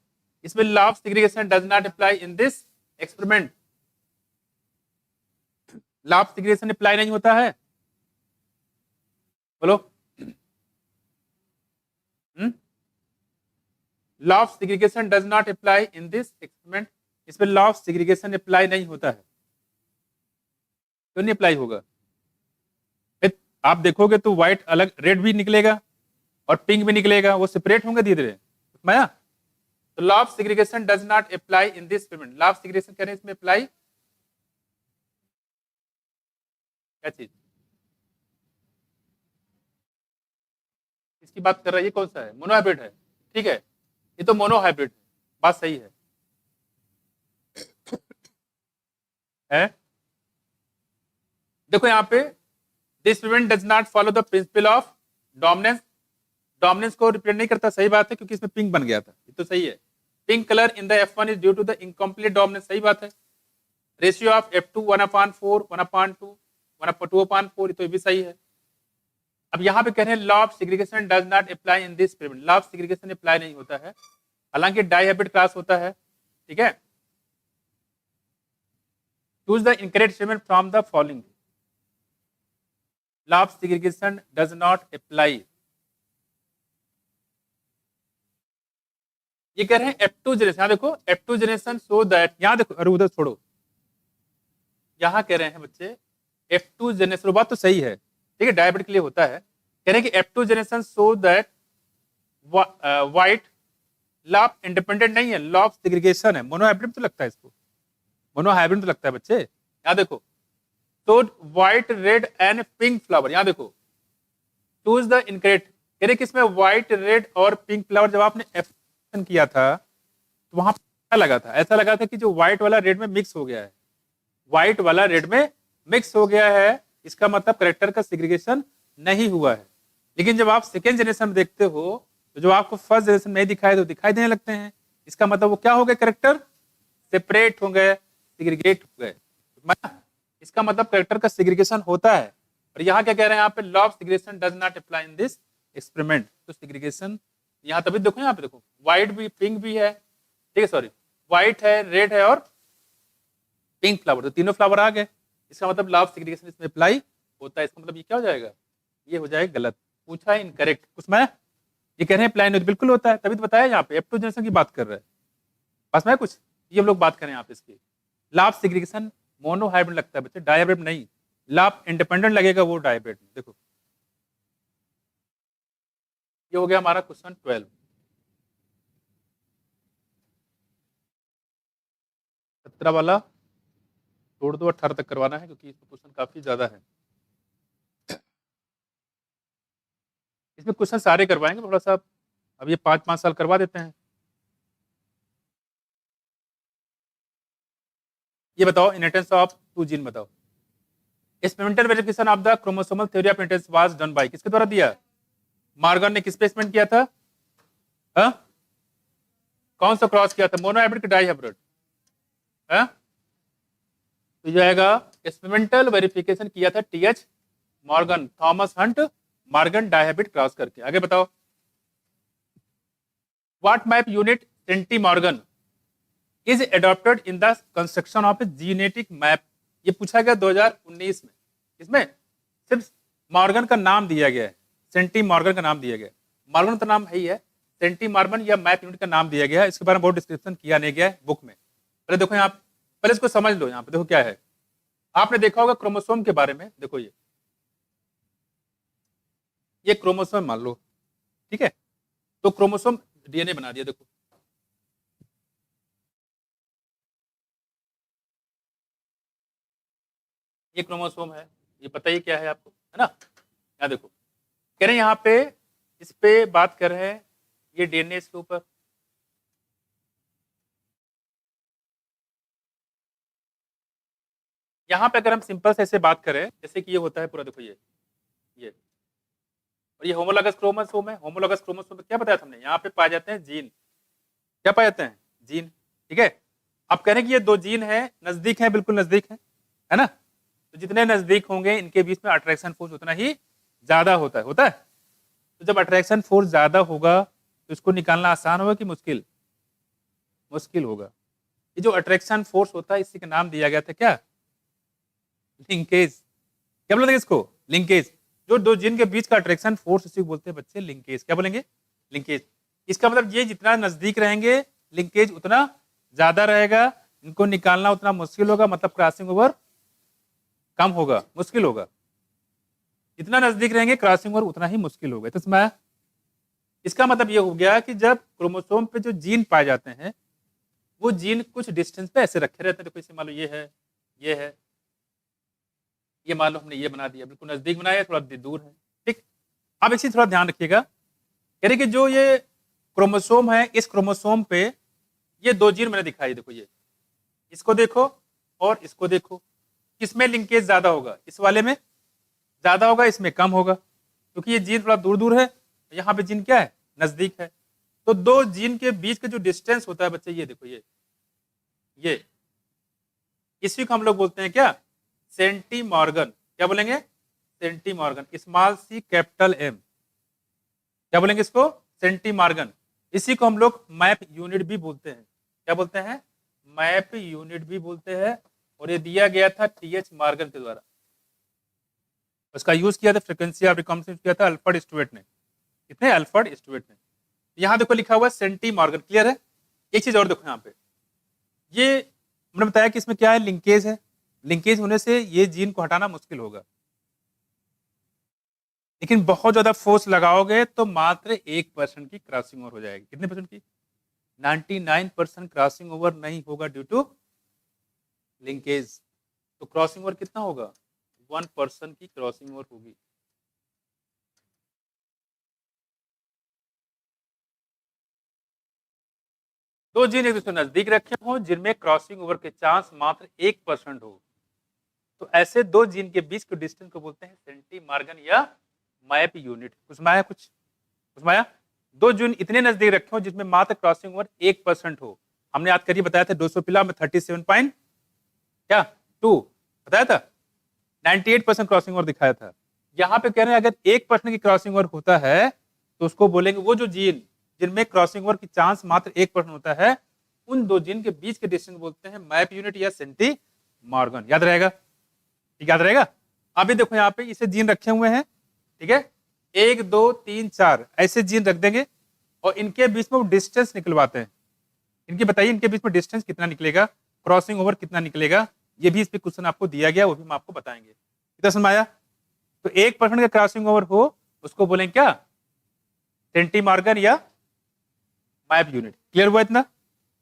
Speaker 1: इसमें law of segregation does not apply in this experiment, law of segregation apply नहीं होता है, बोलो law of segregation does not apply in this experiment, इसमें लॉ ऑफ सेग्रीगेशन अप्लाई नहीं होता है, क्यों नहीं अप्लाई होगा, आप देखोगे तो व्हाइट अलग, रेड भी निकलेगा और पिंक भी निकलेगा, वो सेपरेट होंगे धीरे धीरे, माया। तो law of segregation does not apply in this experiment, law of segregation कह रहे हैं इसमें अप्लाई क्या चीज, इसकी बात कर रहा है, ये कौन सा है? मोनोहाइब्रिड है, ठीक है, ये तो मोनोहाइब्रिड है, बात सही है? देखो यहाँ पे this experiment does not follow the principle of dominance, dominance को रिप्रेजेंट नहीं करता, सही बात है, क्योंकि इसमें पिंक बन गया था, ये तो सही है। Pink colour in the F1 is due to the incomplete dominance, सही बात है। रेशियो ऑफ F2 1/4 1/2 1/2/4, तो ये भी सही है। अब यहाँ पे कह रहे हैं law of segregation does not apply in this experiment, law of segregation apply नहीं होता है, हालांकि डाइहाइब्रिड क्लास होता है, ठीक है। Choose the incorrect statement from the following, law of segregation does not apply. ये कह रहे हैं F2 जनरेशन, यहाँ देखो F2 जनरेशन सो दैट, यहाँ देखो, अरे उधर छोड़ो, यहाँ कह रहे हैं बच्चे F2 जनरेशन, बात तो सही है, ठीक है, डायबिट के लिए होता है। कह रहे हैं कि F2 generation so that white, law independent नहीं है, लॉ ऑफ सेग्रीगेशन है, मोनोहाइब्रिड तो लगता है इसको, मोनोहाइब्रिड तो लगता है बच्चे। यहाँ देखो तो white red and pink flower, यहाँ देखो चूज द इनकरेक्ट, कह रहे किसमें व्हाइट रेड और पिंक फ्लावर, जब आपने F किया था तो वहां क्या लगा था? ऐसा लगा था कि जो व्हाइट वाला रेड में मिक्स हो गया है, व्हाइट वाला रेड में मिक्स हो गया है, इसका मतलब करेक्टर का सेग्रीगेशन नहीं हुआ है। लेकिन जब आप सेकेंड जनरेशन में देखते हो तो जो आपको फर्स्ट जनरेशन नहीं दिखाई तो दिखाई देने लगते हैं, इसका मतलब वो क्या हो गए? करेक्टर सेपरेट हो गए, सेग्रीगेट हो गए, इसका मतलब करेक्टर का सेग्रीगेशन होता है। और यहाँ क्या कह रहे हैं? यहाँ पे law of segregation does not apply in this experiment, तो सेग्रीगेशन यहाँ तभी देखो, यहाँ पे देखो व्हाइट भी पिंक भी है, ठीक है, सॉरी व्हाइट है, रेड है और पिंक फ्लावर, तो तीनों फ्लावर आ गए, इसका मतलब लॉ ऑफ सेग्रीगेशन इसमें अप्लाई होता है। इसका मतलब ये क्या हो जाएगा? ये हो जाएगा गलत, पूछा है इनकरेक्ट, उसमें ये कह रहे हैं अप्लाई नहीं, बिल्कुल होता है, तभी तो बताया यहाँ पे F2 जनरेशन की बात कर रहा है, बस मैं कुछ ये हम लोग बात करें यहाँ पे इसकी। लॉ ऑफ सेग्रीगेशन मोनोहाइब्रिड लगता है बच्चे, डायहाइब्रिड नहीं, लॉ ऑफ इंडिपेंडेंट लगेगा वो डायहाइब्रिड में। देखो ये हो गया हमारा क्वेश्चन 12। 17 वाला छोड़ दो, 18 तक करवाना है क्योंकि इसमें क्वेश्चन काफी ज्यादा है, इसमें क्वेश्चन सारे करवाएंगे थोड़ा सा, अब ये 5-5 साल करवा देते हैं। ये बताओ इनहेरिटेंस ऑफ 2 जीन बताओ। Experimental verification of the chromosomal theory of inheritance was done by, किसके द्वारा दिया? मॉर्गन ने किस पे एक्सपेरिमेंट किया था? हा? कौन सा क्रॉस किया था, मोनोहाइब्रिड कि डाइहाइब्रिड? तो जाएगा एक्सपेरिमेंटल वेरिफिकेशन किया था TH Morgan, Thomas Hunt Morgan dihybrid cross करके। आगे बताओ what map unit centimorgan is adopted in the construction of a genetic map, ये पूछा गया 2019 में। इसमें सिर्फ मॉर्गन का नाम दिया गया है, सेंटी मॉर्गन का नाम दिया गया है, मॉर्गन का नाम है ही है, सेंटी मॉर्गन या मैप यूनिट का नाम दिया गया है, इसके बारे में बहुत डिस्क्रिप्शन किया नहीं गया है बुक में। पहले देखो यहाँ, पहले इसको समझ लो, यहाँ पे देखो क्या है, आपने देखा होगा क्रोमोसोम के बारे में, देखो ये क्रोमोसोम मान लो, ठीक है, तो क्रोमोसोम DNA बना दिया, देखो ये क्रोमोसोम है, ये पता ही क्या है आपको, है ना। यहाँ देखो कह रहे हैं, यहाँ पे इस पे बात कर रहे हैं, ये DNA इसके ऊपर, यहाँ पे अगर हम सिंपल से ऐसे बात करें जैसे कि ये होता है पूरा, देखो ये और ये होमोलॉगस क्रोमोसोम है, होमोलॉगस क्रोमोसोम में क्या बताया था हमने, यहाँ पे पाए जाते हैं जीन, क्या पाए जाते हैं? जीन, ठीक है। अब कह रहे हैं कि ये 2 जीन है, नजदीक है, बिल्कुल नजदीक है ना, तो जितने नजदीक होंगे इनके बीच में अट्रैक्शन फोर्स उतना ही ज्यादा होता है। तो जब अट्रैक्शन फोर्स ज्यादा होगा तो इसको निकालना आसान होगा कि मुश्किल? मुश्किल होगा। ये जो अट्रैक्शन फोर्स होता है इसी का नाम दिया गया था क्या? लिंकेज। क्या बोलते हैं इसको? लिंकेज। जो 2 जीन के बीच का अट्रैक्शन फोर्स उसी को बोलते हैं बच्चे लिंकेज। क्या बोलेंगे? लिंकेज। इसका मतलब ये जितना नजदीक रहेंगे लिंकेज उतना ज्यादा रहेगा, इनको निकालना उतना मुश्किल होगा, मतलब क्रॉसिंग ओवर कम होगा, मुश्किल होगा। जितना नजदीक रहेंगे क्रॉसिंग ओवर उतना ही मुश्किल होगा। तो इसमें इसका मतलब ये हो गया कि जब क्रोमोसोम पे जो जीन पाए जाते हैं वो जीन कुछ डिस्टेंस पे ऐसे रखे रहते हैं, देखो इसे मान लो ये है, ये मान लो हमने ये बना दिया, बिल्कुल नजदीक बनाया, थोड़ा दूर है, ठीक। अब एक चीज थोड़ा ध्यान रखिएगा, यानी कि जो ये क्रोमोसोम है, इस क्रोमोसोम पे ये दो जीन मैंने दिखाई, देखो ये, इसको देखो और इसको देखो, किसमें लिंकेज ज्यादा होगा? इस वाले में ज्यादा होगा, इसमें कम होगा, क्योंकि ये जीन थोड़ा दूर दूर है, यहाँ पे जीन क्या है? नजदीक है। तो दो जीन के बीच का जो डिस्टेंस होता है बच्चे, ये देखो ये इसी को हम लोग बोलते हैं क्या? सेंटीमॉर्गन। क्या बोलेंगे? सेंटीमॉर्गन, स्मॉल सी कैपिटल एम। क्या बोलेंगे इसको? सेंटीमॉर्गन। इसी को हम लोग मैप यूनिट भी बोलते हैं। क्या बोलते हैं? मैप यूनिट भी बोलते हैं। और ये दिया गया था टीएच मॉर्गन के द्वारा। उसका यूज किया था, फ्रीक्वेंसी ऑफ रिकॉम्बिनेशन किया था अल्फ्रेड स्टुअर्ट ने। कितने? अल्फ्रेड स्टुअर्ट ने। यहां देखो लिखा हुआ है सेंटीमॉर्गन। क्लियर है? एक चीज और देखो यहाँ पे, ये हमने बताया कि इसमें क्या है? लिंकेज है। लिंकेज होने से ये जीन को हटाना मुश्किल होगा, लेकिन बहुत ज्यादा फोर्स लगाओगे तो मात्र 1% की क्रॉसिंग ओवर हो जाएगी। कितने परसेंट की? 99% क्रॉसिंग ओवर नहीं होगा ड्यू टू लिंकेज। तो क्रॉसिंग ओवर कितना होगा? 1% की क्रॉसिंग ओवर होगी। दो जीन एक दूसरे नजदीक रखे हो जिनमें क्रॉसिंग ओवर के चांस मात्र 1% हो, तो ऐसे दो जीन के बीच के डिस्टेंस को बोलते हैं सेंटीमॉर्गन या मैप यूनिट। कुछ माया? कुछ माया? दो जीन इतने नजदीक रखे हो जिसमें मात्र क्रॉसिंग ओवर 1% हो। हमने याद करिए, बताया था ड्रोसोफिला में 37 पॉइंट क्या 2 बताया था, 98% क्रॉसिंग ओवर दिखाया था। यहाँ पे कह रहे हैं अगर 1% की क्रॉसिंग ओवर होता है तो उसको बोलेंगे, वो जो जीन जिनमें क्रॉसिंग ओवर की चांस मात्र 1% होता है, उन दो जीन के बीच के डिस्टेंस बोलते हैं मैप यूनिट या सेंटीमॉर्गन। याद रहेगा? ठीक, याद रहेगा। अभी देखो यहाँ पे इसे जीन रखे हुए हैं, ठीक है, 1 2 3 4 ऐसे जीन रख देंगे और इनके बीच में डिस्टेंस निकलवाते हैं। इनके बताइए, इनके बीच में डिस्टेंस कितना निकलेगा, क्रॉसिंग ओवर कितना निकलेगा? ये भी इस पे क्वेश्चन आपको दिया गया, वो भी हम आपको बताएंगे। कितना समझ आया? तो 1% का क्रॉसिंग ओवर हो उसको बोलेंगे क्या? सेंटीमॉर्गन या मैप यूनिट। क्लियर हुआ इतना?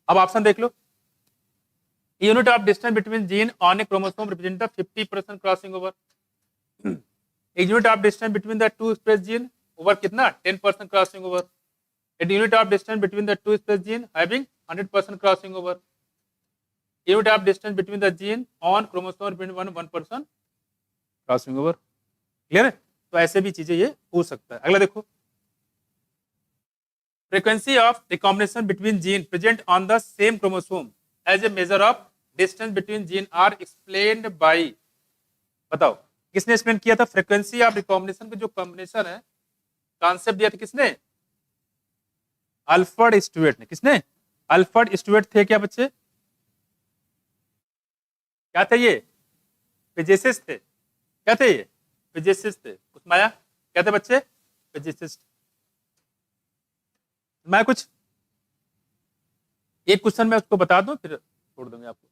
Speaker 1: अब ऑप्शन देख लो। Unit of distance between gene on a chromosome represent the 50% crossing over. Unit of distance between the two space gene over कितना? 10% crossing over. Unit of distance between the two space gene having 100% crossing over. Unit of distance between the gene on chromosome represent 1% crossing over. Clear है? तो ऐसे भी चीजें ये पूछ सकता है। अगला देखो, frequency of recombination between gene present on the same chromosome as a measure of distance between gene are explained by। बताओ किसने एक्सप्लेन किया था? फ्रीक्वेंसी ऑफ रिकॉम्बिनेशन का जो कॉम्बिनेशन है, कॉन्सेप्ट दिया था किसने? अल्फ्रेड स्टुअर्ट ने। किसने? अल्फ्रेड स्टुअर्ट थे क्या बच्चे? क्या थे ये? फिजिसिस्ट थे। क्या थे ये? फिजिसिस्ट थे। कुछ माया? क्या थे बच्चे? फिजिसिस्ट। मैं कुछ एक क्वेश्चन में उसको बता दूं फिर छोड़ दूंगा आपको।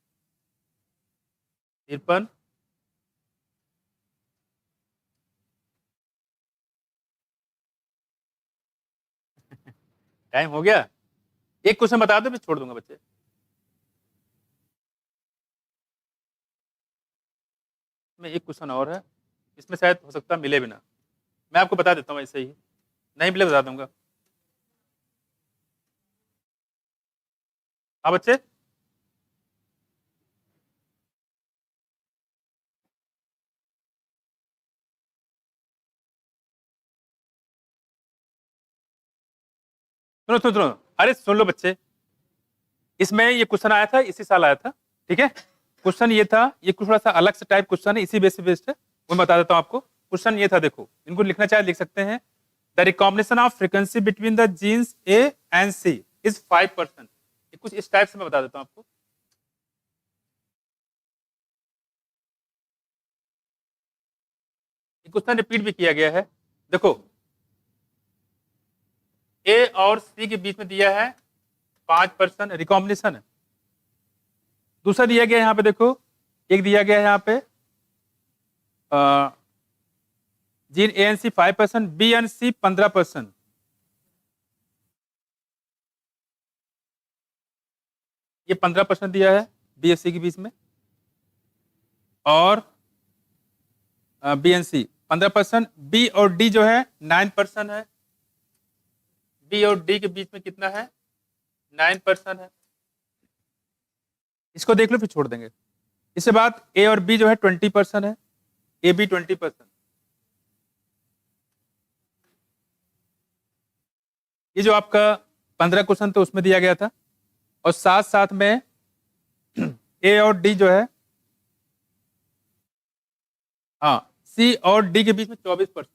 Speaker 1: तिरपन टाइम हो गया। एक क्वेश्चन बता दो फिर छोड़ दूंगा बच्चे। में एक क्वेश्चन और है, इसमें शायद हो सकता है मिले भी ना। मैं आपको बता देता हूँ ऐसे ही, नहीं मिले बता दूंगा। हाँ बच्चे, सुनो सुनो सुनो, अरे सुन लो बच्चे, इसमें ये क्वेश्चन आया था, इसी साल आया था। ठीक है, क्वेश्चन ये था, ये थोड़ा सा अलग से टाइप क्वेश्चन है, इसी बेस पे बेस्ड है, वो मैं बता देता हूँ आपको। क्वेश्चन ये था, देखो इनको लिखना चाहे लिख सकते हैं। The recombination of frequency between the genes A and C is 5%। कुछ इस टाइप से मैं बता देता हूँ आपको। क्वेश्चन रिपीट भी किया गया है। देखो ए और सी के बीच में दिया है 5% रिकॉम्बिनेशन है। दूसरा दिया गया यहाँ पे, देखो एक दिया गया है यहाँ पे gene A and C 5%, B and C 15%। ये 15% दिया है बी एस सी के बीच में, और बी एन सी 15%, बी और डी जो है 9% है। बी और डी के बीच में कितना है, 9% है। इसको देख लो फिर छोड़ देंगे। इसके बाद ए और बी जो है 20% है, ए बी 20%। ये जो आपका 15 क्वेश्चन तो उसमें दिया गया था, और साथ साथ में ए और डी जो है, हाँ, सी और डी के बीच में 24%,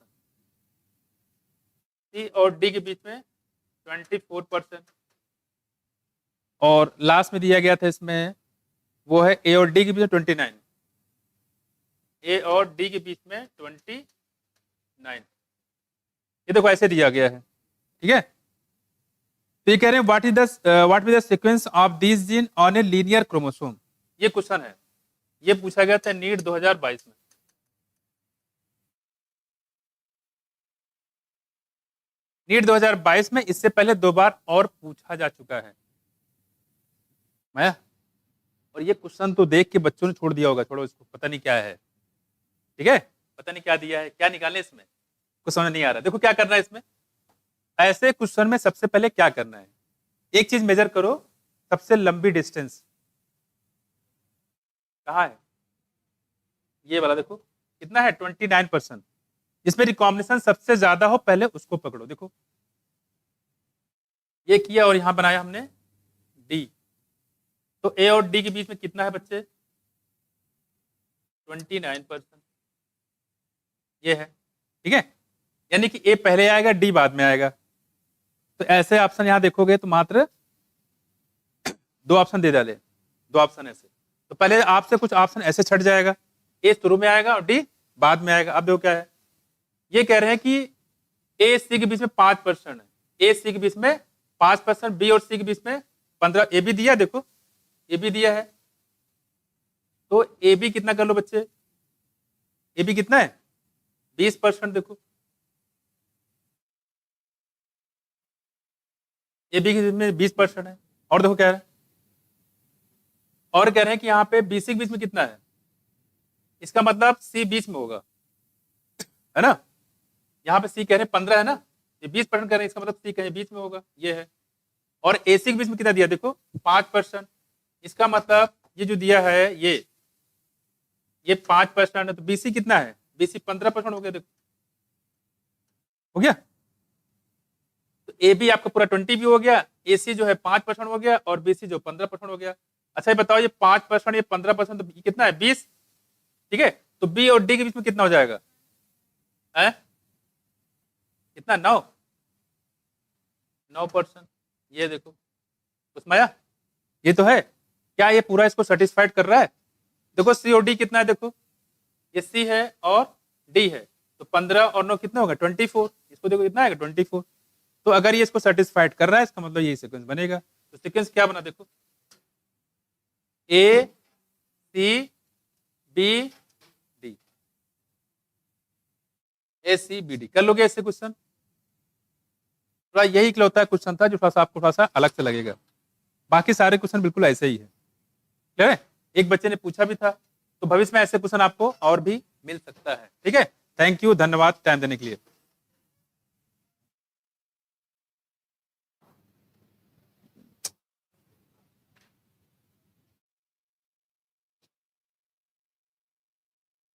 Speaker 1: सी और डी के बीच में 24%, और लास्ट में दिया गया था इसमें वो है ए और डी के बीच में 29, ए और डी के बीच में 29। ये देखो ऐसे दिया गया है, ठीक है। तो ये कह रहे हैं what will the sequence of this gene on a linear chromosome. ये क्वेश्चन है, ये पूछा गया था नीट 2022 में। नीट 2022 में इससे पहले 2 बार और पूछा जा चुका है मैं, और ये क्वेश्चन तो देख के बच्चों ने छोड़ दिया होगा, छोड़ो इसको, पता नहीं क्या है, ठीक है, पता नहीं क्या दिया है, क्या निकालने इसमें, कुछ समझ नहीं आ रहा। देखो क्या करना है इसमें, ऐसे क्वेश्चन में सबसे पहले क्या करना है, एक चीज मेजर करो, सबसे लंबी डिस्टेंस कहाँ है, ये वाला देखो कितना है, 29%। जिसमें रिकॉम्बिनेशन सबसे ज्यादा हो पहले उसको पकड़ो। देखो ये किया और यहां बनाया हमने डी, तो ए और डी के बीच में कितना है बच्चे, 29%, ये है, ठीक है। यानी कि ए पहले आएगा, डी बाद में आएगा। तो ऐसे ऑप्शन यहां देखोगे तो मात्र 2 ऑप्शन दे डाले, 2 ऑप्शन ऐसे, तो पहले आपसे कुछ ऑप्शन ऐसे छट जाएगा, ए शुरू में आएगा और डी बाद में आएगा। अब देखो क्या है, ये कह रहे हैं कि ए सी के बीच में 5% है, ए सी के बीच में 5%, बी और सी के बीच में 15, ए बी दिया, देखो ए बी दिया है, तो ए बी कितना कर लो बच्चे, ए बी कितना है 20%, देखो ए बी के बीच में 20% है। और देखो क्या है, और कह रहे हैं कि यहाँ पे बी सी के बीच में कितना है, इसका मतलब सी बीच में होगा, है ना। यहाँ पे सी कह रहे हैं 15 है ना, ये 20% कह रहे हैं, इसका मतलब सी कहीं बीच में होगा, ये है। और ए सी के बीच में कितना दिया, देखो 5%, इसका मतलब ये जो दिया है ये 5% है, तो बीसी कितना है, बीसी 15% हो गया, देखो हो गया। तो ए बी आपका पूरा 20 भी हो गया, ए सी जो है 5% हो गया, और बीसी जो 15% हो गया। अच्छा ये बताओ, ये 5% ये 15%, तो कितना है 20, ठीक है। तो बी और डी के बीच में कितना हो जाएगा, है कितना, 9%। ये देखो उसमें आया, ये तो है क्या, ये पूरा इसको सेटिस्फाइड कर रहा है। देखो सी और डी कितना है, देखो ये सी है और डी है, तो 15 और 9 कितना होगा 24, इसको देखो कितना आएगा 24। तो अगर ये इसको सेटिस्फाइड कर रहा है, इसका मतलब यही सीक्वेंस बनेगा। तो सीक्वेंस क्या बना, देखो ए सी बी डी, ए सी बी डी, कर लोगे ऐसे क्वेश्चन। थोड़ा यही इकलौता क्वेश्चन था जो थोड़ा सा आपको थोड़ा सा अलग से लगेगा, बाकी सारे क्वेश्चन बिल्कुल ऐसे ही है, ठीक है। एक बच्चे ने पूछा भी था, तो भविष्य में ऐसे क्वेश्चन आपको और भी मिल सकता है, ठीक है। थैंक यू, धन्यवाद टाइम देने के लिए।